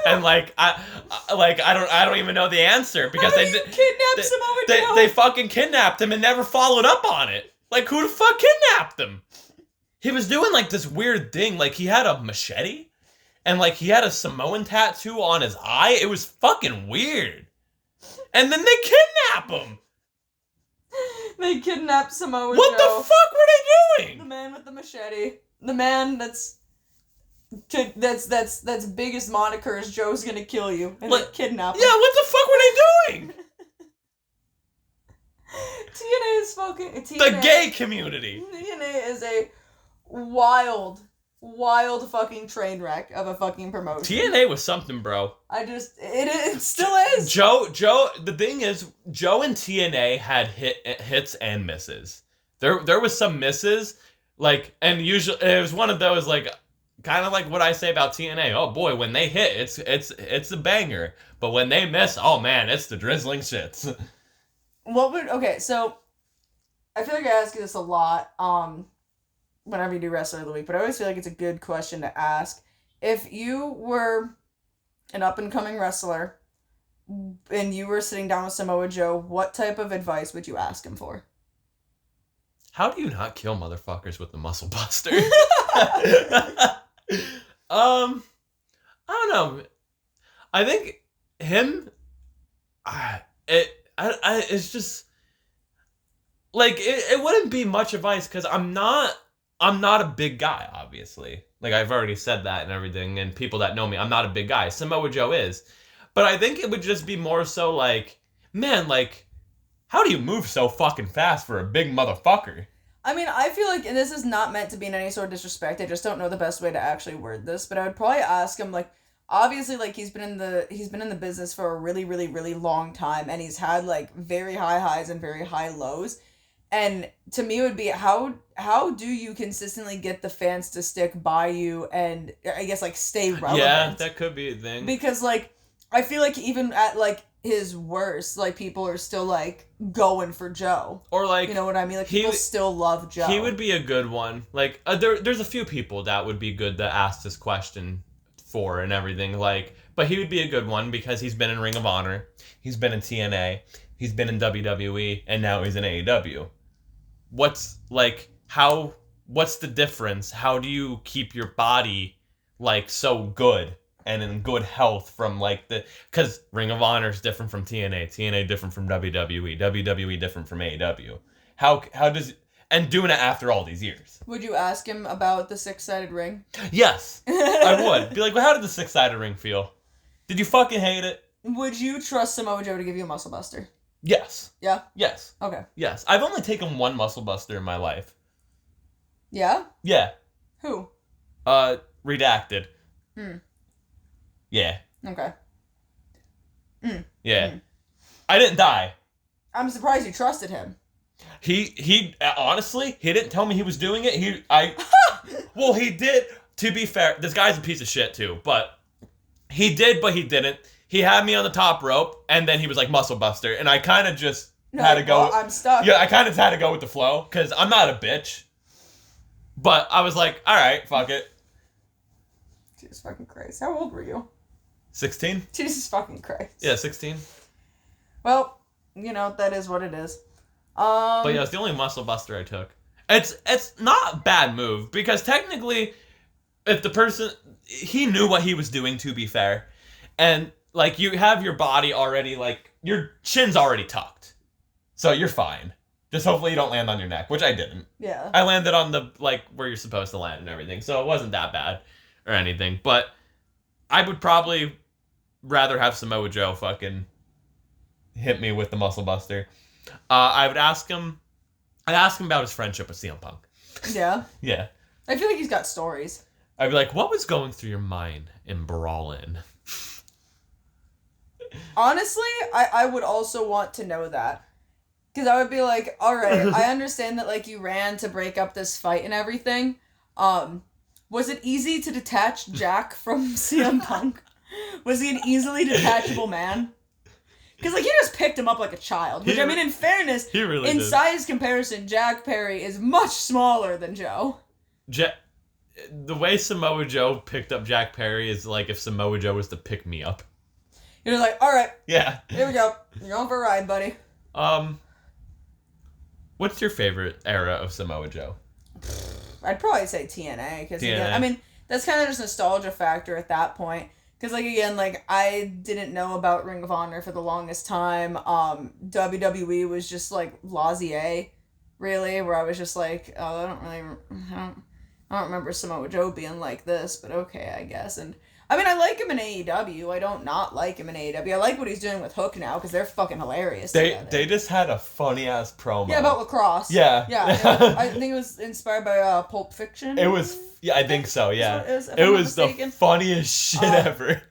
And I don't even know the answer because they kidnapped Samoa Joe. They fucking kidnapped him and never followed up on it. Like, who the fuck kidnapped him? He was doing this weird thing, he had a machete and he had a Samoan tattoo on his eye. It was fucking weird. And then they kidnap him. They kidnapped Samoa Joe. What the fuck were they doing? The man with the machete. The man that's biggest moniker is Joe's gonna kill you, and they kidnap him. Yeah, what the fuck were they doing? TNA is fucking... The gay community. TNA is a wild fucking train wreck of a fucking promotion. TNA was something, bro. It still is. Joe, the thing is, Joe and TNA had hits and misses. There was some misses, and usually, it was one of those, kind of like what I say about TNA. Oh boy, when they hit, it's a banger. But when they miss, oh man, it's the drizzling shits. Okay, so I feel like I ask you this a lot whenever you do Wrestler of the Week, but I always feel like it's a good question to ask. If you were an up-and-coming wrestler and you were sitting down with Samoa Joe, what type of advice would you ask him for? How do you not kill motherfuckers with the Muscle Buster? I don't know. I think him... it's just... like it wouldn't be much advice because I'm not a big guy, obviously. Like I've already said that and everything, and people that know me, I'm not a big guy. Samoa Joe is, but I think it would just be more so like, man, like, how do you move so fucking fast for a big motherfucker? I mean, I feel like, and this is not meant to be in any sort of disrespect, I just don't know the best way to actually word this, but I would probably ask him, like, obviously, like, he's been in the business for a really, really, really long time, and he's had, like, very high highs and very high lows, and to me it would be, how do you consistently get the fans to stick by you and, I guess, like, stay relevant? Yeah, that could be a thing. Because, like, I feel like even at, like, his worst, like, people are still, like, going for Joe. Or, like... You know what I mean? Like, people still love Joe. He would be a good one. Like, there's a few people that would be good to ask this question for and everything. Like, but he would be a good one because he's been in Ring of Honor. He's been in TNA. He's been in WWE. And now he's in AEW. What's the difference? How do you keep your body, like, so good? And in good health from, like, because Ring of Honor is different from TNA different from WWE different from AEW. How does, and doing it after all these years. Would you ask him about the 6-sided ring? Yes, I would. Be like, well, how did the 6-sided ring feel? Did you fucking hate it? Would you trust Samoa Joe to give you a muscle buster? Yes. Yeah? Yes. Okay. Yes. I've only taken one muscle buster in my life. Yeah? Yeah. Who? Redacted. Yeah. Okay. Yeah. I didn't die. I'm surprised you trusted him. He honestly, he didn't tell me he was doing it. Well, he did. To be fair, this guy's a piece of shit too, but he did, but he didn't. He had me on the top rope, and then he was like muscle buster, and I kind of just had to go. Well, I'm stuck. Yeah, I kind of had to go with the flow because I'm not a bitch. But I was like, all right, fuck it. Jesus fucking Christ! How old were you? 16? Jesus fucking Christ. Yeah, 16. Well, you know, that is what it is. But yeah, it's the only muscle buster I took. It's not a bad move, because technically, if the person, he knew what he was doing, to be fair. And, like, you have your body already, like, your chin's already tucked. So you're fine. Just hopefully you don't land on your neck, which I didn't. Yeah. I landed on the, like, where you're supposed to land and everything, so it wasn't that bad or anything. But I would probably rather have Samoa Joe fucking hit me with the muscle buster. I'd ask him about his friendship with CM Punk. Yeah? Yeah. I feel like he's got stories. I'd be like, what was going through your mind in Brawlin'? Honestly, I would also want to know that. Because I would be like, alright, I understand that, like, you ran to break up this fight and everything. Was it easy to detach Jack from CM Punk? Was he an easily detachable man? Because, like, he just picked him up like a child. Which, I mean, in fairness, he really in did. size comparison, Jack Perry is much smaller than Joe. The way Samoa Joe picked up Jack Perry is like if Samoa Joe was to pick me up. You're like, alright. Yeah. Here we go. You're going for a ride, buddy. What's your favorite era of Samoa Joe? I'd probably say TNA. Because, TNA. I mean, that's kind of just nostalgia factor at that point. Because, like, again, like, I didn't know about Ring of Honor for the longest time. WWE was just, like, Lazier, really, where I was just like, oh, I don't remember Samoa Joe being like this, but okay, I guess. And, I mean, I like him in AEW. I don't not like him in AEW. I like what he's doing with Hook now, because they're fucking hilarious together. They just had a funny-ass promo. Yeah, about lacrosse. Yeah. Yeah, I think it was inspired by Pulp Fiction. It was, yeah, I think so, yeah. It was the funniest shit ever.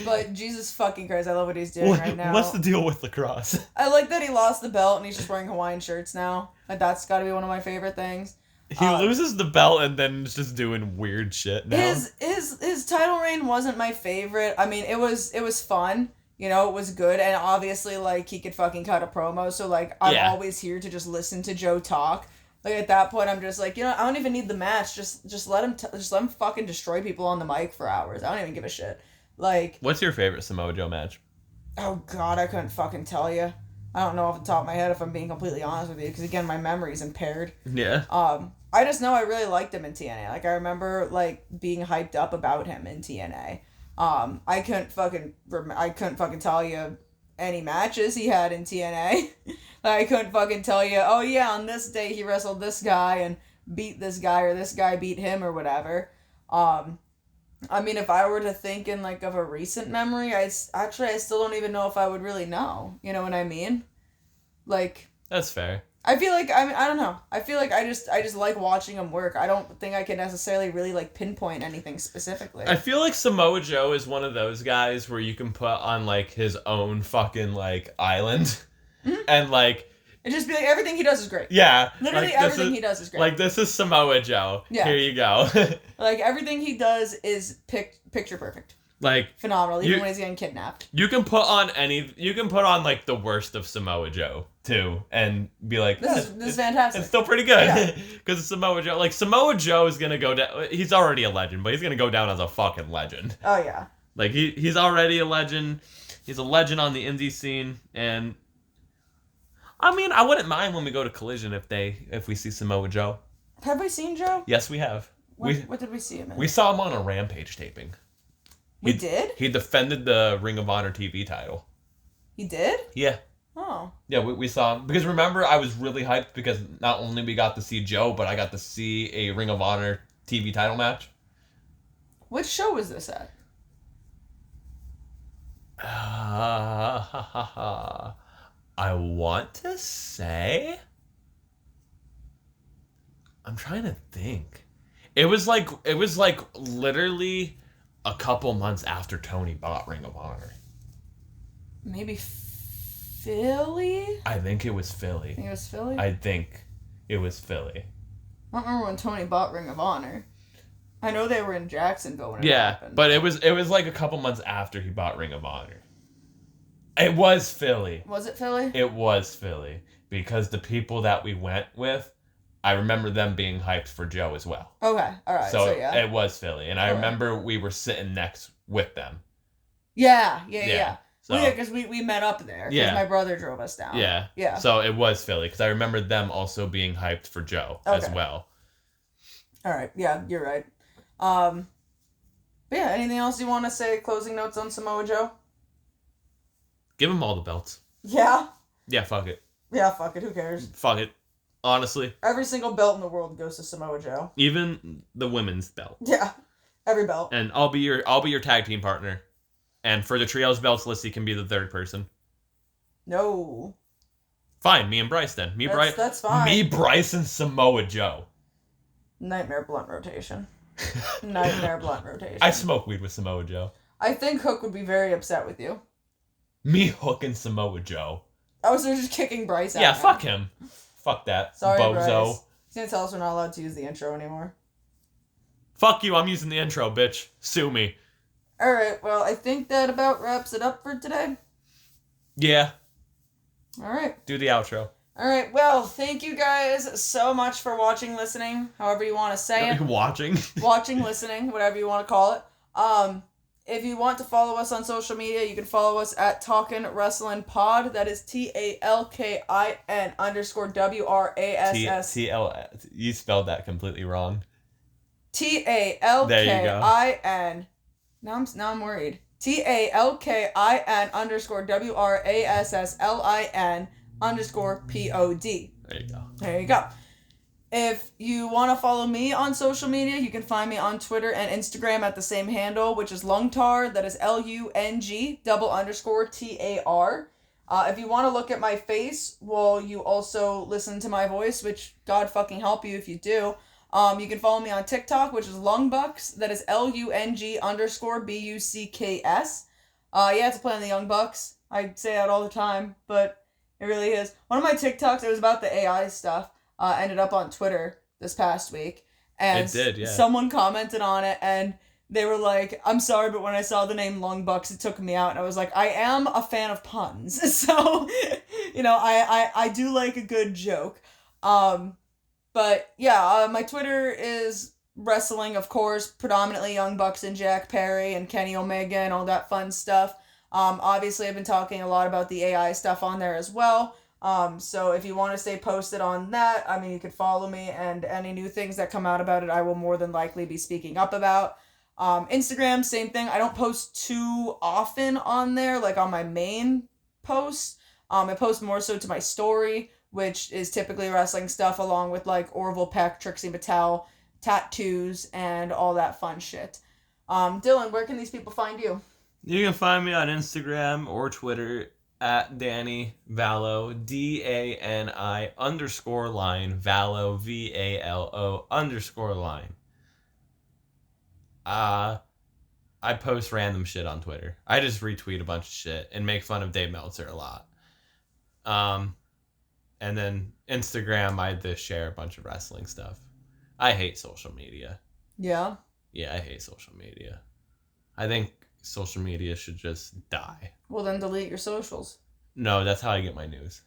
But Jesus fucking Christ, I love what he's doing right now. What's the deal with lacrosse? I like that he lost the belt and he's just wearing Hawaiian shirts now. Like, that's got to be one of my favorite things. He loses the belt and then is just doing weird shit now. His title reign wasn't my favorite. I mean, it was fun. You know, it was good. And obviously, like, he could fucking cut a promo. So, like, I'm always here to just listen to Joe talk. Like, at that point, I'm just like, you know, I don't even need the match. Just let him fucking destroy people on the mic for hours. I don't even give a shit. Like, what's your favorite Samoa Joe match? Oh God, I couldn't fucking tell you. I don't know off the top of my head, if I'm being completely honest with you, because again, my memory's impaired. Yeah. I just know I really liked him in TNA. Like, I remember, like, being hyped up about him in TNA. I couldn't fucking tell you any matches he had in TNA. I couldn't fucking tell you, oh yeah, on this day he wrestled this guy and beat this guy, or this guy beat him, or whatever. I mean, if I were to think in, like, of a recent memory, I still don't even know if I would really know. You know what I mean? Like... That's fair. I feel like, I mean, I don't know. I feel like I just like watching him work. I don't think I can necessarily really, like, pinpoint anything specifically. I feel like Samoa Joe is one of those guys where you can put on, like, his own fucking, like, island. Mm-hmm. And, like... It just be like, everything he does is great. Yeah. Literally like, everything he does is great. Like, this is Samoa Joe. Yeah. Here you go. Like, everything he does is picture perfect. Like... Phenomenal, even when he's getting kidnapped. You can put on like, the worst of Samoa Joe, too, and be like... This is fantastic. It's still pretty good. Because it's Samoa Joe. Like, Samoa Joe is going to go down... He's already a legend, but he's going to go down as a fucking legend. Oh, yeah. Like, he's already a legend. He's a legend on the indie scene, and... I mean, I wouldn't mind when we go to Collision if we see Samoa Joe. Have we seen Joe? Yes, we have. What did we see him in? We saw him on a Rampage taping. We did? He defended the Ring of Honor TV title. He did? Yeah. Oh. Yeah, we saw him. Because remember, I was really hyped because not only we got to see Joe, but I got to see a Ring of Honor TV title match. Which show was this at? I want to say... I'm trying to think. It was like literally a couple months after Tony bought Ring of Honor. Maybe Philly? I think it was Philly. Think it was Philly? I think it was Philly. I don't remember when Tony bought Ring of Honor. I know they were in Jacksonville when it happened. But it was like a couple months after he bought Ring of Honor. It was Philly. Was it Philly? It was Philly. Because the people that we went with, I remember them being hyped for Joe as well. Okay, alright, so yeah. It was Philly. And I remember we were sitting next with them. Yeah. So, well, yeah, because we met up there. Because my brother drove us down. Yeah. So it was Philly. Because I remember them also being hyped for Joe as well. Alright, yeah, you're right. But yeah, anything else you want to say? Closing notes on Samoa Joe? Give him all the belts. Yeah? Yeah, fuck it. Yeah, fuck it. Who cares? Fuck it. Honestly. Every single belt in the world goes to Samoa Joe. Even the women's belt. Yeah. Every belt. And I'll be your tag team partner. And for the trios belts, Lyssie can be the third person. No. Fine, me and Bryce then. That's fine. Me, Bryce, and Samoa Joe. Nightmare blunt rotation. Nightmare blunt rotation. I smoke weed with Samoa Joe. I think Hook would be very upset with you. Me, Hook, and Samoa Joe. I was just kicking Bryce out. Yeah, fuck him. Fuck that. Sorry, bozo. Bryce. He's gonna tell us we're not allowed to use the intro anymore. Fuck you, I'm using the intro, bitch. Sue me. Alright, well, I think that about wraps it up for today. Yeah. Alright. Do the outro. Alright, well, thank you guys so much for watching, listening, however you want to say it. Watching? Watching, listening, whatever you want to call it. If you want to follow us on social media, you can follow us at Talkin Wrasslin Pod. That is TALKIN_WRASS. You spelled that completely wrong. TALKIN. There you go. Now I'm worried. TALKIN_WRASSLIN_POD. There you go. There you go. If you want to follow me on social media, you can find me on Twitter and Instagram at the same handle, which is Lungtar. That is LUNG_TAR. If you want to look at my face, well, you also listen to my voice, which God fucking help you if you do. You can follow me on TikTok, which is Lungbucks. That is LUNG_BUCKS. Yeah, it's a play on the Young Bucks. I say that all the time, but it really is. One of my TikToks, it was about the AI stuff. Ended up on Twitter this past week. And it did, yeah. Someone commented on it, and they were like, I'm sorry, but when I saw the name Lungbucks, it took me out. And I was like, I am a fan of puns. So, I do like a good joke. But, yeah, my Twitter is wrestling, of course, predominantly Young Bucks and Jack Perry and Kenny Omega and all that fun stuff. Obviously, I've been talking a lot about the AI stuff on there as well. So if you want to stay posted on that, you could follow me, and any new things that come out about it, I will more than likely be speaking up about. Instagram, same thing. I don't post too often on there, like on my main posts. I post more so to my story, which is typically wrestling stuff, along with like Orville Peck, Trixie Mattel, tattoos, and all that fun shit. Dylan, where can these people find you? You can find me on Instagram or Twitter at Danny Vallo, DANI _line, Vallo, VALO _line. I post random shit on Twitter. I just retweet a bunch of shit and make fun of Dave Meltzer a lot. And then Instagram, I just share a bunch of wrestling stuff. I hate social media. Yeah? Yeah, I hate social media. I think social media should just die. Well, then delete your socials. No, that's how I get my news.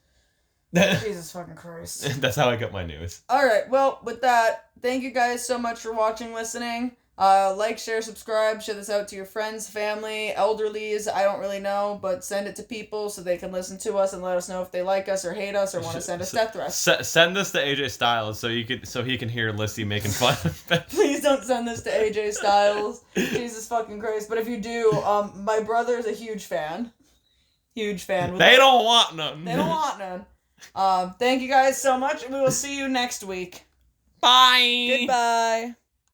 Jesus fucking Christ. That's how I get my news. Alright, well, with that, thank you guys so much for watching, listening. Like, share, subscribe, share this out to your friends, family, elderlies, I don't really know, but send it to people so they can listen to us and let us know if they like us or hate us or want to send us death threats. Send this to AJ Styles so he can hear Lyssie making fun of it. Please don't send this to AJ Styles. Jesus fucking Christ. But if you do, my brother is a huge fan. Huge fan. They don't want none. They don't want none. Thank you guys so much, and we will see you next week. Bye. Goodbye.